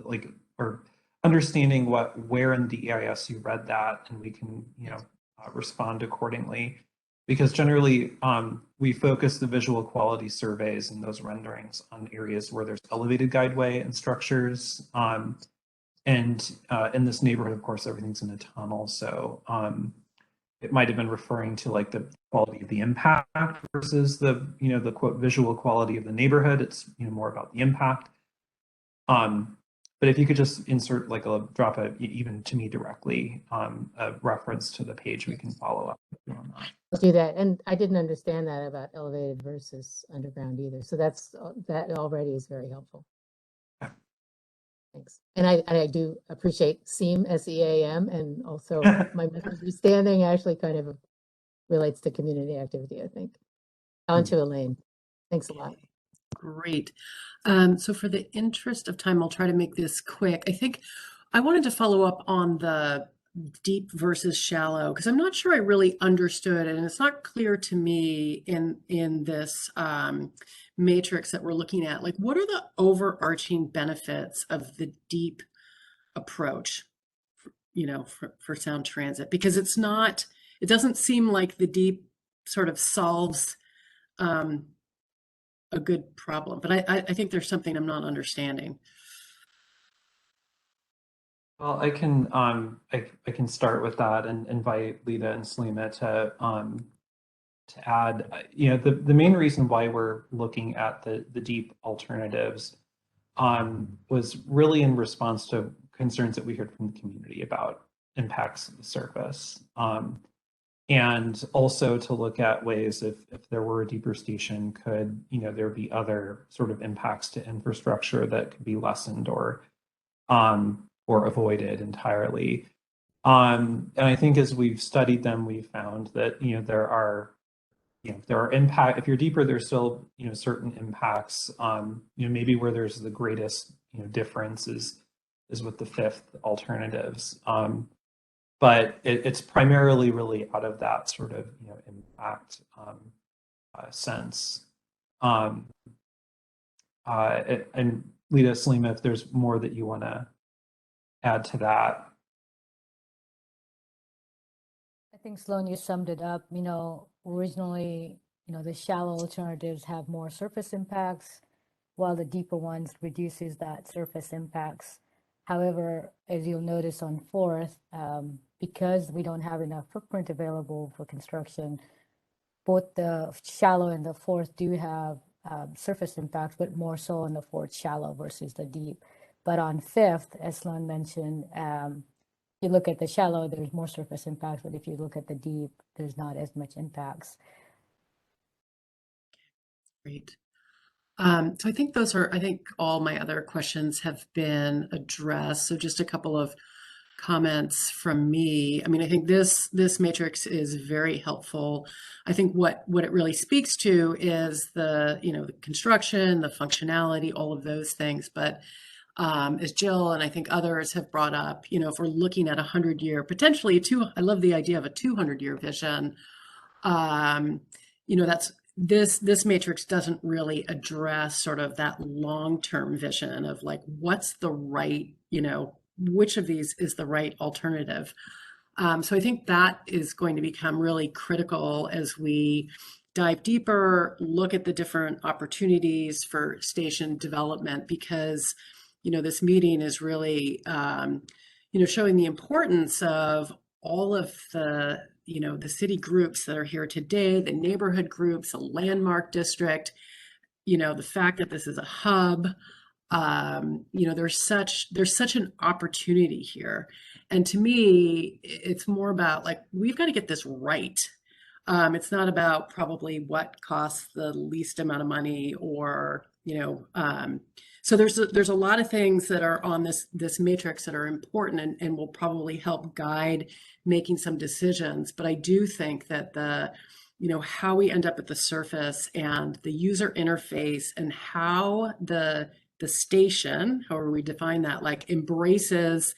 or understanding where in the EIS you read that, and we can, respond accordingly. Because generally, we focus the visual quality surveys and those renderings on areas where there's elevated guideway and structures. And in this neighborhood, of course, everything's in a tunnel. So it might have been referring to like the quality of the impact versus the, the quote visual quality of the neighborhood. It's more about the impact. But if you could just insert drop even to me directly, a reference to the page, we can follow up on that. Let's do that. And I didn't understand that about elevated versus underground either. So that already is very helpful. Okay. Thanks. And I do appreciate SEAM, SEAM, and also my misunderstanding actually kind of relates to community activity, I think. On to Elaine. Thanks a lot. Great. So for the interest of time, I'll try to make this quick. I think I wanted to follow up on the deep versus shallow, because I'm not sure I really understood it, and it's not clear to me in this matrix that we're looking at. Like, what are the overarching benefits of the deep approach, for sound transit? Because it doesn't seem like the deep sort of solves a good problem, but I think there's something I'm not understanding. Well, I can start with that and invite Lita and Salima to add. The main reason why we're looking at the deep alternatives was really in response to concerns that we heard from the community about impacts of the surface. And also to look at ways if there were a deeper station, could there be other sort of impacts to infrastructure that could be lessened or avoided entirely. And I think as we've studied them, we've found that there are impact. If you're deeper, there's still certain impacts. Maybe where there's the greatest difference is with the fifth alternatives. But it's primarily really out of that sort of impact sense. And Lita, Salima, if there's more that you want to add to that. I think Sloan, you summed it up. Originally, the shallow alternatives have more surface impacts, while the deeper ones reduces that surface impacts. However, as you'll notice on 4th, because we don't have enough footprint available for construction, both the shallow and the 4th do have surface impacts, but more so on the 4th shallow versus the deep. But on 5th, as Sloan mentioned, you look at the shallow, there's more surface impacts, but if you look at the deep, there's not as much impacts. Great. So I think all my other questions have been addressed. So just a couple of comments from me. I mean, I think this matrix is very helpful. I think what it really speaks to is the construction, the functionality, all of those things. But as Jill and I think others have brought up, if we're looking at 100-year, potentially I love the idea of a 200-year vision. You know, that's this matrix doesn't really address sort of that long-term vision of like what's the right, you know, which of these is the right alternative. So I think that is going to become really critical as we dive deeper, look at the different opportunities for station development, because, you know, this meeting is really, you know, showing the importance of all of the, you know, the city groups that are here today, the neighborhood groups, a landmark district, you know, the fact that this is a hub. You know, there's such an opportunity here. And to me, it's more about like, we've got to get this right. It's not about probably what costs the least amount of money or, you know, so there's a lot of things that are on this matrix that are important and will probably help guide making some decisions. But I do think that you know, how we end up at the surface and the user interface and how the station, however we define that, like embraces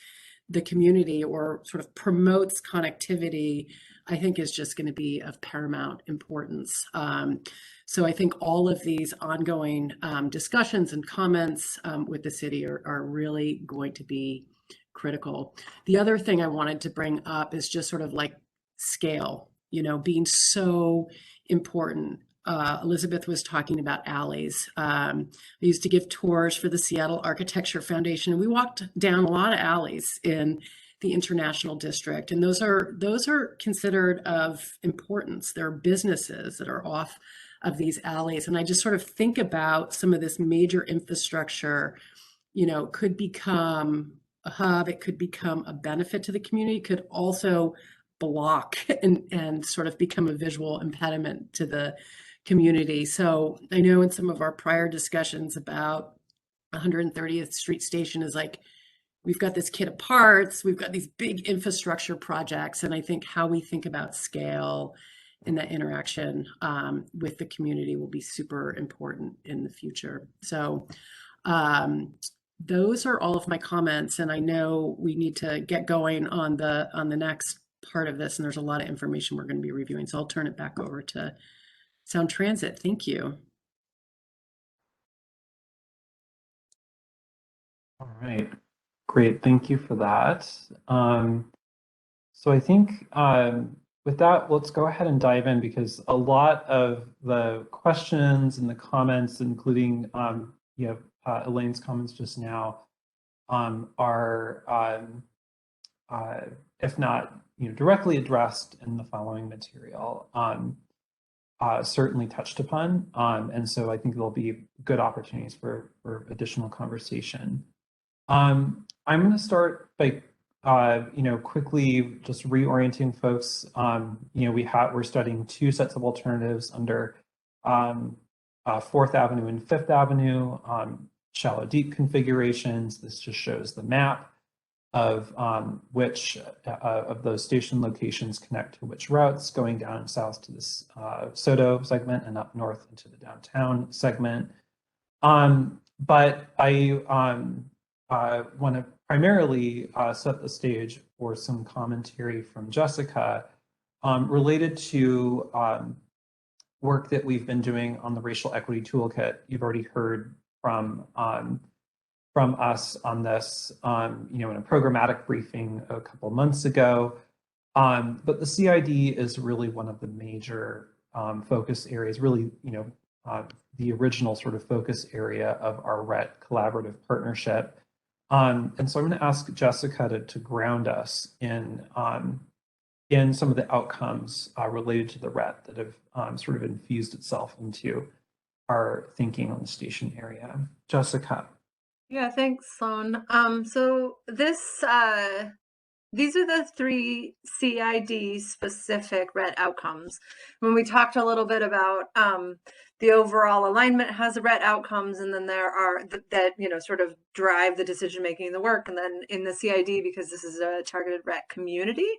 the community or sort of promotes connectivity, I think is just going to be of paramount importance. So I think all of these ongoing discussions and comments with the city are really going to be critical. The other thing I wanted to bring up is just sort of like scale, you know, being so important. Elizabeth was talking about alleys. I used to give tours for the Seattle Architecture Foundation, and we walked down a lot of alleys in the International District, and those are considered of importance. There are businesses that are off of these alleys, and I just sort of think about some of this major infrastructure, you know, could become a hub, it could become a benefit to the community, could also block and sort of become a visual impediment to the community. So I know in some of our prior discussions about 130th Street Station is like, we've got this kit of parts, we've got these big infrastructure projects, and I think how we think about scale and that interaction with the community will be super important in the future. So those are all of my comments, and I know we need to get going on the next part of this, and there's a lot of information we're going to be reviewing. So I'll turn it back over to Sound Transit. Thank you. All right, great. Thank you for that. So I think with that, let's go ahead and dive in, because a lot of the questions and the comments, including you know, Elaine's comments just now, are if not, you know, directly addressed in the following material. Certainly touched upon, and so I think there'll be good opportunities for additional conversation. I'm going to start by you know, quickly just reorienting folks. You know, we're studying two sets of alternatives under 4th Avenue and 5th Avenue, shallow deep configurations. This just shows the map of which of those station locations connect to which routes, going down south to this Soto segment and up north into the downtown segment. But I want to primarily set the stage for some commentary from Jessica related to work that we've been doing on the Racial Equity Toolkit. You've already heard from us on this, you know, in a programmatic briefing a couple months ago. But the CID is really one of the major focus areas, really, you know, the original sort of focus area of our RET collaborative partnership. And so I'm going to ask Jessica to ground us in some of the outcomes related to the RET that have sort of infused itself into our thinking on the station area. Jessica. Yeah, thanks, Sloan. So these are the 3 CID specific RET outcomes. When we talked a little bit about the overall alignment has RET outcomes, and then there are that, you know, sort of drive the decision making in the work. And then in the CID, because this is a targeted RET community,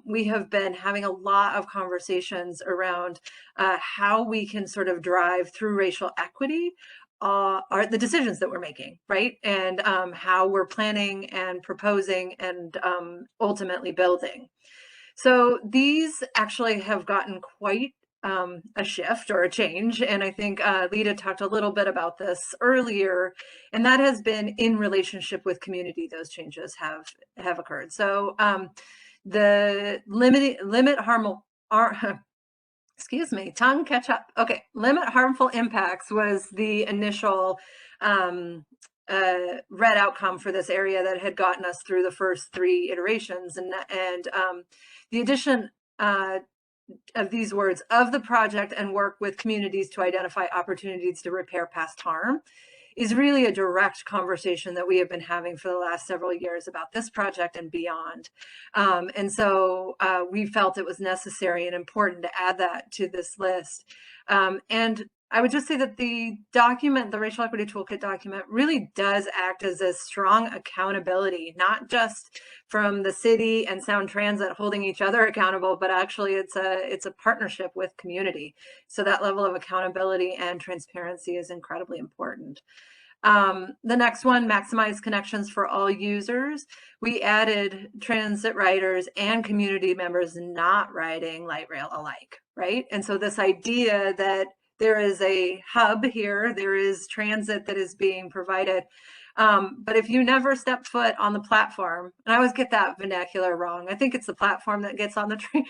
we have been having a lot of conversations around how we can sort of drive through racial equity are the decisions that we're making, right? And how we're planning and proposing and ultimately building. So these actually have gotten quite a shift or a change. And I think Lita talked a little bit about this earlier, and that has been in relationship with community. Those changes have occurred. So the limit harmful, excuse me, tongue catch up. Okay, limit harmful impacts was the initial red outcome for this area that had gotten us through the first 3 iterations, and the addition of these words of the project and work with communities to identify opportunities to repair past harm is really a direct conversation that we have been having for the last several years about this project and beyond. And so we felt it was necessary and important to add that to this list. And I would just say that the document, the Racial Equity Toolkit document, really does act as a strong accountability, not just from the city and Sound Transit holding each other accountable, but actually it's a partnership with community. So that level of accountability and transparency is incredibly important. The next one, maximize connections for all users. We added transit riders and community members not riding light rail alike, right? And so this idea that there is a hub here, there is transit that is being provided. But if you never step foot on the platform, and I always get that vernacular wrong, I think it's the platform that gets on the train.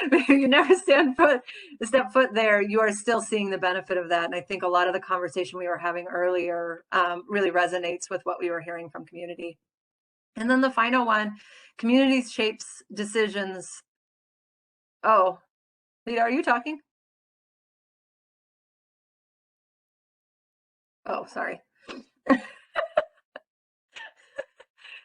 If you never step foot there, you are still seeing the benefit of that. And I think a lot of the conversation we were having earlier really resonates with what we were hearing from community. And then the final one, community shapes decisions. Oh, Lita, are you talking? Oh, sorry.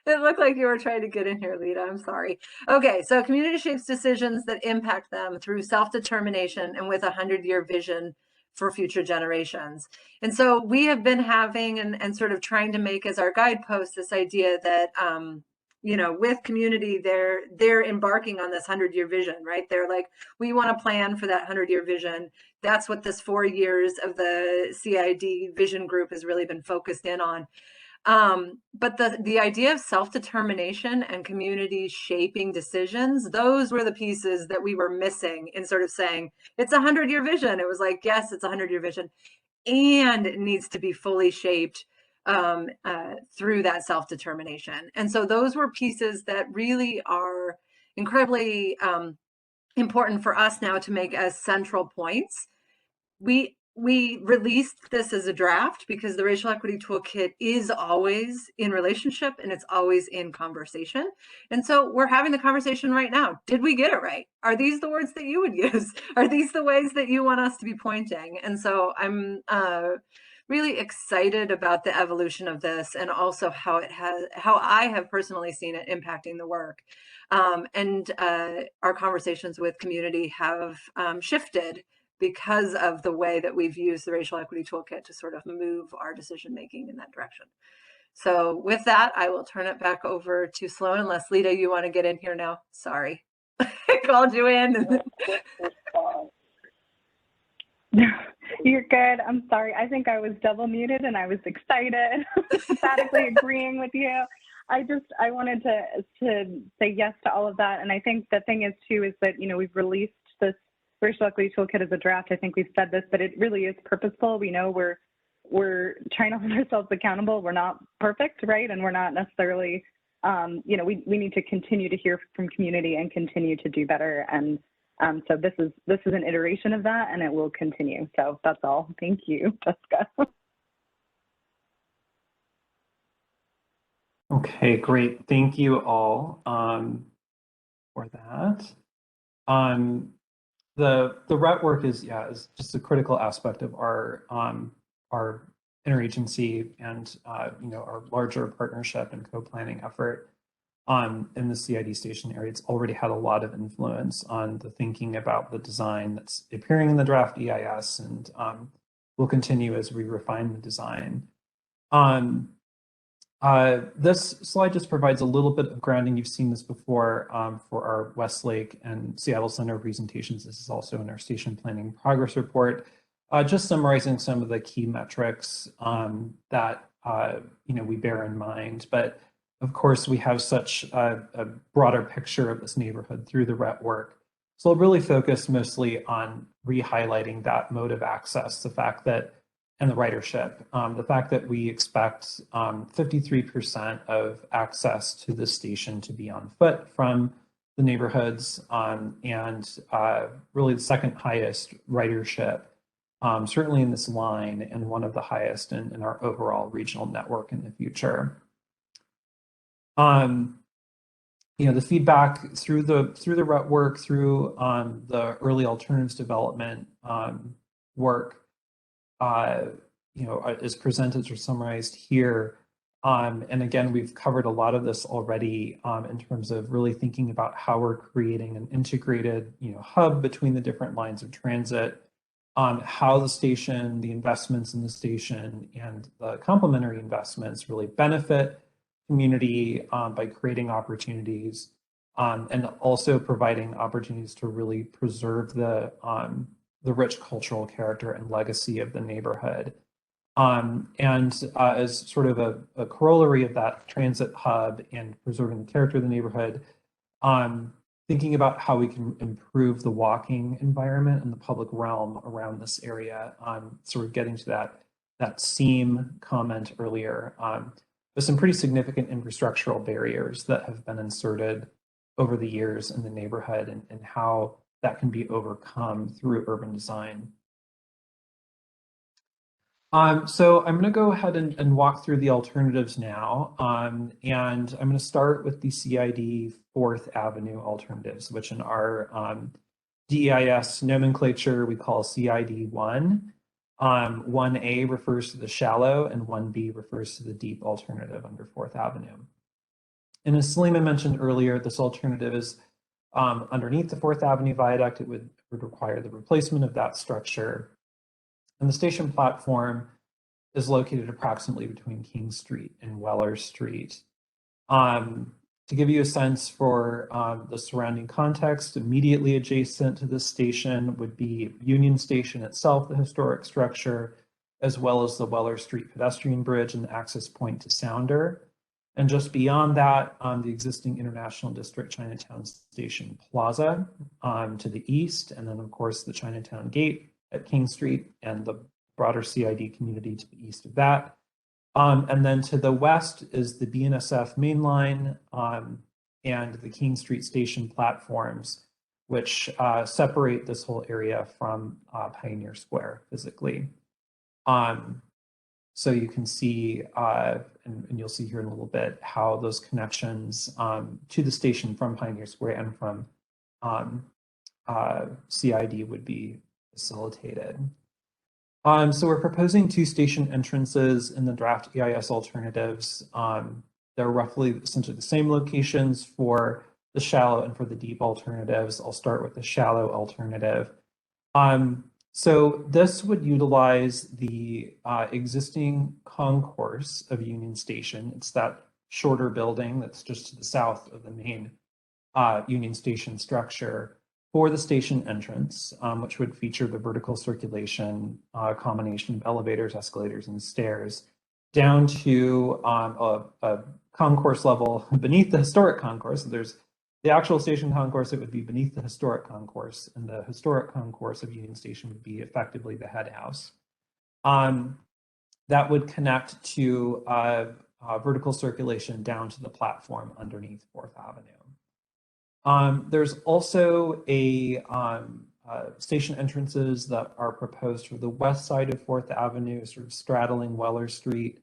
It looked like you were trying to get in here, Lita. I'm sorry. Okay, so community shapes decisions that impact them through self-determination and with a 100-year vision for future generations. And so we have been having and sort of trying to make as our guidepost this idea that, you know, with community, they're embarking on this 100-year vision, right? They're like, we want to plan for that 100-year vision. That's what this 4 years of the CID vision group has really been focused in on. But the idea of self-determination and community shaping decisions, those were the pieces that we were missing in sort of saying, it's a 100-year vision. It was like, yes, it's a 100-year vision, and it needs to be fully shaped through that self-determination. And so those were pieces that really are incredibly important for us now to make as central points. We released this as a draft because the Racial Equity Toolkit is always in relationship and it's always in conversation. And so we're having the conversation right now. Did we get it right? Are these the words that you would use? Are these the ways that you want us to be pointing? And so I'm really excited about the evolution of this and also how I have personally seen it impacting the work. And our conversations with community have shifted because of the way that we've used the Racial Equity Toolkit to sort of move our decision making in that direction. So with that, I will turn it back over to Sloan, unless Lita, you want to get in here now. Sorry, I called you in. You're good. I'm sorry. I think I was double muted and I was excited, emphatically agreeing with you. I wanted to say yes to all of that. And I think the thing is too, is that, you know, we've released this Racial Equity Toolkit as a draft. I think we've said this, but it really is purposeful. We know we're trying to hold ourselves accountable. We're not perfect, right? And we're not necessarily, you know, we need to continue to hear from community and continue to do better. And so this is an iteration of that, and it will continue. So that's all. Thank you, Jessica. Okay, great. Thank you all for that. The RET work is just a critical aspect of our interagency and you know, our larger partnership and co-planning effort in the CID station area. It's already had a lot of influence on the thinking about the design that's appearing in the draft EIS, and will continue as we refine the design. This slide just provides a little bit of grounding. You've seen this before for our Westlake and Seattle Center presentations. This is also in our station planning progress report, just summarizing some of the key metrics that you know, we bear in mind. But of course, we have such a broader picture of this neighborhood through the RET work. So I'll really focus mostly on re-highlighting that mode of access, the fact that, and the ridership, the fact that we expect 53% of access to the station to be on foot from the neighborhoods, and really the second highest ridership, certainly in this line, and one of the highest in our overall regional network in the future. The feedback through the RUT work, through the early alternatives development work, is presented or summarized here. And again, we've covered a lot of this already in terms of really thinking about how we're creating an integrated, hub between the different lines of transit, how the station, the investments in the station, and the complementary investments really benefit community by creating opportunities, and also providing opportunities to really preserve the rich cultural character and legacy of the neighborhood. As sort of a corollary of that transit hub and preserving the character of the neighborhood, thinking about how we can improve the walking environment and the public realm around this area, sort of getting to that seam comment earlier. There's some pretty significant infrastructural barriers that have been inserted over the years in the neighborhood, and how that can be overcome through urban design. So I'm going to go ahead and walk through the alternatives now, and I'm going to start with the CID 4th Avenue alternatives, which in our DEIS nomenclature we call CID 1. 1A refers to the shallow, and 1B refers to the deep alternative under 4th Avenue. And as Selima mentioned earlier, this alternative is underneath the 4th Avenue viaduct. It would require the replacement of that structure. And the station platform is located approximately between King Street and Weller Street. To give you a sense for the surrounding context, immediately adjacent to this station would be Union Station itself, the historic structure, as well as the Weller Street pedestrian bridge and the access point to Sounder. And just beyond that, the existing International District Chinatown Station Plaza to the east, and then of course the Chinatown Gate at King Street and the broader CID community to the east of that. And then to the west is the BNSF main line and the King Street Station platforms, which separate this whole area from Pioneer Square physically. So you can see, and you'll see here in a little bit, how those connections to the station from Pioneer Square and from CID would be facilitated. So we're proposing 2 station entrances in the draft EIS alternatives. They're roughly essentially the same locations for the shallow and for the deep alternatives. I'll start with the shallow alternative. So this would utilize the existing concourse of Union Station. It's that shorter building that's just to the south of the main Union Station structure for the station entrance, which would feature the vertical circulation combination of elevators, escalators, and stairs, down to a concourse level beneath the historic concourse. So there's the actual station concourse, it would be beneath the historic concourse, and the historic concourse of Union Station would be effectively the head house. That would connect to vertical circulation down to the platform underneath 4th Avenue. There's also station entrances that are proposed for the west side of 4th Avenue, sort of straddling Weller Street,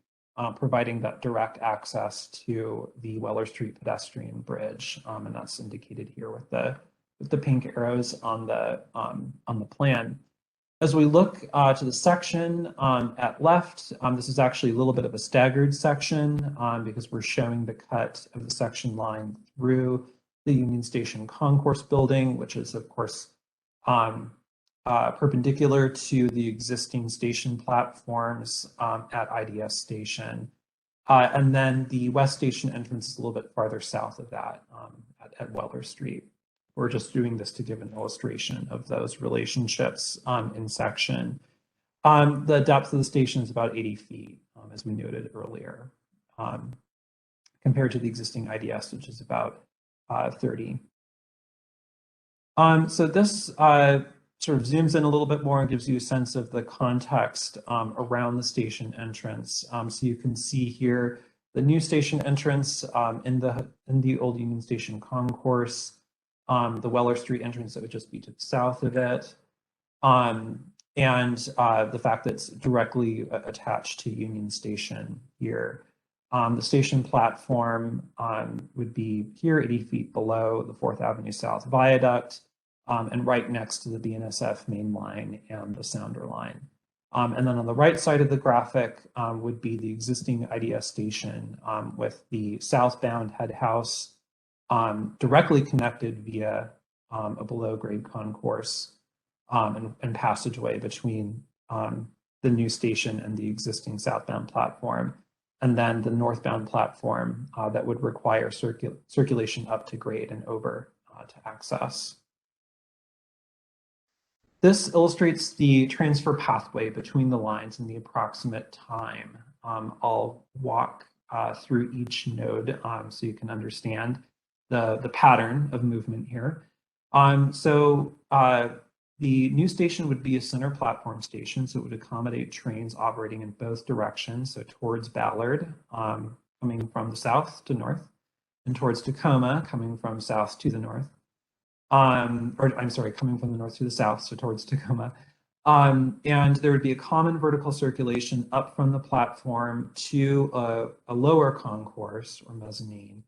providing that direct access to the Weller Street pedestrian bridge, and that's indicated here with the pink arrows on the plan. As we look to the section at left, this is actually a little bit of a staggered section because we're showing the cut of the section line through the Union Station concourse building, which is of course perpendicular to the existing station platforms at IDS Station. And then the West Station entrance is a little bit farther south of that at Weller Street. We're just doing this to give an illustration of those relationships in section. The depth of the station is about 80 feet, as we noted earlier. compared to the existing IDS, which is about 30. So this sort of zooms in a little bit more and gives you a sense of the context around the station entrance. So you can see here the new station entrance in the old Union Station concourse, the Weller Street entrance that would just be to the south of it, and the fact that it's directly attached to Union Station here. The station platform would be here 80 feet below the 4th Avenue South Viaduct and right next to the BNSF main line and the Sounder line. And then on the right side of the graphic would be the existing IDS station with the southbound head house directly connected via a below grade concourse and passageway between the new station and the existing southbound platform. And then the northbound platform that would require circulation up to grade and over to access. This illustrates the transfer pathway between the lines and the approximate time. I'll walk through each node so you can understand the pattern of movement here. The new station would be a center platform station, so it would accommodate trains operating in both directions, so towards Ballard, coming from the south to north, and towards Tacoma, coming from south to the north. Coming from the north to the south, so towards Tacoma. And there would be a common vertical circulation up from the platform to a lower concourse or mezzanine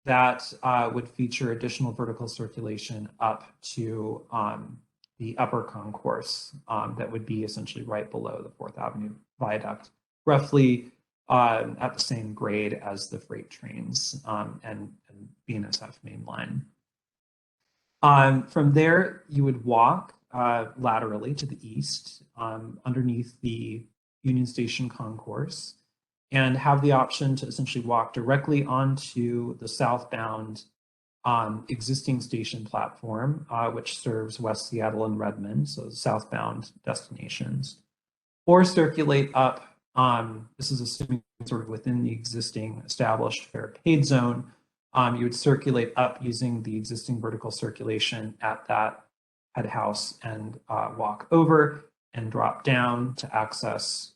that would feature additional vertical circulation up to the upper concourse that would be essentially right below the 4th Avenue Viaduct, roughly at the same grade as the freight trains and BNSF main line. From there, you would walk laterally to the east underneath the Union Station concourse and have the option to essentially walk directly onto the southbound existing station platform, which serves West Seattle and Redmond, so southbound destinations, or circulate up. This is assuming sort of within the existing established fare paid zone. You would circulate up using the existing vertical circulation at that head house and walk over and drop down to access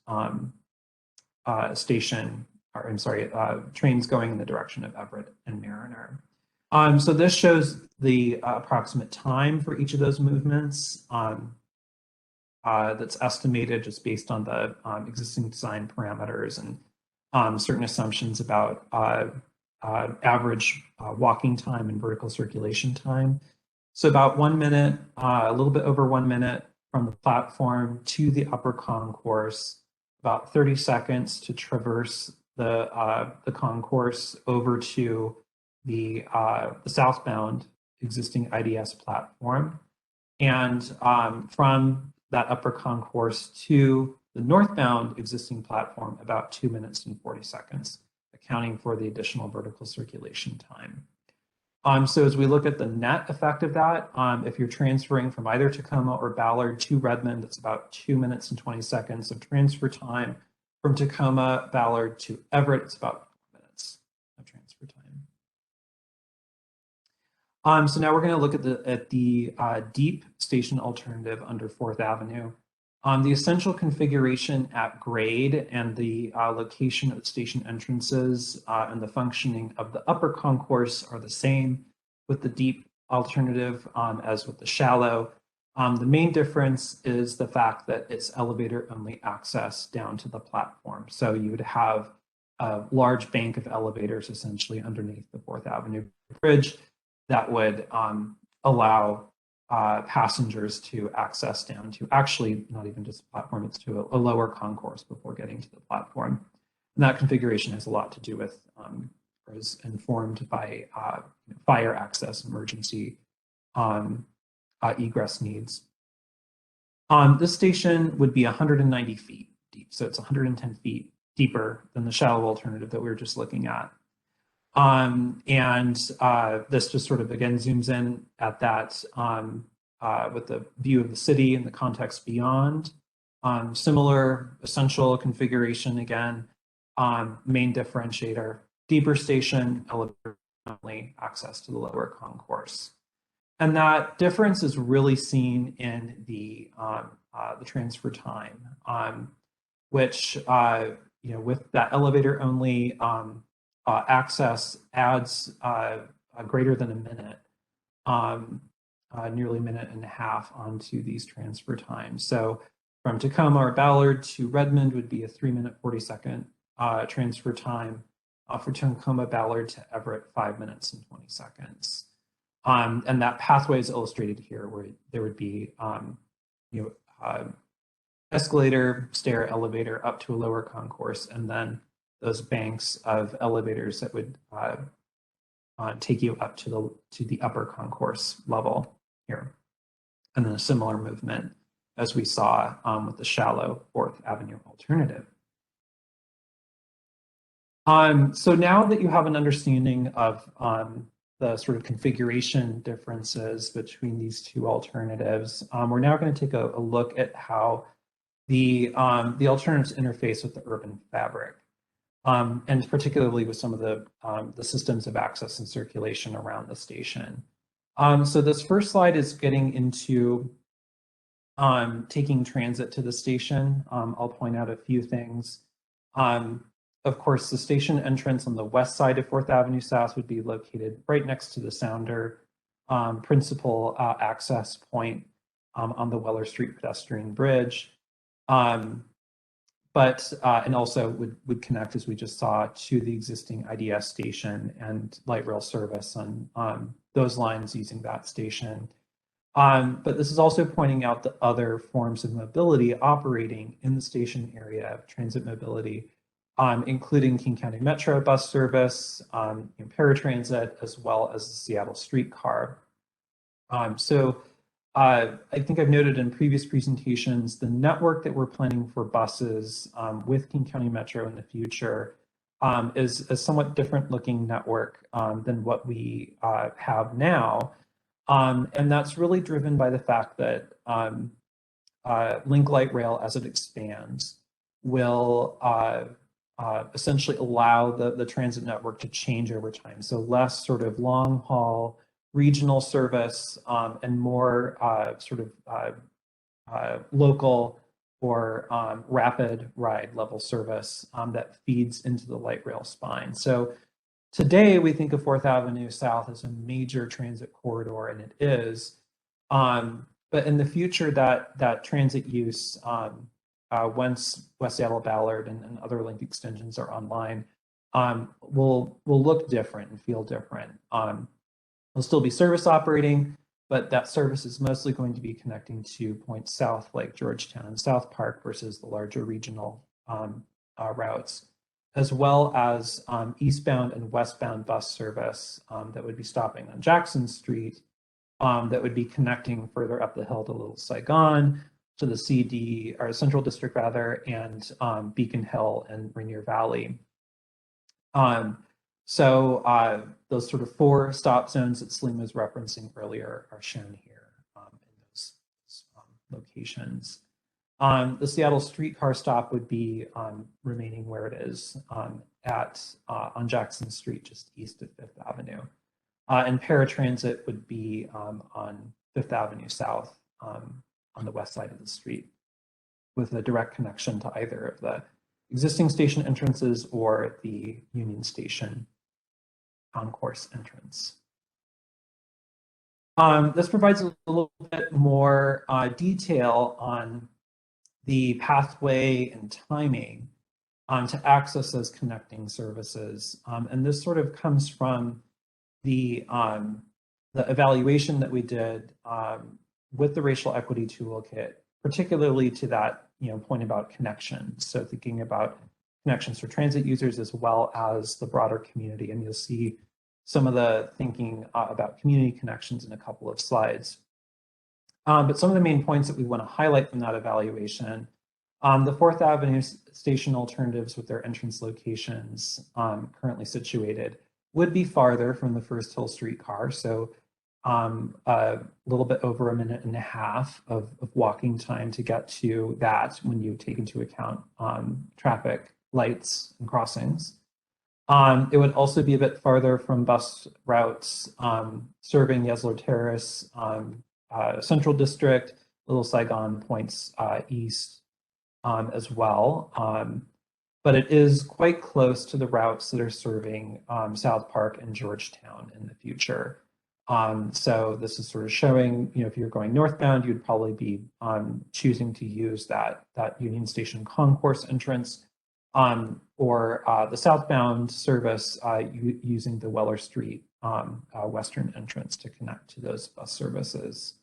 trains going in the direction of Everett and Mariner. So this shows the approximate time for each of those movements that's estimated just based on the existing design parameters and certain assumptions about average walking time and vertical circulation time. So about 1 minute, a little bit over 1 minute from the platform to the upper concourse, about 30 seconds to traverse the concourse over to the southbound existing IDS platform. And from that upper concourse to the northbound existing platform, about 2 minutes and 40 seconds, accounting for the additional vertical circulation time. So as we look at the net effect of that, if you're transferring from either Tacoma or Ballard to Redmond, it's about 2 minutes and 20 seconds of transfer time. From Tacoma, Ballard to Everett, it's about 4 minutes of transfer time. So now we're going to look at the deep station alternative under 4th Avenue. The essential configuration at grade and the location of the station entrances and the functioning of the upper concourse are the same with the deep alternative as with the shallow. The main difference is the fact that it's elevator-only access down to the platform. So you would have a large bank of elevators essentially underneath the 4th Avenue Bridge that would allow passengers to access down to actually not even just the platform, it's to a lower concourse before getting to the platform. And that configuration has a lot to do with, or is informed by fire access, emergency egress needs. This station would be 190 feet deep, so it's 110 feet deeper than the shallow alternative that we were just looking at. This just sort of, again, zooms in at that with the view of the city and the context beyond. Similar essential configuration again. Main differentiator, deeper station, elevator only access to the lower concourse. And that difference is really seen in the transfer time, which with that elevator only access adds greater than a minute, nearly a minute and a half onto these transfer times. So from Tacoma or Ballard to Redmond would be a 3-minute 40-second transfer time. For Tacoma Ballard to Everett, 5 minutes and 20 seconds. And that pathway is illustrated here, where there would be escalator, stair, elevator up to a lower concourse, and then those banks of elevators that would take you up to the upper concourse level here. And then a similar movement as we saw with the shallow 4th Avenue alternative. So now that you have an understanding of the sort of configuration differences between these two alternatives, we're now going to take a look at how the alternatives interface with the urban fabric, and particularly with some of the systems of access and circulation around the station. So this first slide is getting into taking transit to the station. I'll point out a few things. Of course, the station entrance on the west side of 4th Avenue South would be located right next to the Sounder principal access point on the Weller Street pedestrian bridge. And also would connect, as we just saw, to the existing IDS station and light rail service on those lines using that station. But this is also pointing out the other forms of mobility operating in the station area of transit mobility, including King County Metro bus service, paratransit, as well as the Seattle streetcar. So I think I've noted in previous presentations, the network that we're planning for buses with King County Metro in the future is a somewhat different looking network than what we have now. And that's really driven by the fact that Link Light Rail, as it expands, will essentially allow the transit network to change over time. So less sort of long haul regional service and more sort of local or rapid ride level service that feeds into the light rail spine. So today we think of 4th Avenue South as a major transit corridor, and it is. But in the future, that transit use, once West Seattle Ballard and other link extensions are online, will look different and feel different. There'll still be service operating, but that service is mostly going to be connecting to points south like Georgetown and South Park versus the larger regional routes, as well as eastbound and westbound bus service that would be stopping on Jackson Street, that would be connecting further up the hill to Little Saigon, to the CD, or Central District rather, and Beacon Hill and Rainier Valley. So those sort of 4 stop zones that Salim was referencing earlier are shown here in those locations. The Seattle streetcar stop would be remaining where it is on Jackson Street, just east of 5th Avenue. And paratransit would be on 5th Avenue South on the west side of the street, with a direct connection to either of the existing station entrances or the Union Station concourse entrance. This provides a little bit more detail on the pathway and timing to access those connecting services. And this sort of comes from the evaluation that we did with the Racial Equity Toolkit, particularly to that point about connections. So thinking about connections for transit users as well as the broader community. And you'll see some of the thinking about community connections in a couple of slides. But some of the main points that we want to highlight from that evaluation, the 4th Avenue station alternatives with their entrance locations currently situated would be farther from the First Hill streetcar. So a little bit over a minute and a half of walking time to get to that when you take into account traffic lights and crossings. It would also be a bit farther from bus routes serving Yesler Terrace, Central District, Little Saigon points east as well. But it is quite close to the routes that are serving South Park and Georgetown in the future. So this is sort of showing, if you're going northbound, you'd probably be choosing to use that Union Station concourse entrance, or the southbound service using the Weller Street western entrance to connect to those bus services.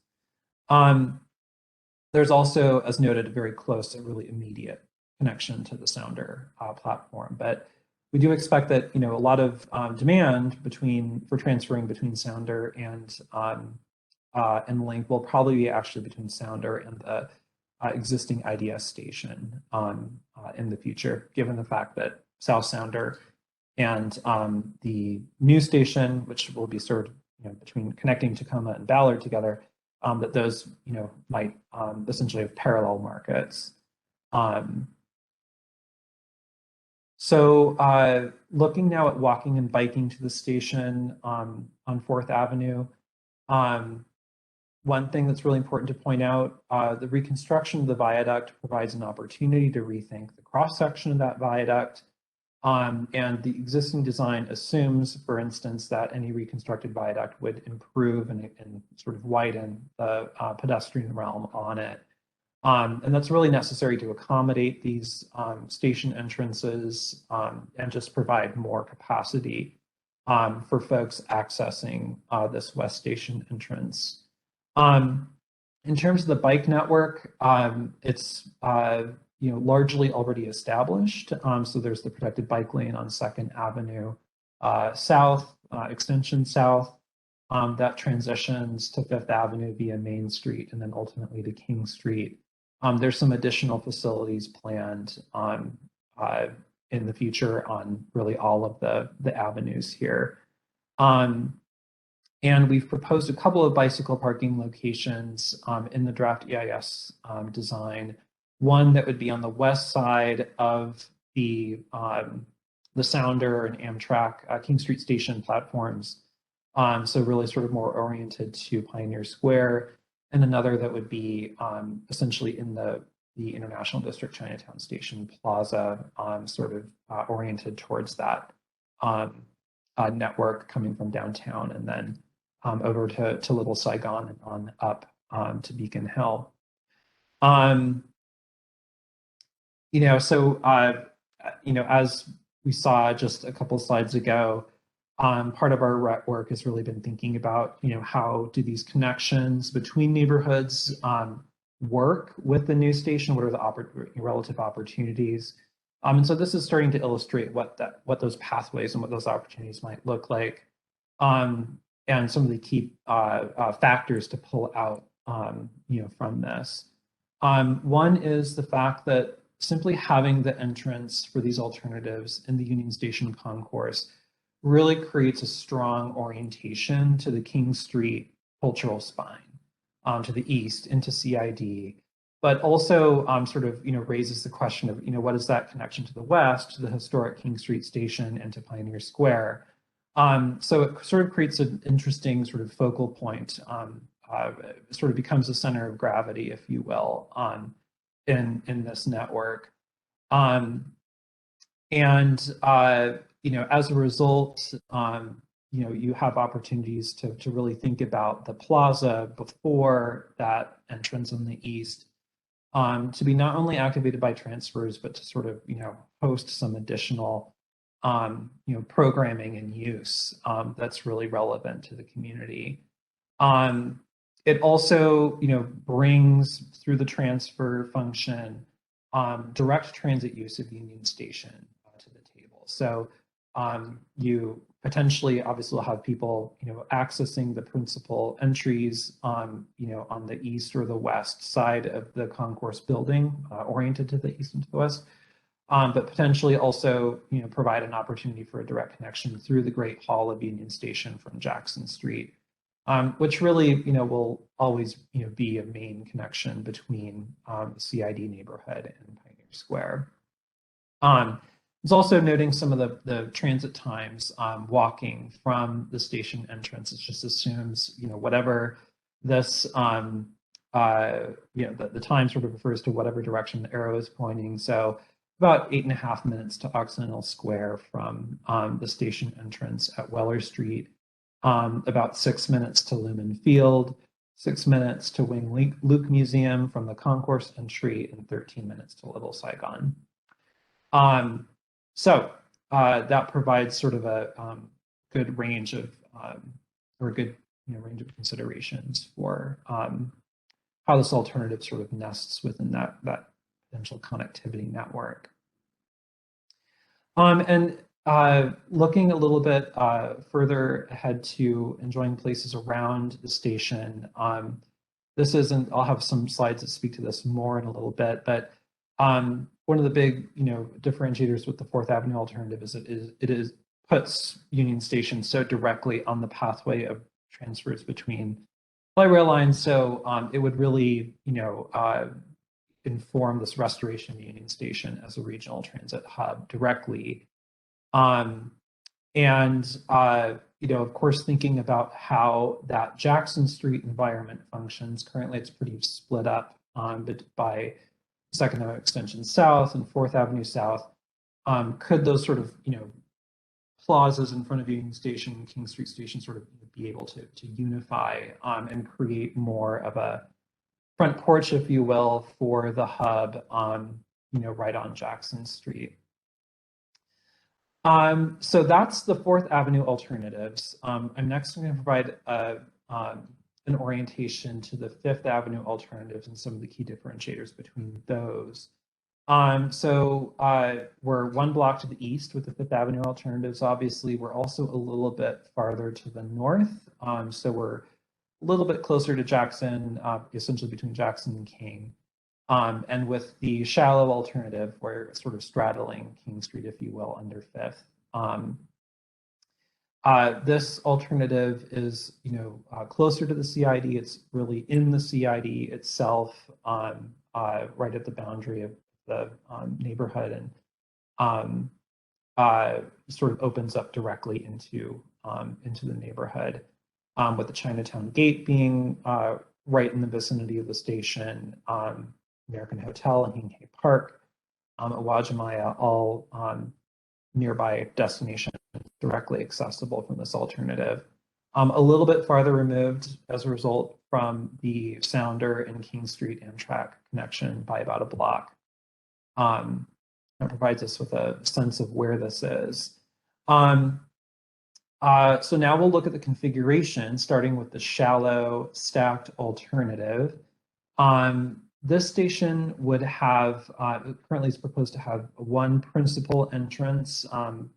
There's also, as noted, a very close and really immediate connection to the Sounder platform, but we do expect that a lot of demand for transferring between Sounder and Link will probably be actually between Sounder and the existing IDS station in the future, given the fact that South Sounder and the new station, which will be served between connecting Tacoma and Ballard together, that those might essentially have parallel markets. So looking now at walking and biking to the station on 4th Avenue, one thing that's really important to point out, the reconstruction of the viaduct provides an opportunity to rethink the cross-section of that viaduct. And the existing design assumes, for instance, that any reconstructed viaduct would improve and sort of widen the pedestrian realm on it. And that's really necessary to accommodate these station entrances and just provide more capacity for folks accessing this West Station entrance. In terms of the bike network, it's largely already established. So there's the protected bike lane on 2nd Avenue South, extension south, that transitions to 5th Avenue via Main Street and then ultimately to King Street. There's some additional facilities planned in the future on really all of the avenues here. And we've proposed a couple of bicycle parking locations in the draft EIS design. One that would be on the west side of the Sounder and Amtrak King Street Station platforms. So really sort of more oriented to Pioneer Square, and another that would be essentially in the International District Chinatown Station Plaza, sort of oriented towards that network coming from downtown and then over to Little Saigon and on up to Beacon Hill. As we saw just a couple slides ago, part of our work has really been thinking about, how do these connections between neighborhoods work with the new station? What are the relative opportunities? And so this is starting to illustrate what those pathways and what those opportunities might look like, and some of the key factors to pull out, from this. One is the fact that simply having the entrance for these alternatives in the Union Station concourse really creates a strong orientation to the King Street cultural spine, to the east into CID, but also sort of raises the question of what is that connection to the west, to the historic King Street Station and to Pioneer Square. So it sort of creates an interesting sort of focal point, sort of becomes a center of gravity, if you will, in this network. As a result, you have opportunities to really think about the plaza before that entrance on the east, to be not only activated by transfers, but to sort of, host some additional, programming and use that's really relevant to the community. It also, brings through the transfer function direct transit use of Union Station to the table. So you potentially obviously will have people, accessing the principal entries on the east or the west side of the concourse building, oriented to the east and to the west, but potentially also, provide an opportunity for a direct connection through the Great Hall of Union Station from Jackson Street, which really, will always, be a main connection between the CID neighborhood and Pioneer Square. It's also noting some of the transit times walking from the station entrance. It just assumes, whatever this, the time sort of refers to whatever direction the arrow is pointing. So about 8.5 minutes to Occidental Square from the station entrance at Weller Street, about 6 minutes to Lumen Field, 6 minutes to Wing Luke Museum from the concourse entry, and 13 minutes to Little Saigon. So that provides sort of a good range of, or a good range of considerations for how this alternative sort of nests within that potential connectivity network. And looking a little bit further ahead to enjoying places around the station, this isn't, I'll have some slides that speak to this more in a little bit, but one of the big, differentiators with the 4th Avenue alternative is it puts Union Station so directly on the pathway of transfers between light rail lines. So it would really, inform this restoration of Union Station as a regional transit hub directly. Of course, thinking about how that Jackson Street environment functions. Currently, it's pretty split up by 2nd Avenue Extension South and 4th Avenue South. Could those sort of, plazas in front of Union Station, King Street Station sort of be able to unify and create more of a front porch, if you will, for the hub right on Jackson Street. So that's the 4th Avenue alternatives. I'm next going to provide an orientation to the 5th Avenue alternatives and some of the key differentiators between those. So we're one block to the east with the 5th Avenue alternatives. Obviously, we're also a little bit farther to the north. So we're a little bit closer to Jackson, essentially between Jackson and King. And with the shallow alternative, we're sort of straddling King Street, if you will, under 5th. This alternative is, closer to the CID. It's really in the CID itself, right at the boundary of the neighborhood, and sort of opens up directly into the neighborhood, with the Chinatown Gate being right in the vicinity of the station, American Hotel and Hinghey Park, Awajimaya, all nearby destinations directly accessible from this alternative. A little bit farther removed as a result from the Sounder and King Street Amtrak connection by about a block. That provides us with a sense of where this is. So now we'll look at the configuration, starting with the shallow stacked alternative. This station would have, currently is proposed to have one principal entrance,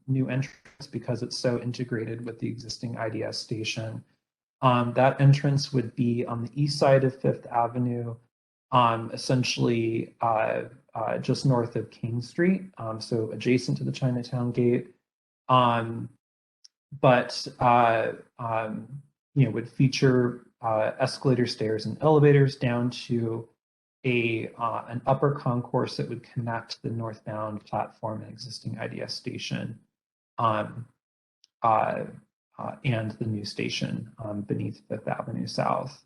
new entrance because it's so integrated with the existing IDS station. That entrance would be on the east side of 5th Avenue, essentially just north of King Street, so adjacent to the Chinatown Gate. But would feature escalator, stairs, and elevators down to an upper concourse that would connect the northbound platform and existing IDS station, and the new station beneath 5th Avenue South.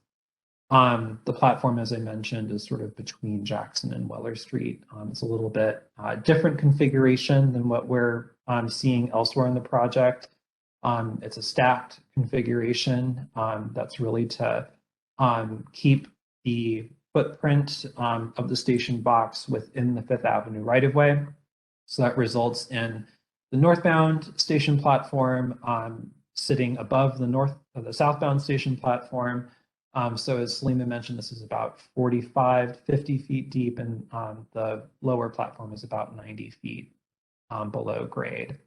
The platform, as I mentioned, is sort of between Jackson and Weller Street. It's a little bit different configuration than what we're seeing elsewhere in the project. It's a stacked configuration that's really to keep the footprint of the station box within the 5th Avenue right-of-way. So that results in the northbound station platform sitting above the southbound station platform. So as Selima mentioned, this is about 45 to 50 feet deep, and the lower platform is about 90 feet below grade.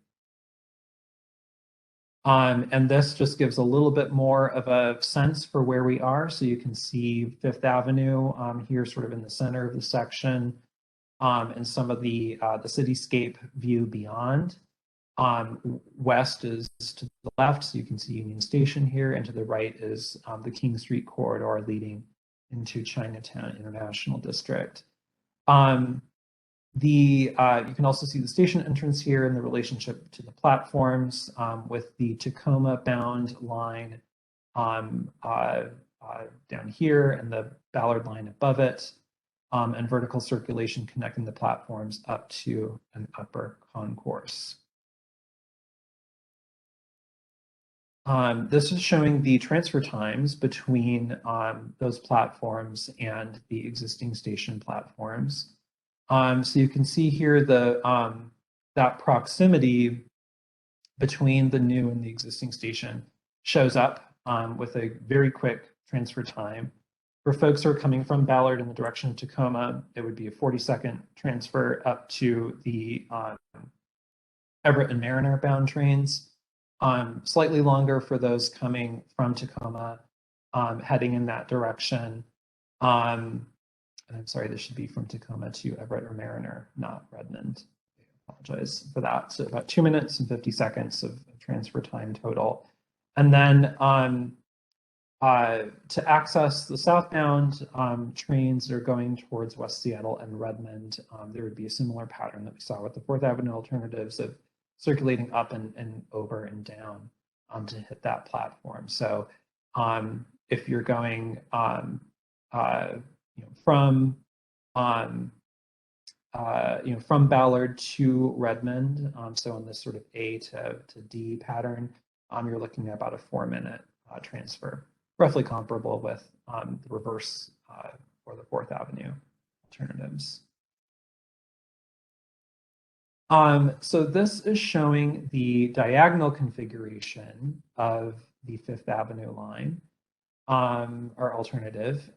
And this just gives a little bit more of a sense for where we are. So you can see 5th Avenue here sort of in the center of the section, and some of the cityscape view beyond. West is to the left, so you can see Union Station here, and to the right is the King Street corridor leading into Chinatown International District. You can also see the station entrance here in the relationship to the platforms, with the Tacoma bound line down here and the Ballard line above it, and vertical circulation connecting the platforms up to an upper concourse. This is showing the transfer times between those platforms and the existing station platforms. So you can see here that proximity between the new and the existing station shows up with a very quick transfer time. For folks who are coming from Ballard in the direction of Tacoma, it would be a 40-second transfer up to the Everett and Mariner bound trains. Slightly longer for those coming from Tacoma, heading in that direction. And I'm sorry, this should be from Tacoma to Everett or Mariner, not Redmond. I apologize for that. So about 2 minutes and 50 seconds of transfer time total. And then to access the southbound trains that are going towards West Seattle and Redmond, there would be a similar pattern that we saw with the 4th Avenue alternatives of circulating up and over and down to hit that platform. So if you're going from Ballard to Redmond, so in this sort of A to D pattern, you're looking at about a 4-minute transfer, roughly comparable with the reverse for the 4th Avenue alternatives. So this is showing the diagonal configuration of the 5th Avenue line, or alternative.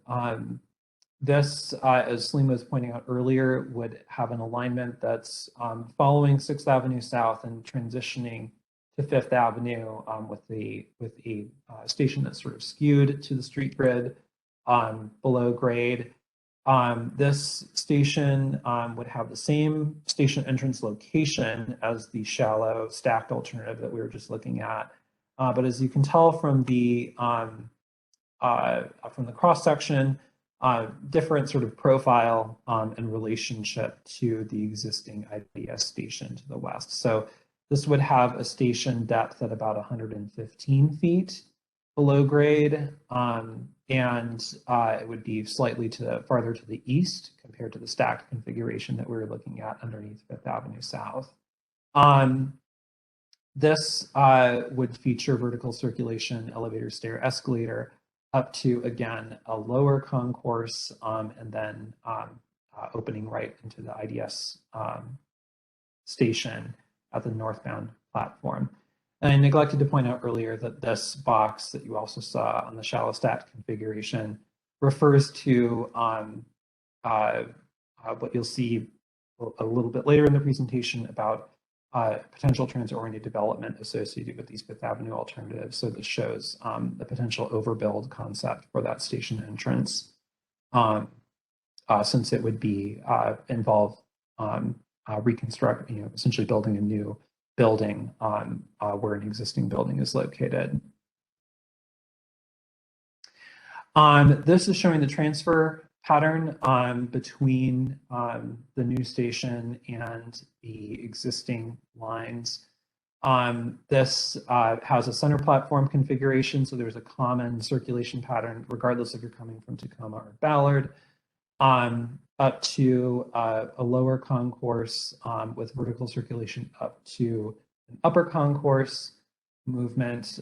This, as Salim was pointing out earlier, would have an alignment that's following 6th Avenue South and transitioning to 5th Avenue with a station that's sort of skewed to the street grid below grade. This station would have the same station entrance location as the shallow stacked alternative that we were just looking at. But as you can tell from the cross section, different sort of profile and relationship to the existing IBS station to the west. So this would have a station depth at about 115 feet below grade, and it would be slightly farther to the east compared to the stacked configuration that we were looking at underneath 5th Avenue South. This would feature vertical circulation, elevator, stair, escalator, up to, again, a lower concourse, and then opening right into the IDS station at the northbound platform. And I neglected to point out earlier that this box that you also saw on the shallow stacked configuration refers to what you'll see a little bit later in the presentation about potential transit-oriented development associated with these 5th Avenue alternatives. So this shows the potential overbuild concept for that station entrance, since it would be involve essentially building a new building where an existing building is located. This is showing the transfer pattern between the new station and the existing lines. This has a center platform configuration, so there's a common circulation pattern regardless if you're coming from Tacoma or Ballard, up to a lower concourse with vertical circulation up to an upper concourse movement,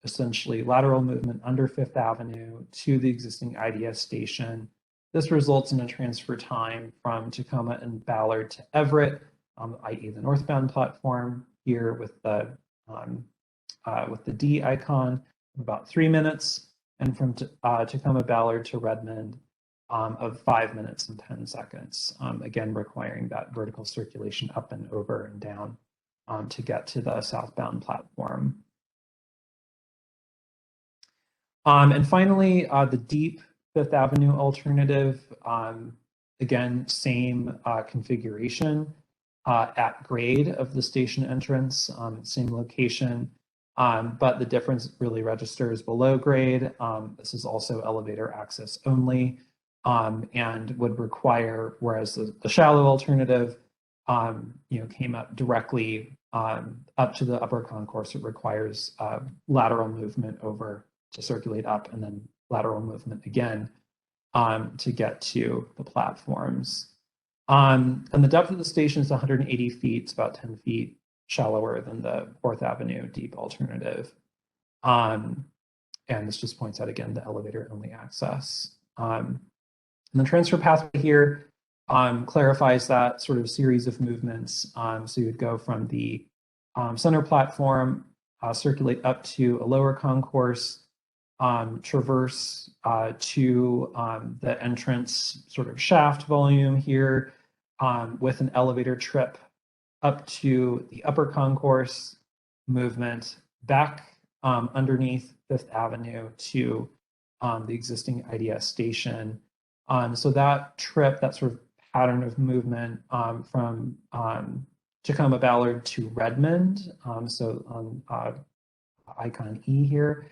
essentially lateral movement under 5th Avenue to the existing IDS station. This results in a transfer time from Tacoma and Ballard to Everett, i.e. the northbound platform here with the D icon, about 3 minutes, and from Tacoma Ballard to Redmond of 5 minutes and 10 seconds, again requiring that vertical circulation up and over and down to get to the southbound platform. And finally, the deep 5th Avenue alternative, again, same configuration at grade of the station entrance, same location, but the difference really registers below grade. This is also elevator access only. and would require, whereas the shallow alternative, came up directly up to the upper concourse. It requires lateral movement over to circulate up, and then lateral movement again to get to the platforms. And the depth of the station is 180 feet. It's about 10 feet shallower than the 4th Avenue deep alternative. And this just points out again the elevator-only access. And the transfer pathway here clarifies that sort of series of movements. So you would go from the center platform, circulate up to a lower concourse, traverse to the entrance sort of shaft volume here with an elevator trip up to the upper concourse, movement back underneath 5th Avenue to the existing IDS station. So that trip, that sort of pattern of movement from Tacoma Ballard to Redmond, so on icon E here,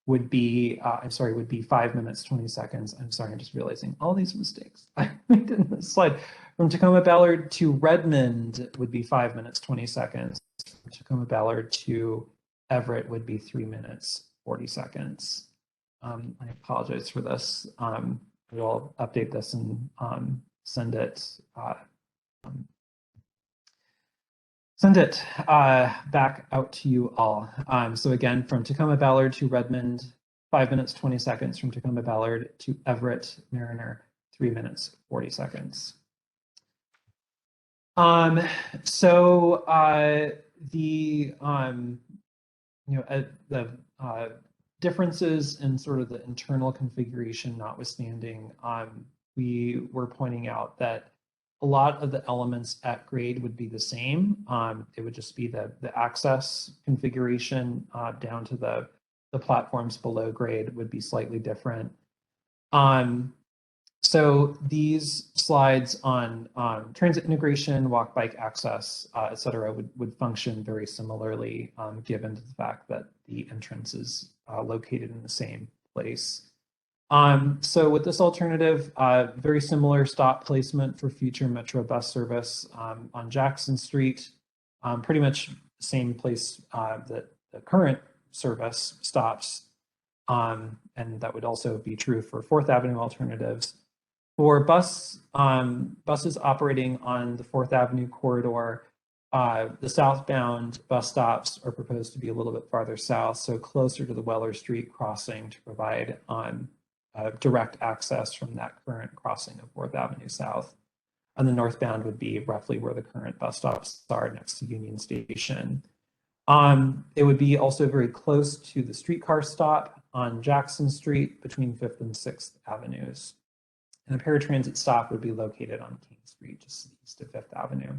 would be, would be 5 minutes, 20 seconds. I'm sorry, I'm just realizing all these mistakes I made in this slide. From Tacoma Ballard to Redmond would be 5 minutes, 20 seconds. From Tacoma Ballard to Everett would be 3 minutes, 40 seconds. I apologize for this. We'll update this and send it back out to you all. So again, from Tacoma Ballard to Redmond, 5 minutes, 20 seconds. From Tacoma Ballard to Everett Mariner, 3 minutes, 40 seconds. The differences in sort of the internal configuration notwithstanding, we were pointing out that a lot of the elements at grade would be the same. It would just be the access configuration down to the platforms below grade would be slightly different. So these slides on transit integration, walk, bike access, et cetera, would function very similarly, given the fact that the entrance is located in the same place. So with this alternative, very similar stop placement for future Metro bus service on Jackson Street, pretty much the same place that the current service stops, and that would also be true for 4th Avenue alternatives. For buses operating on the 4th Avenue corridor, the southbound bus stops are proposed to be a little bit farther south, so closer to the Weller Street crossing to provide direct access from that current crossing of 4th Avenue South. And the northbound would be roughly where the current bus stops are next to Union Station. It would be also very close to the streetcar stop on Jackson Street between 5th and 6th Avenues. And the paratransit stop would be located on King Street, just east of 5th Avenue.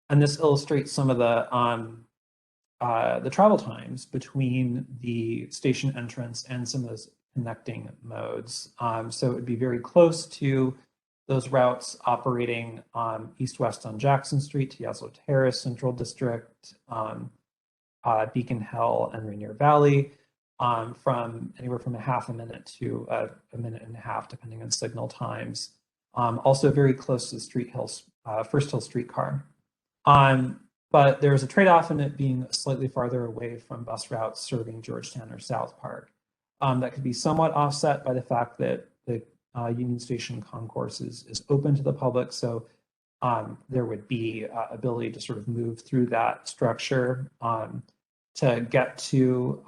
And this illustrates some of the travel times between the station entrance and some of those connecting modes. So it would be very close to those routes operating east-west on Jackson Street to Yaslo Terrace, Central District, Beacon Hill, and Rainier Valley, from anywhere from a half a minute to a minute and a half, depending on signal times. Also very close to the First Hill streetcar. But there's a trade-off in it being slightly farther away from bus routes serving Georgetown or South Park. That could be somewhat offset by the fact that the Union Station concourse is open to the public, so there would be ability to sort of move through that structure to get to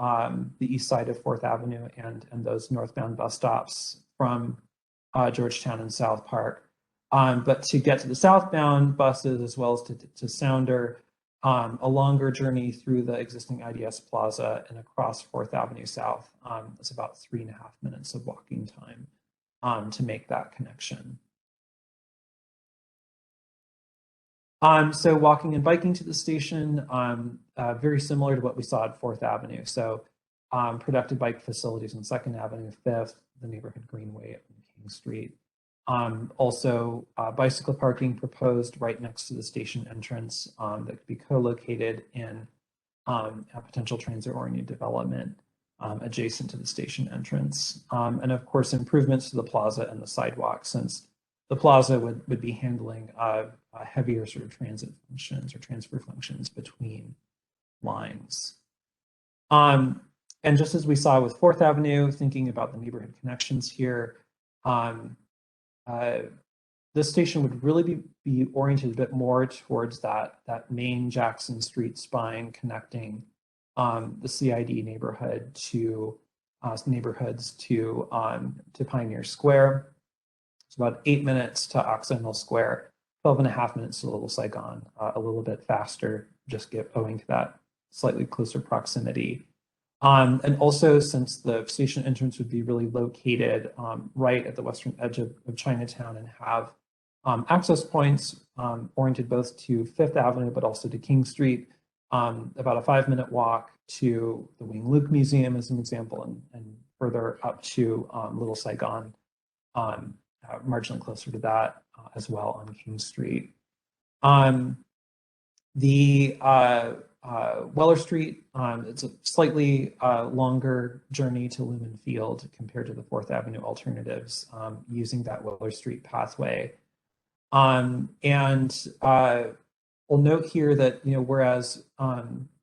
the east side of 4th Avenue and those northbound bus stops from Georgetown and South Park. But to get to the southbound buses as well as to Sounder, a longer journey through the existing IDS Plaza and across 4th Avenue South. It's about 3.5 minutes of walking time to make that connection. So walking and biking to the station, very similar to what we saw at 4th Avenue. So productive bike facilities on 2nd Avenue, 5th, the neighborhood greenway at King Street. Also bicycle parking proposed right next to the station entrance that could be co-located in a potential transit-oriented development adjacent to the station entrance. And of course, improvements to the plaza and the sidewalk, since the plaza would be handling heavier sort of transit functions or transfer functions between lines. And just as we saw with 4th Avenue, thinking about the neighborhood connections here, this station would really be oriented a bit more towards that main Jackson Street spine connecting the CID neighborhood to neighborhoods to Pioneer Square. It's about 8 minutes to Occidental Square, 12.5 minutes to Little Saigon, a little bit faster, just owing to that slightly closer proximity. And also, since the station entrance would be really located right at the western edge of Chinatown and have access points oriented both to 5th Avenue, but also to King Street, about a 5-minute walk to the Wing Luke Museum as an example, and further up to Little Saigon, marginally closer to that as well on King Street. The Weller Street, it's a slightly longer journey to Lumen Field compared to the 4th Avenue alternatives using that Weller Street pathway. And we'll note here that, whereas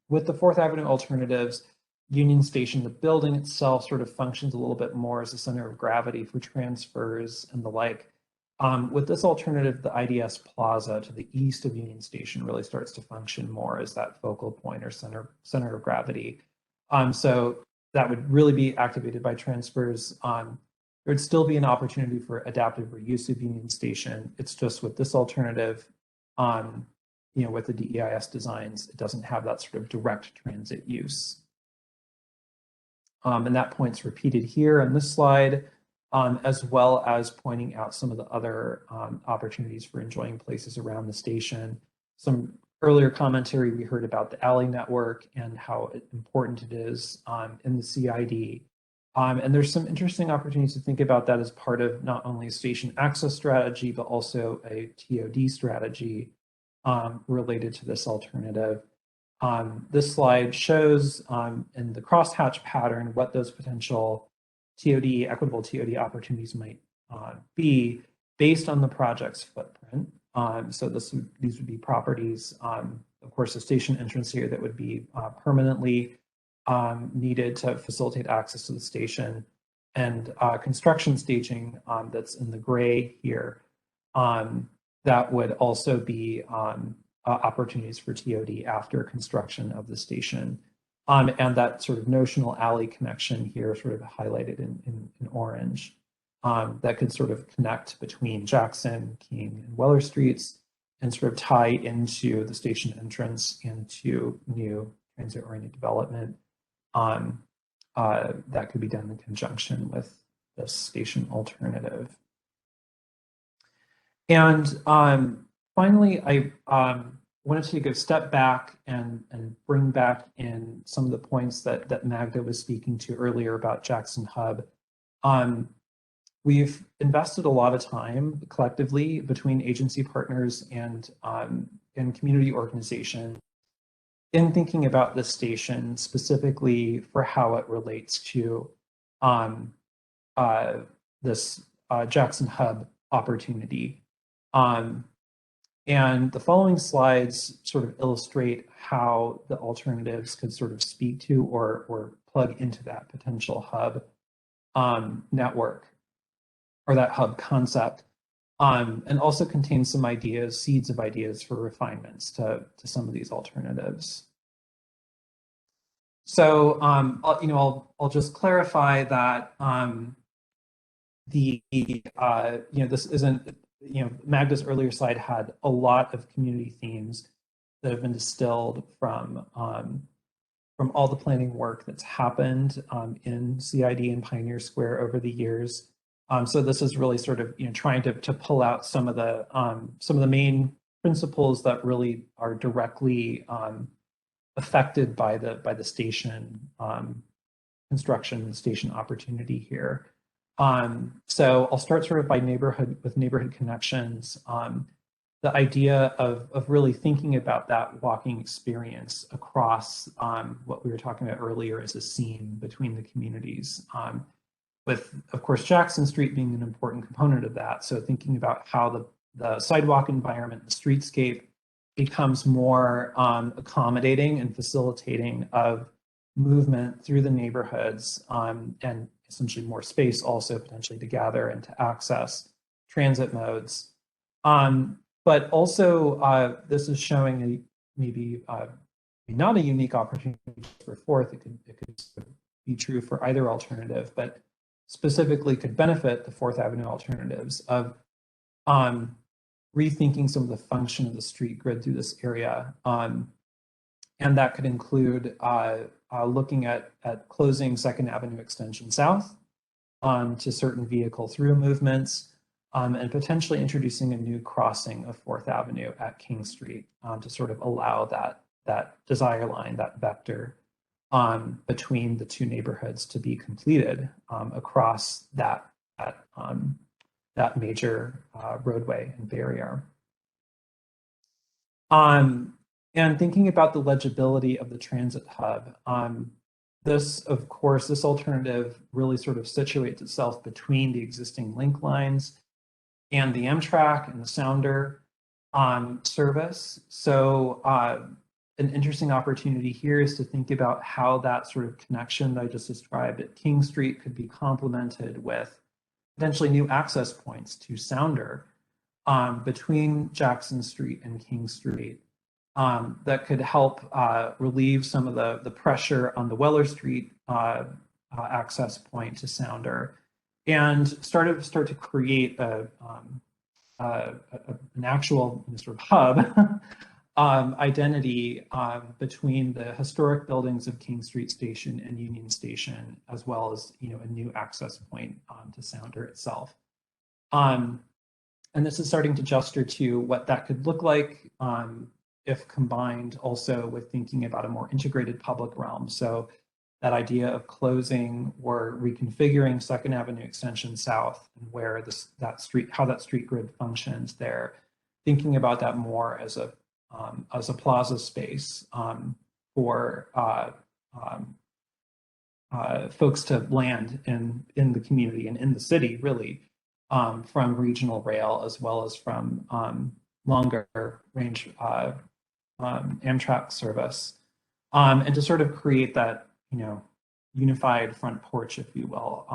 with the 4th Avenue alternatives, Union Station, the building itself sort of functions a little bit more as a center of gravity for transfers and the like. With this alternative, the IDS Plaza to the east of Union Station really starts to function more as that focal point or center of gravity. So that would really be activated by transfers. There would still be an opportunity for adaptive reuse of Union Station. It's just with this alternative, with the DEIS designs, it doesn't have that sort of direct transit use. And that point's repeated here on this slide, as well as pointing out some of the other opportunities for enjoying places around the station. Some earlier commentary we heard about the alley network and how important it is in the CID. And there's some interesting opportunities to think about that as part of not only a station access strategy, but also a TOD strategy related to this alternative. This slide shows in the crosshatch pattern what those potential TOD, equitable TOD opportunities might be based on the project's footprint. So these would be properties, of course, a station entrance here that would be permanently needed to facilitate access to the station, and construction staging that's in the gray here. That would also be opportunities for TOD after construction of the station. And that sort of notional alley connection here sort of highlighted in orange that could sort of connect between Jackson, King, and Weller Streets and sort of tie into the station entrance and to new transit-oriented development that could be done in conjunction with this station alternative. And finally, I wanted to take a step back and bring back in some of the points that Magda was speaking to earlier about Jackson Hub. We've invested a lot of time collectively between agency partners and community organizations in thinking about this station specifically for how it relates to this Jackson Hub opportunity. And the following slides sort of illustrate how the alternatives could sort of speak to or plug into that potential hub network or that hub concept, and also contain some ideas, seeds of ideas for refinements to some of these alternatives. So I'll just clarify that this isn't. Magda's earlier slide had a lot of community themes that have been distilled from all the planning work that's happened in CID and Pioneer Square over the years. So this is really sort of trying to pull out some of the main principles that really are directly affected by the station construction, station opportunity here. So I'll start sort of by neighborhood connections. the idea of really thinking about that walking experience across what we were talking about earlier as a seam between the communities, with, of course, Jackson Street being an important component of that. So thinking about how the sidewalk environment, the streetscape, becomes more accommodating and facilitating of movement through the neighborhoods, and essentially more space also potentially to gather and to access transit modes. But also, this is showing maybe not a unique opportunity for Fourth. It could be true for either alternative, but specifically could benefit the Fourth Avenue alternatives of rethinking some of the function of the street grid through this area. And that could include looking at closing Second Avenue Extension South to certain vehicle through movements, and potentially introducing a new crossing of Fourth Avenue at King Street to sort of allow that desire line, that vector between the two neighborhoods to be completed across that major roadway and barrier. And thinking about the legibility of the transit hub, this, of course, this alternative really sort of situates itself between the existing link lines and the Amtrak and the Sounder service. So an interesting opportunity here is to think about how that sort of connection that I just described at King Street could be complemented with potentially new access points to Sounder between Jackson Street and King Street that could help relieve some of the pressure on the Weller Street access point to Sounder, and start to create an actual sort of hub identity between the historic buildings of King Street Station and Union Station, as well as a new access point to Sounder itself. And this is starting to gesture to what that could look like if combined also with thinking about a more integrated public realm. So that idea of closing or reconfiguring Second Avenue Extension South and where how that street grid functions there, thinking about that more as a plaza space for folks to land in the community and in the city, really, from regional rail as well as from longer range Amtrak service, and to sort of create that unified front porch, if you will,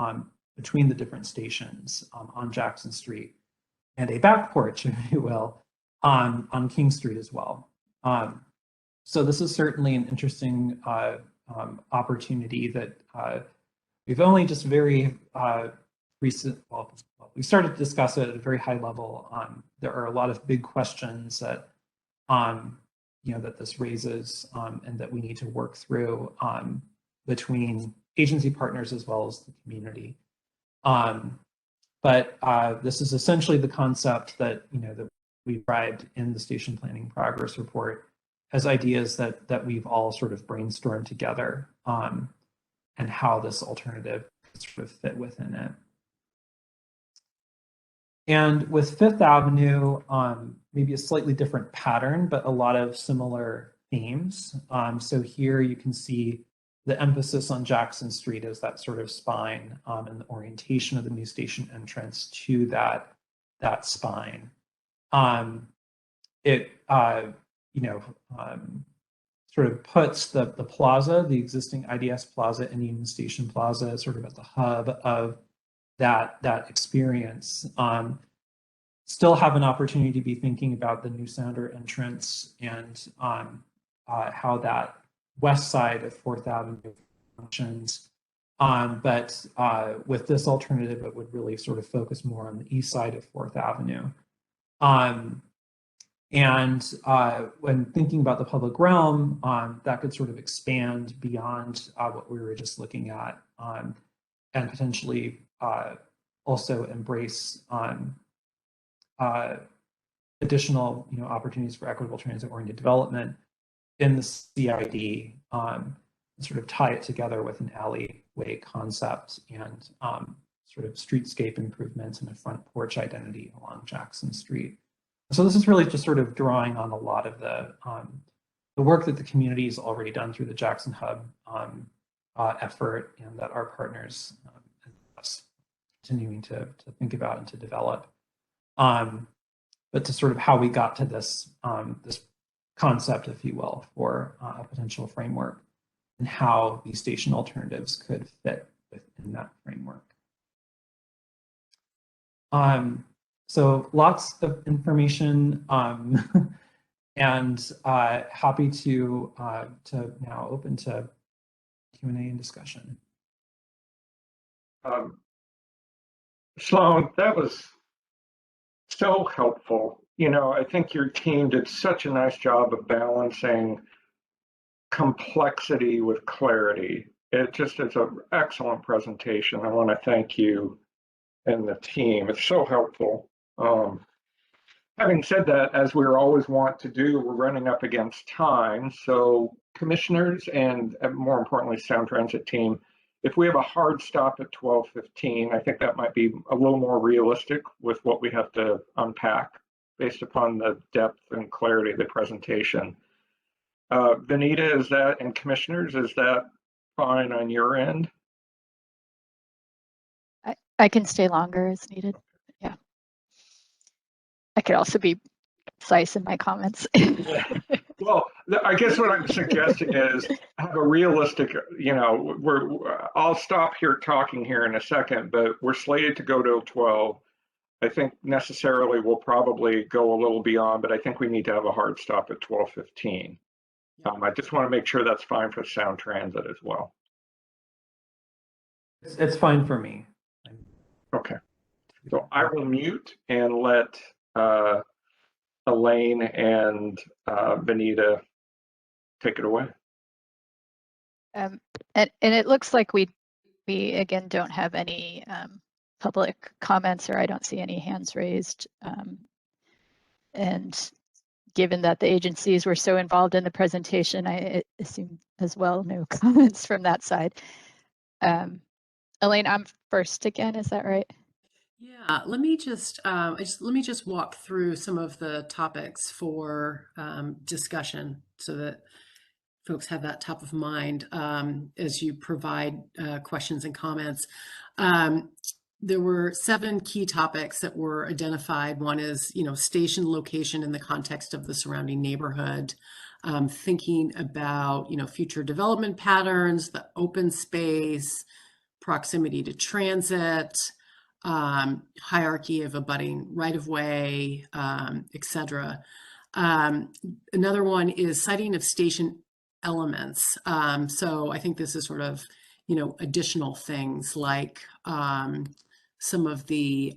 between the different stations on Jackson Street, and a back porch, if you will, on King Street as well. So this is certainly an interesting opportunity that we've only just very recent, well, we started to discuss it at a very high level. There are a lot of big questions that that this raises and that we need to work through between agency partners as well as the community. But this is essentially the concept that that we described in the station planning progress report as ideas that we've all sort of brainstormed together and how this alternative sort of fit within it. And with Fifth Avenue, maybe a slightly different pattern, but a lot of similar themes. So here you can see the emphasis on Jackson Street as that sort of spine and the orientation of the new station entrance to that spine. It sort of puts the plaza, the existing IDS Plaza and Union Station Plaza, sort of at the hub of that experience. Still have an opportunity to be thinking about the new Sounder entrance and how that west side of Fourth Avenue functions. But with this alternative, it would really sort of focus more on the east side of Fourth Avenue. And when thinking about the public realm, that could sort of expand beyond what we were just looking at, and potentially also embrace additional opportunities for equitable transit-oriented development in the CID, and sort of tie it together with an alleyway concept and sort of streetscape improvements and a front porch identity along Jackson Street. So this is really just sort of drawing on a lot of the work that the community has already done through the Jackson Hub effort, and that our partners and us continuing to think about and to develop. But to sort of how we got to this this concept, if you will, for a potential framework, and how these station alternatives could fit within that framework. So lots of information, and happy to now open to Q&A and discussion. Sloan, that was so helpful. You know, I think your team did such a nice job of balancing complexity with clarity. It just is an excellent presentation. I want to thank you and the team. It's so helpful. Having said that, as we always want to do, we're running up against time. So commissioners and more importantly, Sound Transit team, if we have a hard stop at 12:15, I think that might be a little more realistic with what we have to unpack based upon the depth and clarity of the presentation. Benita, is that, and commissioners, is that fine on your end? I can stay longer as needed. Yeah. I could also be concise in my comments. Well, I guess what I'm suggesting is have a realistic, you know, I'll stop here talking here in a second, but we're slated to go till 12. I think necessarily we'll probably go a little beyond, but I think we need to have a hard stop at 12:15. I just want to make sure that's fine for Sound Transit as well. It's fine for me. Okay. So I will mute and let Elaine and Benita take it away. And it looks like we again don't have any public comments, or I don't see any hands raised. And given that the agencies were so involved in the presentation, I assume as well no comments from that side. Elaine, I'm first again, is that right? Yeah, let me just walk through some of the topics for discussion so that folks have that top of mind as you provide questions and comments. There were 7 key topics that were identified. One is, you know, station location in the context of the surrounding neighborhood, thinking about, you know, future development patterns, the open space, proximity to transit, hierarchy of abutting right-of-way, etc. Another one is siting of station elements. So I think this is sort of, you know, additional things like some of the,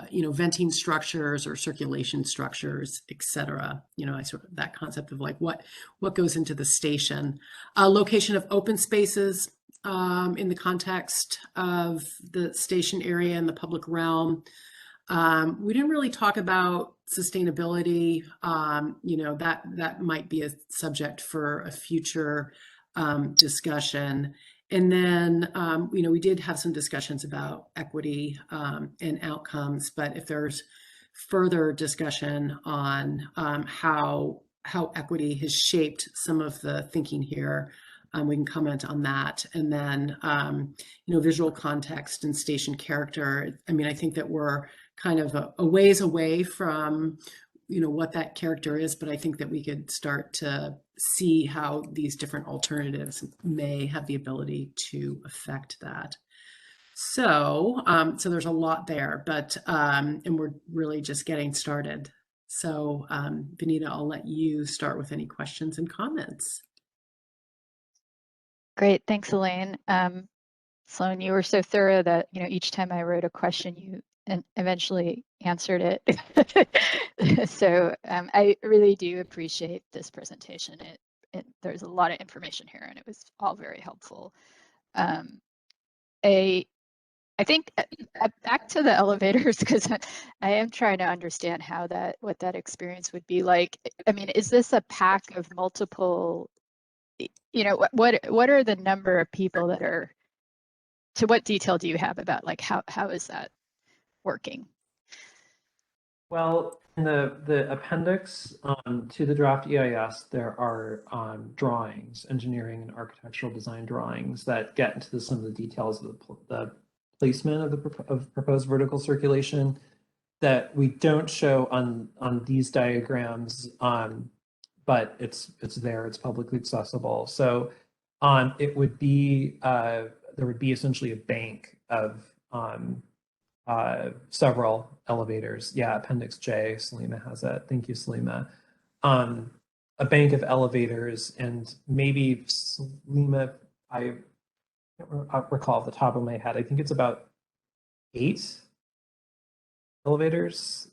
you know, venting structures or circulation structures, etc. You know, I sort of that concept of like what goes into the station. Location of open spaces in the context of the station area and the public realm. We didn't really talk about sustainability. You know, that might be a subject for a future discussion. And then, you know, we did have some discussions about equity and outcomes, but if there's further discussion on how equity has shaped some of the thinking here, we can comment on that. And then, you know, visual context and station character. I mean, I think that we're kind of a ways away from, you know, what that character is, but I think that we could start to see how these different alternatives may have the ability to affect that. So, so there's a lot there, but, and we're really just getting started. So, Benita, I'll let you start with any questions and comments. Great, thanks, Elaine. Sloan, you were so thorough that, you know, each time I wrote a question, you eventually answered it. So I really do appreciate this presentation. There's a lot of information here, and it was all very helpful. I think back to the elevators, because I am trying to understand how what that experience would be like. I mean, is this a pack of multiple? You know, what are the number of people that are? To what detail do you have about like how is that working? Well, In the appendix to the draft EIS, there are drawings, engineering and architectural design drawings that get into some of the details of the placement of the proposed vertical circulation that we don't show on these diagrams, but it's there, it's publicly accessible. So it would be there would be essentially a bank of several elevators. Yeah, Appendix J, Salima has it. Thank you, Salima. A bank of elevators, and maybe Salima, I can't recall off the top of my head. I think it's about 8 elevators.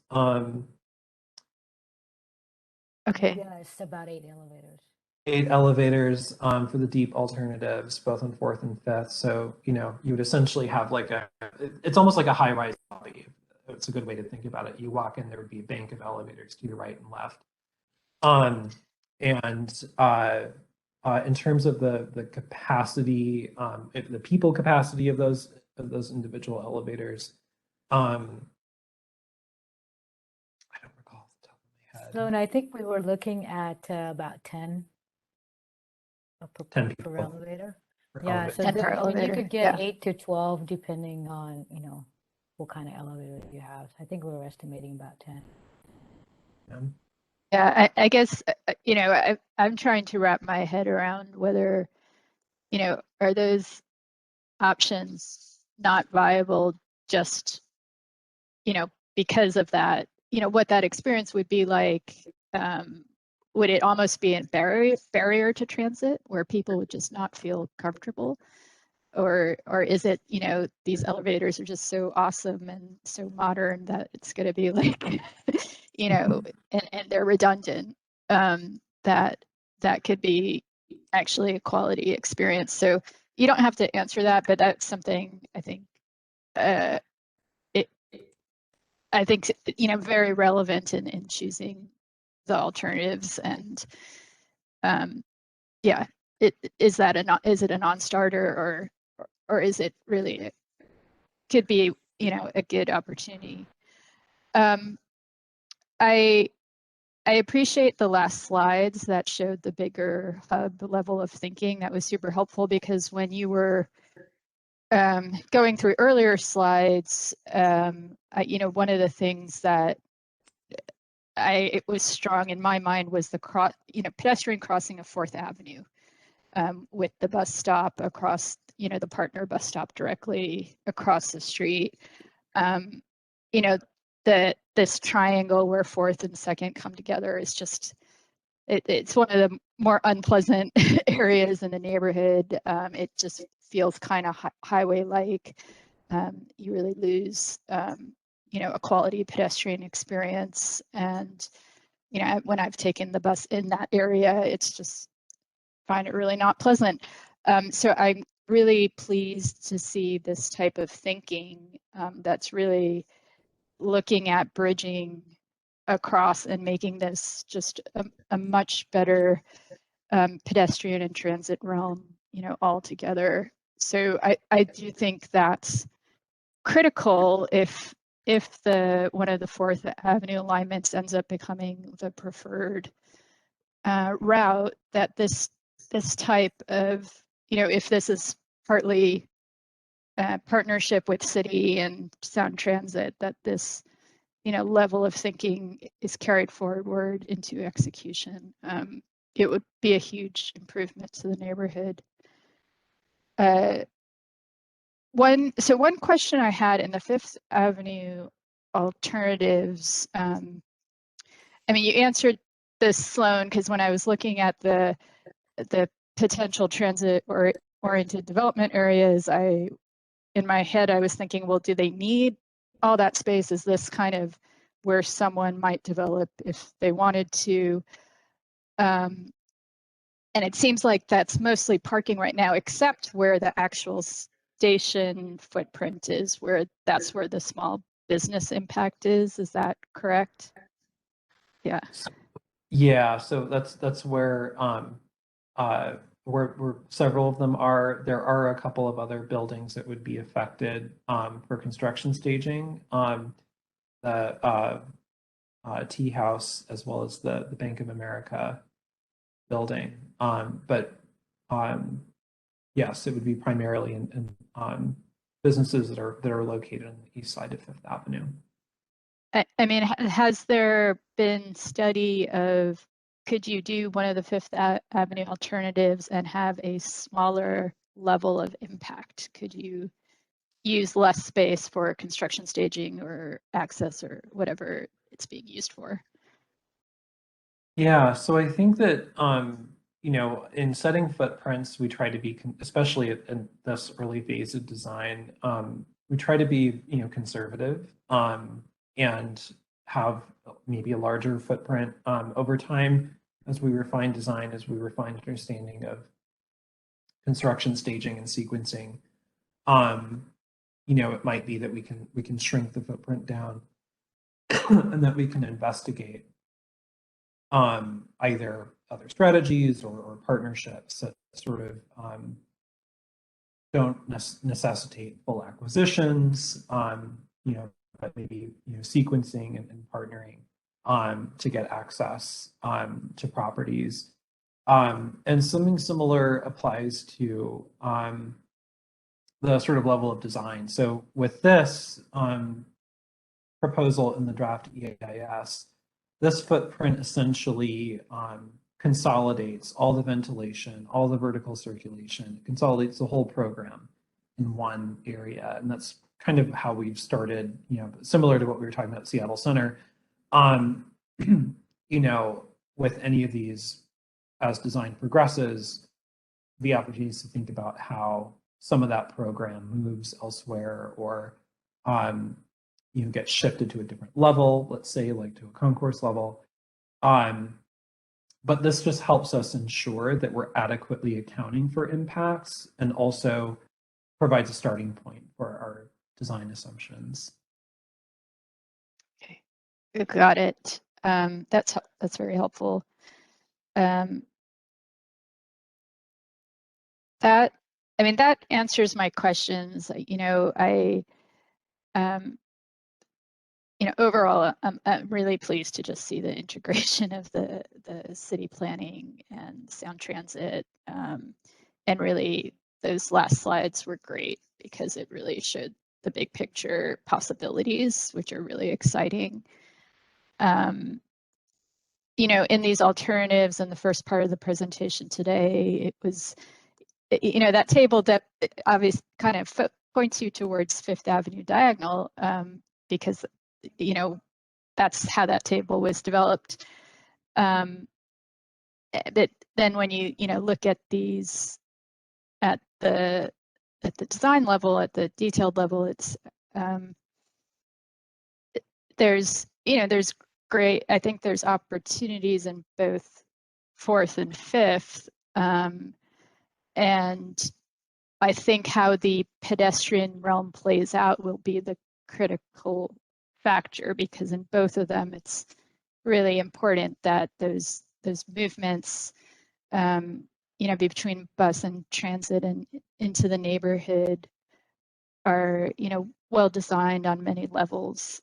Okay. Yeah, it's about 8 elevators. 8 elevators for the deep alternatives, both on 4th and 5th. So, you know, you would essentially have like it's almost like a high-rise lobby. It's a good way to think about it. You walk in, there would be a bank of elevators to your right and left. In terms of the capacity, the people capacity of those individual elevators, I don't recall off the top of my head. So, and I think we were looking at about 10 10 per people elevator. per Yeah, elevator. so 10 per I mean, you elevator, could get yeah. 8 to 12 depending on, you know, what kind of elevator you have. I think we were estimating about 10. Yeah, I guess, you know, I'm trying to wrap my head around whether, you know, are those options not viable just, you know, because of that, you know, what that experience would be like. Would it almost be a barrier to transit where people would just not feel comfortable? Or is it, you know, these elevators are just so awesome and so modern that it's going to be like, you know, and they're redundant, that could be actually a quality experience. So you don't have to answer that, but that's something I think, I think, you know, very relevant in choosing the alternatives. And yeah, is it a non-starter, or is it really could be, you know, a good opportunity? I appreciate the last slides that showed the bigger hub level of thinking. That was super helpful, because when you were going through earlier slides, you know, one of the things that it was strong in my mind was the pedestrian crossing of 4th Avenue, with the bus stop across, you know, the partner bus stop directly across the street. You know, this triangle where 4th and 2nd come together is just, it's one of the more unpleasant areas in the neighborhood. It just feels kind of highway-like. You really lose, you know, a quality pedestrian experience. And, you know, when I've taken the bus in that area, it's just find it really not pleasant. So I'm really pleased to see this type of thinking that's really looking at bridging across and making this just a much better pedestrian and transit realm, you know, all together. So I do think that's critical if one of the 4th Avenue alignments ends up becoming the preferred route, that this type of, you know, if this is partly partnership with city and Sound Transit, that this, you know, level of thinking is carried forward into execution. It would be a huge improvement to the neighborhood. One question I had in the 5th Avenue alternatives, I mean, you answered this, Sloan, because when I was looking at the potential transit or oriented development areas, in my head, I was thinking, well, do they need all that space? Is this kind of where someone might develop if they wanted to? And it seems like that's mostly parking right now, except where the actual station footprint is, that's where the small business impact is. Is that correct? Yeah. Yeah, so that's where several of them are. There are a couple of other buildings that would be affected for construction staging. tea house as well as the Bank of America building. Yes, it would be primarily in businesses that are located on the east side of Fifth Avenue. I mean, has there been study of, could you do one of the Fifth Avenue alternatives and have a smaller level of impact? Could you use less space for construction staging or access or whatever it's being used for? Yeah, so I think that in setting footprints, we try to be, especially in this early phase of design, we try to be conservative and have maybe a larger footprint over time as we refine design, as we refine understanding of construction staging and sequencing. It might be that we can shrink the footprint down and that we can investigate either other strategies or partnerships that sort of don't necessitate full acquisitions, but maybe sequencing and partnering to get access to properties. And something similar applies to the sort of level of design. So with this proposal in the draft EAIS, this footprint essentially consolidates all the ventilation, all the vertical circulation, it consolidates the whole program in one area. And that's kind of how we've started, similar to what we were talking about at Seattle Center. With any of these, as design progresses, the opportunities to think about how some of that program moves elsewhere or gets shifted to a different level, let's say like to a concourse level. But this just helps us ensure that we're adequately accounting for impacts and also provides a starting point for our design assumptions. Okay, got it. That's very helpful. That answers my questions. Overall, I'm really pleased to just see the integration of the city planning and sound transit. And really, those last slides were great because it really showed the big picture possibilities, which are really exciting. In these alternatives in the first part of the presentation today, it was, that table that obviously kind of points you towards Fifth Avenue Diagonal because, that's how that table was developed. But then when you, look at these at the design level, at the detailed level, it's there's great, I think there's opportunities in both fourth and fifth. And I think how the pedestrian realm plays out will be the critical factor because in both of them, it's really important that those movements, between bus and transit and into the neighborhood are, well designed on many levels,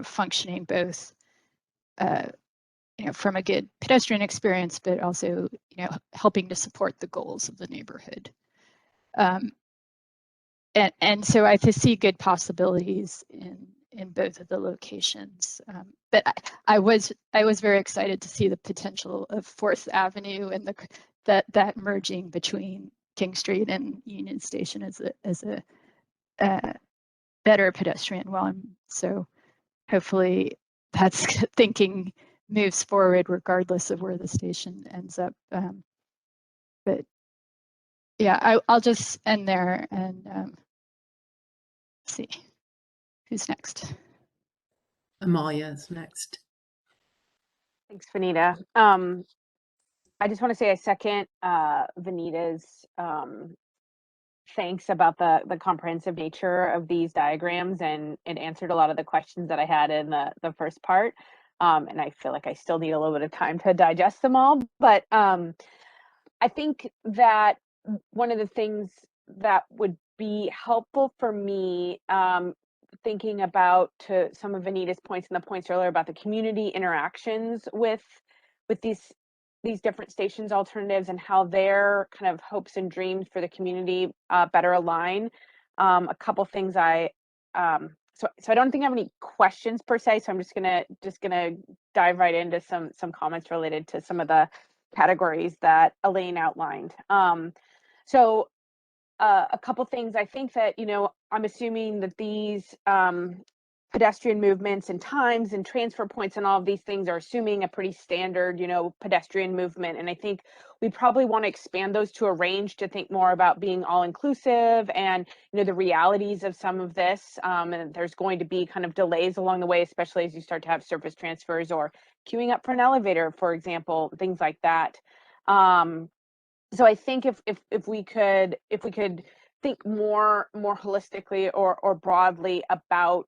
functioning both, from a good pedestrian experience, but also, helping to support the goals of the neighborhood. And so I see good possibilities in both of the locations. But I was very excited to see the potential of Fourth Avenue and that merging between King Street and Union Station as a better pedestrian one. So hopefully that's thinking moves forward regardless of where the station ends up. But yeah, I'll just end there and see who's next. Amalia is next. Thanks, Vanita. I just want to say I second Vanita's thanks about the comprehensive nature of these diagrams, and it answered a lot of the questions that I had in the first part. And I feel like I still need a little bit of time to digest them all. But I think that one of the things that would be helpful for me, thinking about, to some of Anita's points and the points earlier about the community interactions with these different stations alternatives and how their kind of hopes and dreams for the community better align. A couple things so I don't think I have any questions per se, so I'm just gonna dive right into some comments related to some of the categories that Elaine outlined. So a couple things. I think that, I'm assuming that these pedestrian movements and times and transfer points and all of these things are assuming a pretty standard, pedestrian movement. And I think we probably want to expand those to a range to think more about being all inclusive and, the realities of some of this. And there's going to be kind of delays along the way, especially as you start to have surface transfers or queuing up for an elevator, for example, things like that. So I think if we could think more holistically or broadly about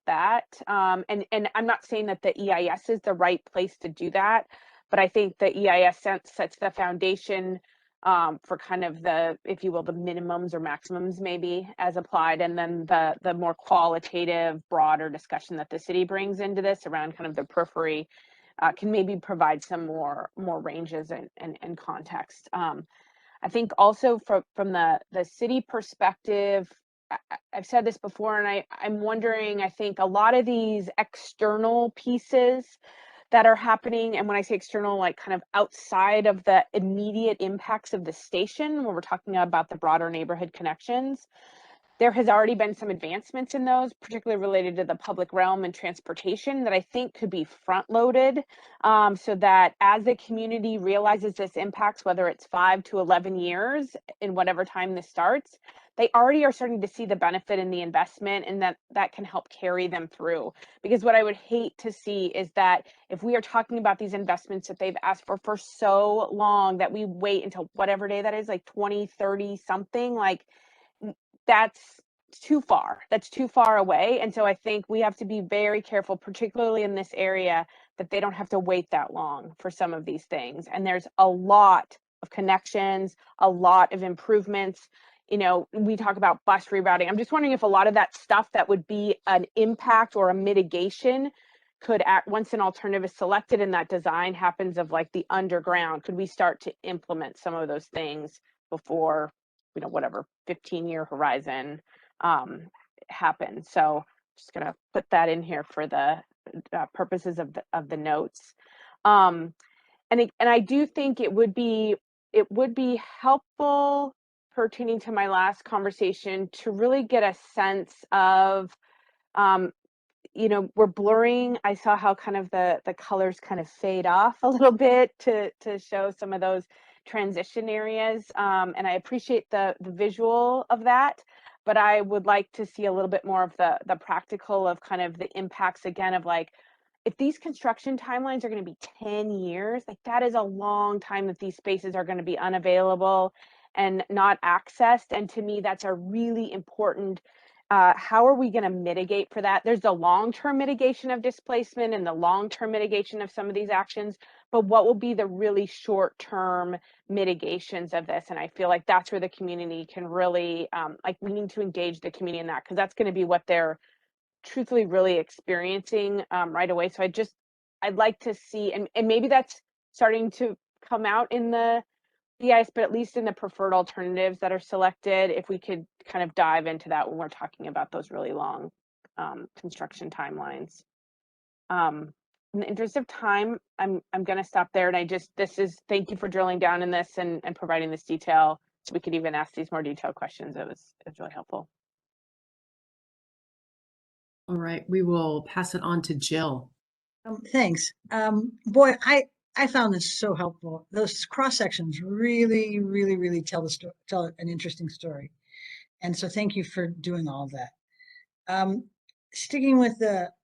that, and I'm not saying that the EIS is the right place to do that, but I think the EIS sets the foundation for kind of the, if you will, the minimums or maximums maybe as applied, and then the more qualitative, broader discussion that the city brings into this around kind of the periphery can maybe provide some more ranges and context. I think also from the city perspective, I've said this before, and I'm wondering, I think a lot of these external pieces that are happening, and when I say external, like kind of outside of the immediate impacts of the station, when we're talking about the broader neighborhood connections, there has already been some advancements in those, particularly related to the public realm and transportation, that I think could be front loaded, so that as the community realizes this impacts, whether it's 5 to 11 years in whatever time this starts, they already are starting to see the benefit in the investment, and that can help carry them through. Because what I would hate to see is that if we are talking about these investments that they've asked for so long, that we wait until whatever day that is, like 2030 something, like that's too far. That's too far away. And so I think we have to be very careful, particularly in this area, that they don't have to wait that long for some of these things. And there's a lot of connections, a lot of improvements. We talk about bus rerouting. I'm just wondering if a lot of that stuff that would be an impact or a mitigation could act once an alternative is selected and that design happens of like the underground, could we start to implement some of those things before, whatever 15-year horizon happens. So just gonna put that in here for the purposes of the notes. And I do think it would be helpful, pertaining to my last conversation, to really get a sense of, we're blurring. I saw how kind of the colors kind of fade off a little bit to show some of those transition areas. And I appreciate the visual of that, but I would like to see a little bit more of the practical of kind of the impacts again of like, if these construction timelines are going to be 10 years, like that is a long time that these spaces are going to be unavailable and not accessed. And to me, that's a really important, how are we going to mitigate for that? There's the long-term mitigation of displacement and the long-term mitigation of some of these actions, but what will be the really short-term mitigations of this? And I feel like that's where the community can really, we need to engage the community in that, because that's going to be what they're truthfully really experiencing right away. So I'd like to see, and maybe that's starting to come out in the EIS, but at least in the preferred alternatives that are selected, if we could kind of dive into that when we're talking about those really long construction timelines. In the interest of time, I'm going to stop there. And thank you for drilling down in this and providing this detail, so we could even ask these more detailed questions. It was really helpful. All right, we will pass it on to Jill. Thanks. Boy, I found this so helpful. Those cross sections really, really, really tell an interesting story. And so thank you for doing all of that. Sticking with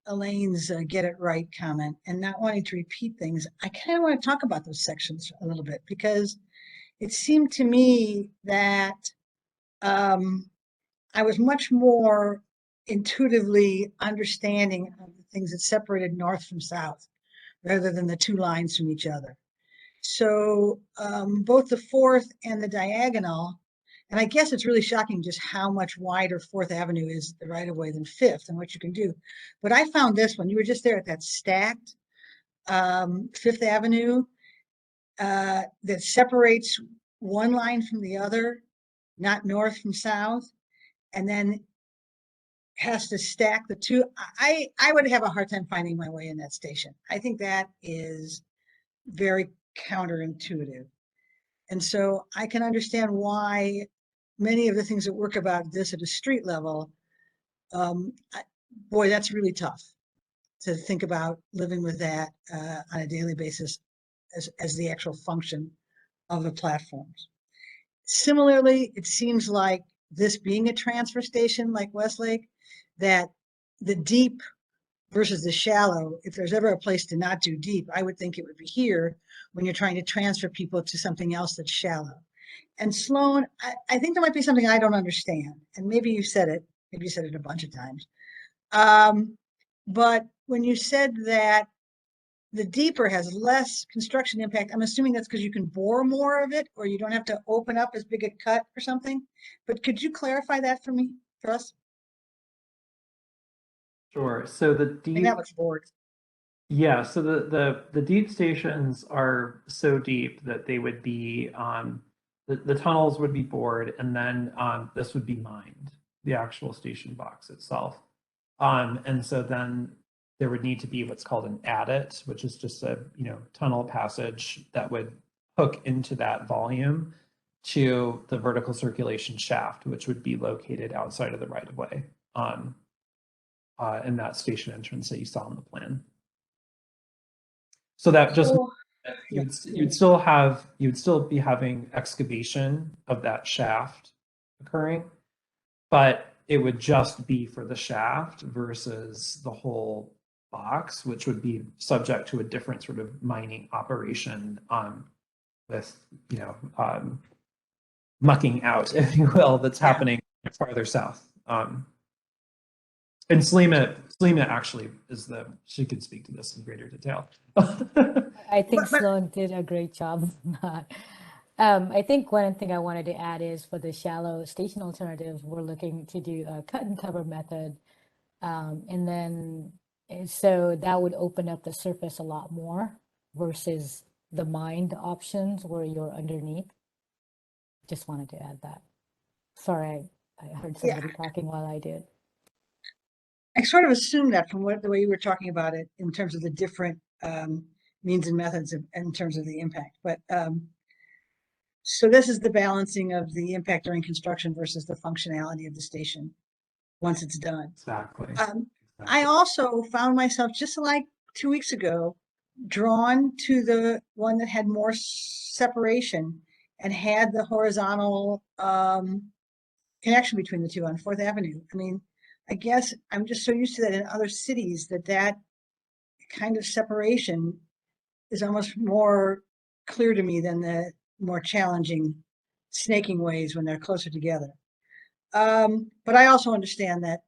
Elaine's get it right comment and not wanting to repeat things, I kind of want to talk about those sections a little bit, because it seemed to me that I was much more intuitively understanding of the things that separated north from south, rather than the two lines from each other. So both the fourth and the diagonal And I guess it's really shocking just how much wider 4th Avenue is the right of way than 5th and what you can do. But I found this one, you were just there at that stacked 5th Avenue that separates one line from the other, not north from south, and then has to stack the two. I would have a hard time finding my way in that station. I think that is very counterintuitive. And so I can understand why many of the things that work about this at a street level, boy, that's really tough to think about living with that on a daily basis as the actual function of the platforms. Similarly, it seems like this being a transfer station like Westlake, that the deep versus the shallow, if there's ever a place to not do deep, I would think it would be here when you're trying to transfer people to something else that's shallow. And Sloan, I think there might be something I don't understand. And maybe you said it, maybe you said it a bunch of times. But when you said that the deeper has less construction impact, I'm assuming that's because you can bore more of it, or you don't have to open up as big a cut or something. But could you clarify that for me, for us? Sure. So the deep. That was bored. Yeah. So the deep stations are so deep that they would be the tunnels would be bored, and then this would be mined, the actual station box itself. And so then there would need to be what's called an adit, which is just a tunnel passage that would hook into that volume to the vertical circulation shaft, which would be located outside of the right of way in that station entrance that you saw on the plan. So that just you'd still be having excavation of that shaft occurring, but it would just be for the shaft versus the whole box, which would be subject to a different sort of mining operation with mucking out, if you will, that's happening farther south. And Salima actually is she can speak to this in greater detail. I think Sloan did a great job. I think one thing I wanted to add is for the shallow station alternatives, we're looking to do a cut and cover method. And then, so that would open up the surface a lot more versus the mined options where you're underneath. Just wanted to add that. Sorry, I heard somebody talking while I did. I sort of assumed that from the way you were talking about it in terms of the different means and methods in terms of the impact. But so this is the balancing of the impact during construction versus the functionality of the station once it's done. Exactly. I also found myself, just like 2 weeks ago, drawn to the one that had more separation and had the horizontal connection between the two on 4th Avenue. I mean, I guess I'm just so used to that in other cities that kind of separation is almost more clear to me than the more challenging snaking ways when they're closer together. But I also understand that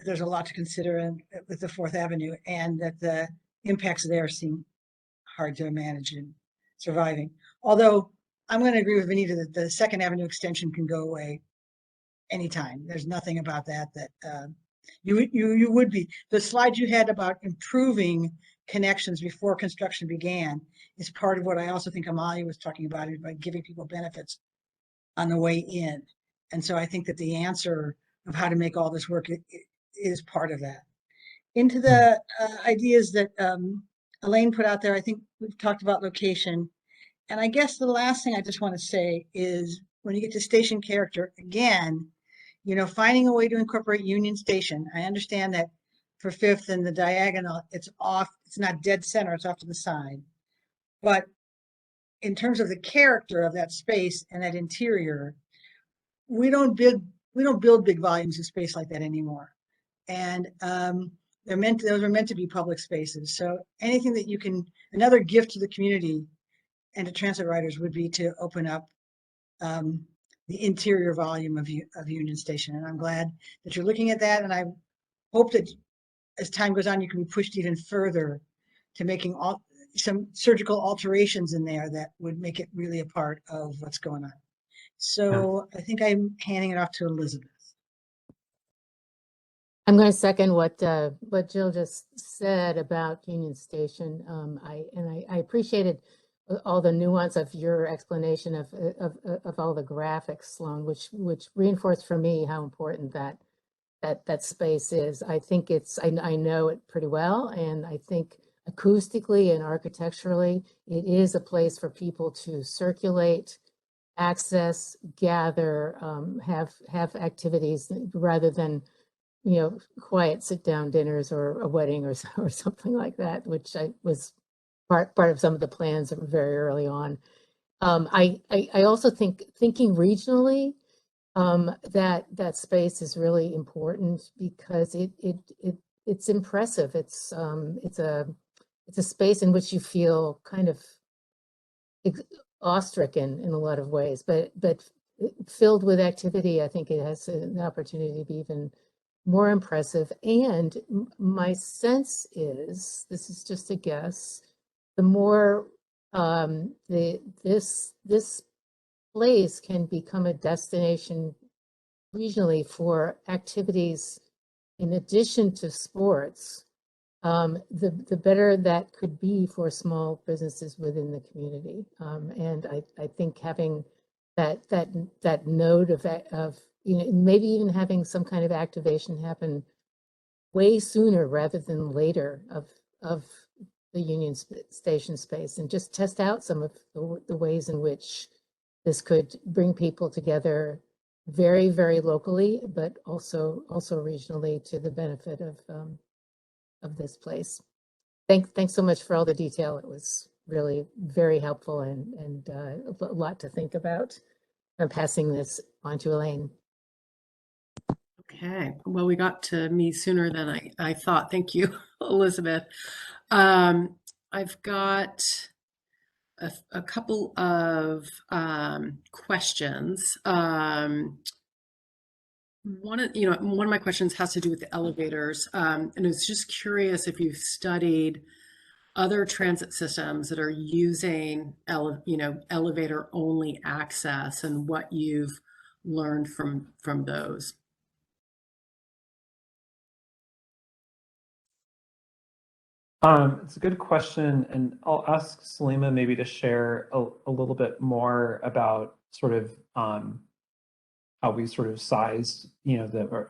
there's a lot to consider with the 4th Avenue, and that the impacts there seem hard to manage in surviving. Although I'm going to agree with Vanita that the 2nd Avenue extension can go away anytime. There's nothing about that you would be. The slide you had about improving connections before construction began is part of what I also think Amalia was talking about, is by giving people benefits on the way in. And so I think that the answer of how to make all this work is part of that. Into the ideas that Elaine put out there, I think we've talked about location. And I guess the last thing I just want to say is when you get to station character, again, finding a way to incorporate Union Station. I understand that for 5th and the diagonal, it's off, it's not dead center, it's off to the side. But in terms of the character of that space and that interior, we don't build big volumes of space like that anymore. And those are meant to be public spaces. So anything that you can, another gift to the community and to transit riders would be to open up the interior volume of Union Station. And I'm glad that you're looking at that. And I hope that as time goes on, you can be pushed even further to making some surgical alterations in there that would make it really a part of what's going on. So I think I'm handing it off to Elizabeth. I'm going to second what Jill just said about Union Station. I appreciated all the nuance of your explanation of all the graphics, Sloan, which reinforced for me how important that space is. I think I know it pretty well, and I think acoustically and architecturally, it is a place for people to circulate, access, gather, have activities rather than, you know, quiet sit-down dinners or a wedding or something like that, which was part of some of the plans very early on. I also thinking regionally, that space is really important because it's impressive. It's a space in which you feel kind of awe-stricken in a lot of ways, but filled with activity. I think it has an opportunity to be even more impressive. And my sense is, this is just a guess, the more this place can become a destination regionally for activities in addition to sports, the better that could be for small businesses within the community. And I think having that node of you know, maybe even having some kind of activation happen way sooner rather than later of the Union Station space, and just test out some of the ways in which this could bring people together very, very locally, but also regionally to the benefit of this place. Thanks so much for all the detail. It was really very helpful and a lot to think about. I'm passing this on to Elaine. Okay, well, we got to me sooner than I thought. Thank you, Elizabeth. I've got a couple of questions. One of my questions has to do with the elevators, and I was just curious if you've studied other transit systems that are using elevator only access and what you've learned from those. It's a good question, and I'll ask Salima maybe to share a little bit more about sort of how we sort of sized, the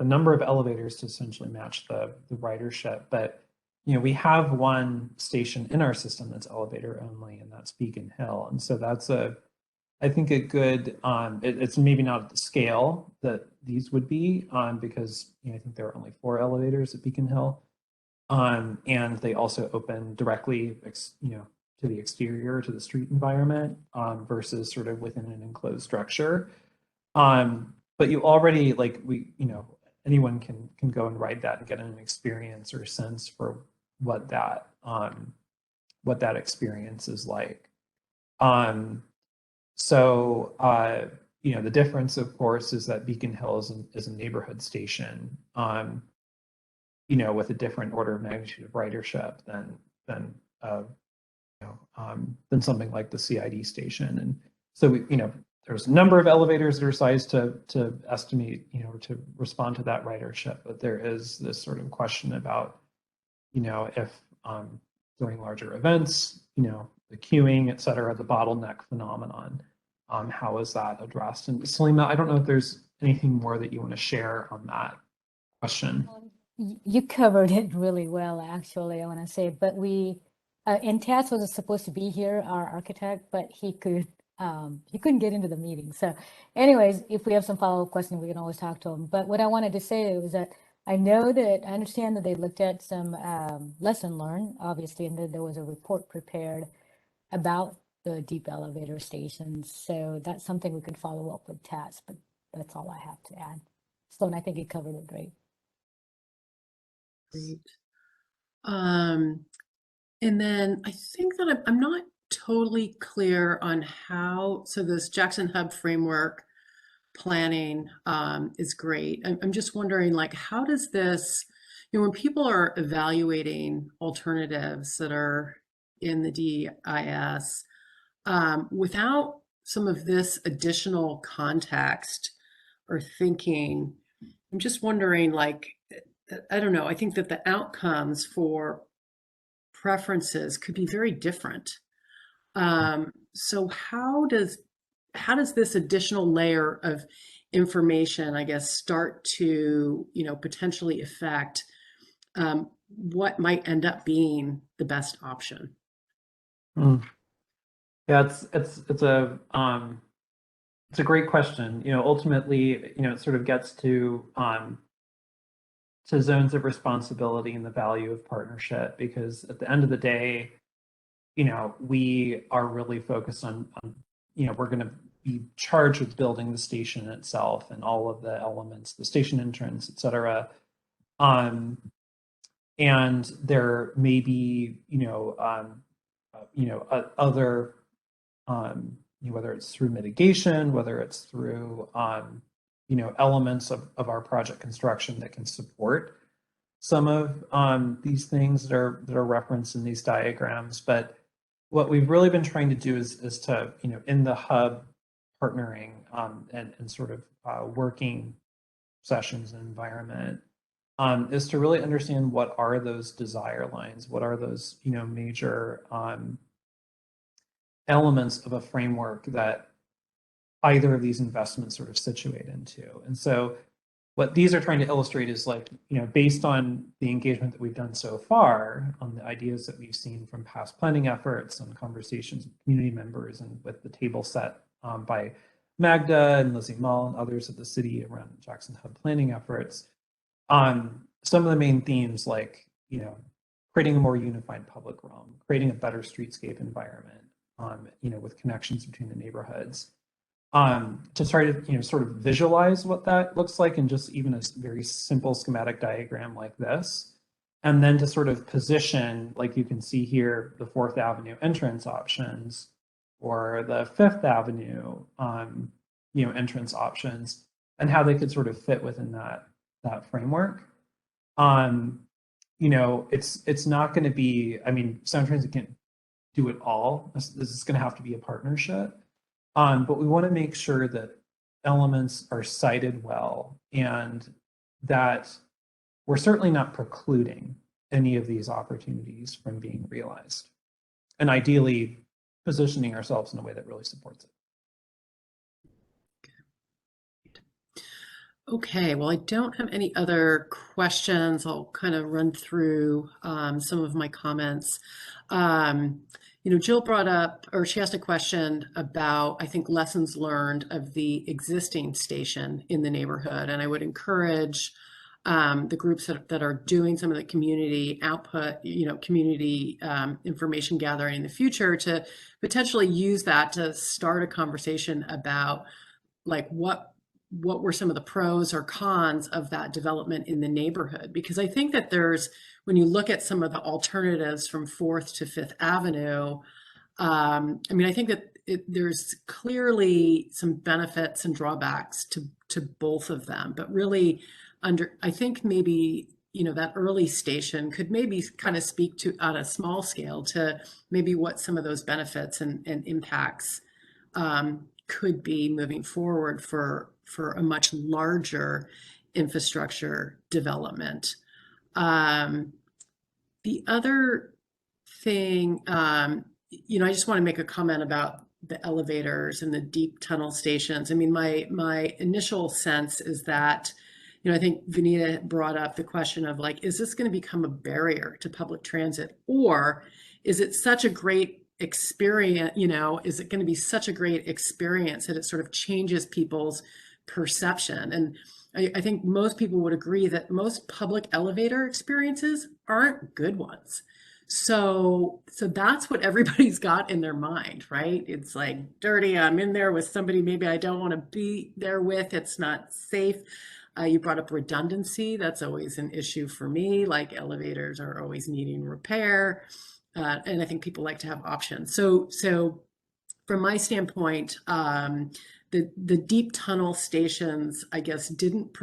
number of elevators to essentially match the ridership. But we have one station in our system that's elevator only, and that's Beacon Hill, and so that's I think a good. It's maybe not at the scale that these would be, because I think there are only 4 elevators at Beacon Hill. And they also open directly, to the exterior, to the street environment, versus sort of within an enclosed structure. But you already, anyone can go and ride that and get an experience or sense for what that experience is like. So the difference, of course, is that Beacon Hill is a neighborhood station. With a different order of magnitude of ridership than something like the CID station. And so there's a number of elevators that are sized to estimate, to respond to that ridership. But there is this sort of question about, if during larger events, the queuing, et cetera, the bottleneck phenomenon, how is that addressed? And Salima, I don't know if there's anything more that you want to share on that question. You covered it really well, actually, I want to say. But and Taz was supposed to be here, our architect, but he couldn't get into the meeting. So anyways, if we have some follow-up questions, we can always talk to him. But what I wanted to say was that I understand that they looked at some lesson learned, obviously, and then there was a report prepared about the deep elevator stations. So that's something we could follow up with Taz, but that's all I have to add. Sloan, I think he covered it great. Great. And then I think that I'm not totally clear on so this Jackson Hub framework planning is great. I'm just wondering, how does this, when people are evaluating alternatives that are in the DIS, without some of this additional context or thinking, I'm just wondering, like, I don't know, I think that the outcomes for preferences could be very different. So how does this additional layer of information, I guess, start to, potentially affect what might end up being the best option? Yeah, it's a great question. Ultimately, it sort of gets to zones of responsibility and the value of partnership, because at the end of the day, we are really focused on we're going to be charged with building the station itself and all of the elements, the station entrance, et cetera. And there may be, other, whether it's through mitigation, whether it's through, elements of our project construction that can support some of these things that are referenced in these diagrams. But what we've really been trying to do is to, in the hub partnering and sort of working sessions and environment, is to really understand what are those desire lines, what are those, major elements of a framework that either of these investments sort of situate into. And so what these are trying to illustrate is, like, based on the engagement that we've done so far, on the ideas that we've seen from past planning efforts and conversations with community members, and with the table set by Magda and Lizzie Mull and others at the city around Jackson Hub planning efforts, some of the main themes, like, creating a more unified public realm, creating a better streetscape environment, with connections between the neighborhoods, to try to, sort of visualize what that looks like in just even a very simple schematic diagram like this. And then to sort of position, like you can see here, the 4th Avenue entrance options, or the 5th Avenue, entrance options, and how they could sort of fit within that framework. It's not going to be, Sound Transit can't do it all. This is going to have to be a partnership. But we want to make sure that elements are cited well, and that we're certainly not precluding any of these opportunities from being realized, and ideally positioning ourselves in a way that really supports it. Okay, well, I don't have any other questions. I'll kind of run through some of my comments. Jill brought up, or she asked a question about, I think, lessons learned of the existing station in the neighborhood. And I would encourage the groups that are doing some of the community output, community information gathering in the future, to potentially use that to start a conversation about, like, what were some of the pros or cons of that development in the neighborhood. Because I think that when you look at some of the alternatives from 4th to 5th Avenue, I think that there's clearly some benefits and drawbacks to both of them, but really I think maybe, that early station could maybe kind of speak to, on a small scale, to maybe what some of those benefits and impacts could be moving forward for a much larger infrastructure development. The other thing, I just want to make a comment about the elevators and the deep tunnel stations. My initial sense is that, I think Vanita brought up the question of, like, is this going to become a barrier to public transit, or is it such a great experience, is it going to be such a great experience that it sort of changes people's perception? And I think most people would agree that most public elevator experiences aren't good ones. So that's what everybody's got in their mind, right? It's like, dirty, I'm in there with somebody maybe I don't want to be there with, it's not safe. You brought up redundancy. That's always an issue for me. Like, elevators are always needing repair. And I think people like to have options. So from my standpoint, the deep tunnel stations, I guess, didn't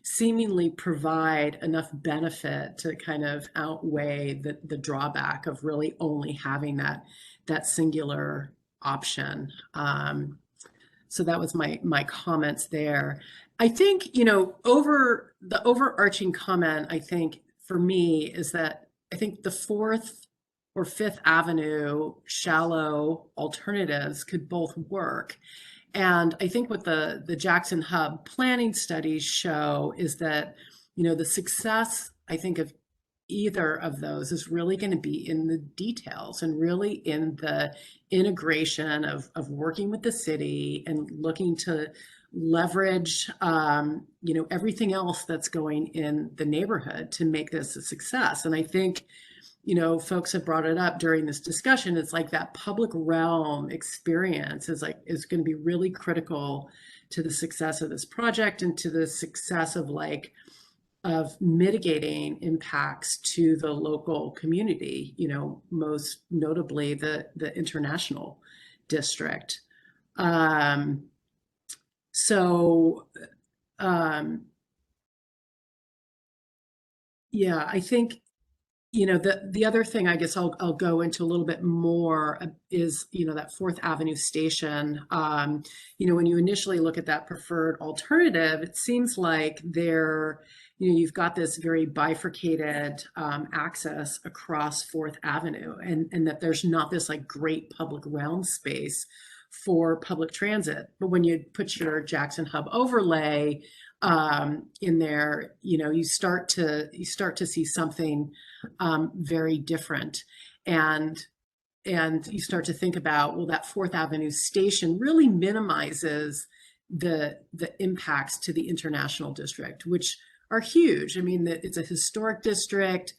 seemingly provide enough benefit to kind of outweigh the drawback of really only having that singular option. So that was my comments there. I think, you know, over the overarching comment, I think for me is that I think the Fourth or Fifth Avenue shallow alternatives could both work. And I think what the Jackson Hub planning studies show is that, you know, the success, I think, of either of those is really going to be in the details and really in the integration of working with the city and looking to leverage, you know, everything else that's going in the neighborhood to make this a success. And I think, you know, folks have brought it up during this discussion. It's like that public realm experience is going to be really critical to the success of this project and to the success of mitigating impacts to the local community, you know, most notably the International District. Yeah, I think, you know, the other thing I guess I'll go into a little bit more is, you know, that Fourth Avenue station. You know, when you initially look at that preferred alternative, it seems like you know, you've got this very bifurcated access across Fourth Avenue, and that there's not this like great public realm space for public transit. But when you put your Jackson Hub overlay in there, you know, you start to see something very different, and you start to think about, well, that Fourth Avenue station really minimizes the impacts to the International District, which are huge. I mean, it's a historic district.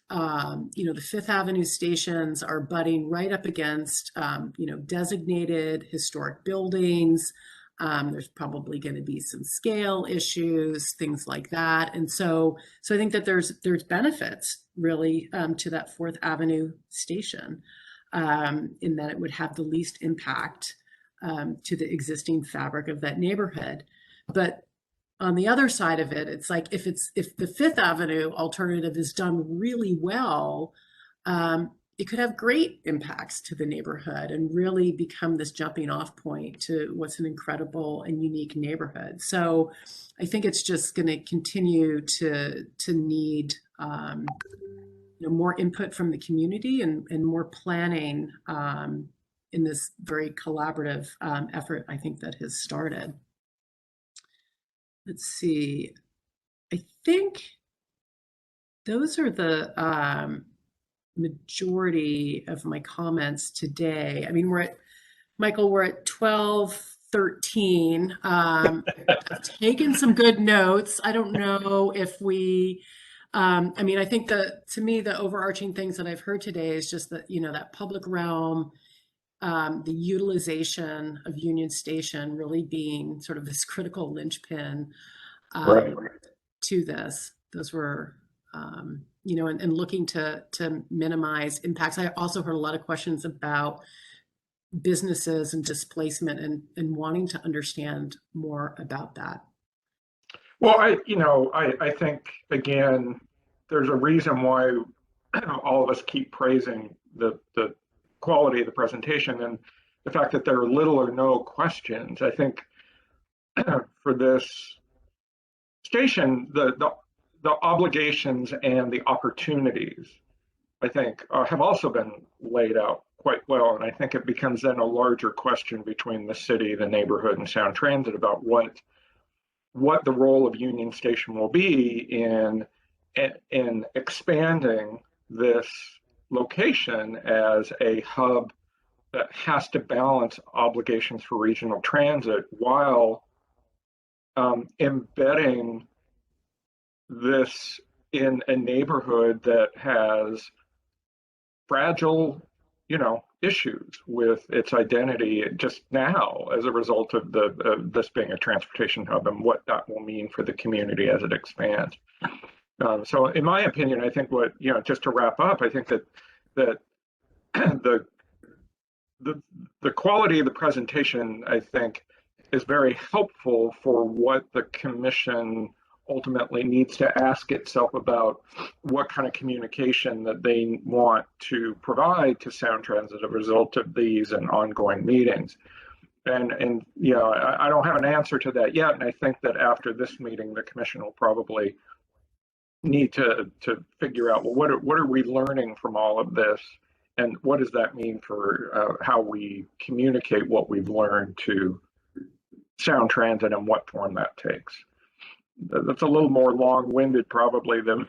You know, the Fifth Avenue stations are butting right up against, you know, designated historic buildings. There's probably going to be some scale issues, things like that. And so I think that there's benefits really to that Fourth Avenue station in that it would have the least impact to the existing fabric of that neighborhood. But on the other side of it, it's like if the Fifth Avenue alternative is done really well, it could have great impacts to the neighborhood and really become this jumping off point to what's an incredible and unique neighborhood. So I think it's just going to continue to need you know, more input from the community and more planning in this very collaborative effort, I think, that has started. Let's see. I think those are the majority of my comments today. I mean, we're at 12:13. I've taken some good notes. I don't know if we, I mean, I think to me, the overarching things that I've heard today is just that, you know, that public realm, the utilization of Union Station really being sort of this critical linchpin to this. Those were, you know, and looking to minimize impacts. I also heard a lot of questions about businesses and displacement and wanting to understand more about that. Well, I think, again, there's a reason why all of us keep praising the quality of the presentation and the fact that there are little or no questions. I think for this station, the obligations and the opportunities, I think, have also been laid out quite well. And I think it becomes then a larger question between the city, the neighborhood, and Sound Transit about what the role of Union Station will be in expanding this location as a hub that has to balance obligations for regional transit while embedding this in a neighborhood that has fragile, you know, issues with its identity just now as a result of this being a transportation hub and what that will mean for the community as it expands. So in my opinion, I think just to wrap up, I think that the quality of the presentation, I think, is very helpful for what the commission ultimately needs to ask itself about what kind of communication that they want to provide to Sound Transit as a result of these and ongoing meetings. And you know, I don't have an answer to that yet. And I think that after this meeting, the commission will probably need to figure out, well, what are we learning from all of this? And what does that mean for how we communicate what we've learned to Sound Transit and what form that takes? That's a little more long-winded probably than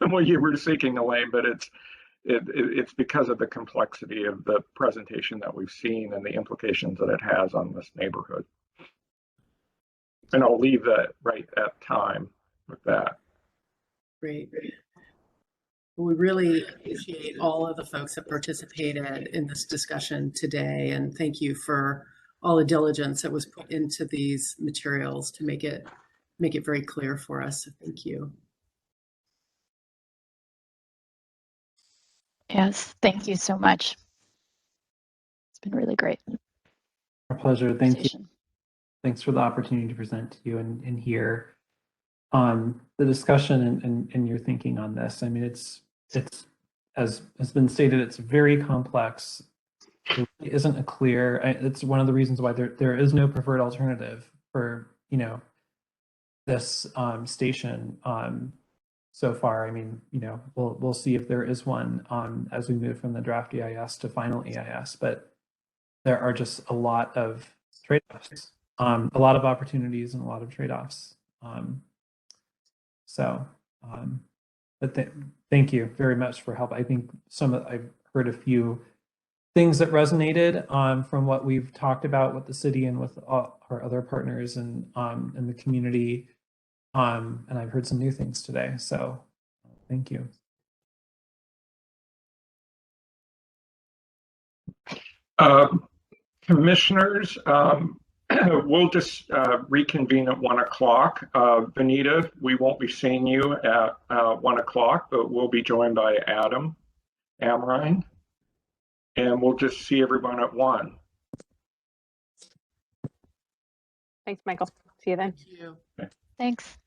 what you were seeking, Elaine, but it's because of the complexity of the presentation that we've seen and the implications that it has on this neighborhood. And I'll leave that right at time with that. Great. We really appreciate all of the folks that participated in this discussion today, and thank you for all the diligence that was put into these materials to make it very clear for us. So thank you. Yes, thank you so much. It's been really great. Our pleasure. Thank you. Thanks for the opportunity to present to you and hear the discussion and your thinking on this. I mean, it's as has been stated, it's very complex. There really isn't a clear. It's one of the reasons why there is no preferred alternative for, you know, this station so far. I mean, you know, we'll see if there is one as we move from the draft EIS to final EIS, but there are just a lot of trade-offs, a lot of opportunities and a lot of trade-offs. But thank you very much for help. I think I've heard a few things that resonated from what we've talked about with the city and with our other partners and in the community. And I've heard some new things today. So thank you. Commissioners, we'll just reconvene at 1 o'clock. Vanita, we won't be seeing you at 1 o'clock, but we'll be joined by Adam Amrine, and we'll just see everyone at 1. Thanks, Michael. See you then. Thank you. Thanks.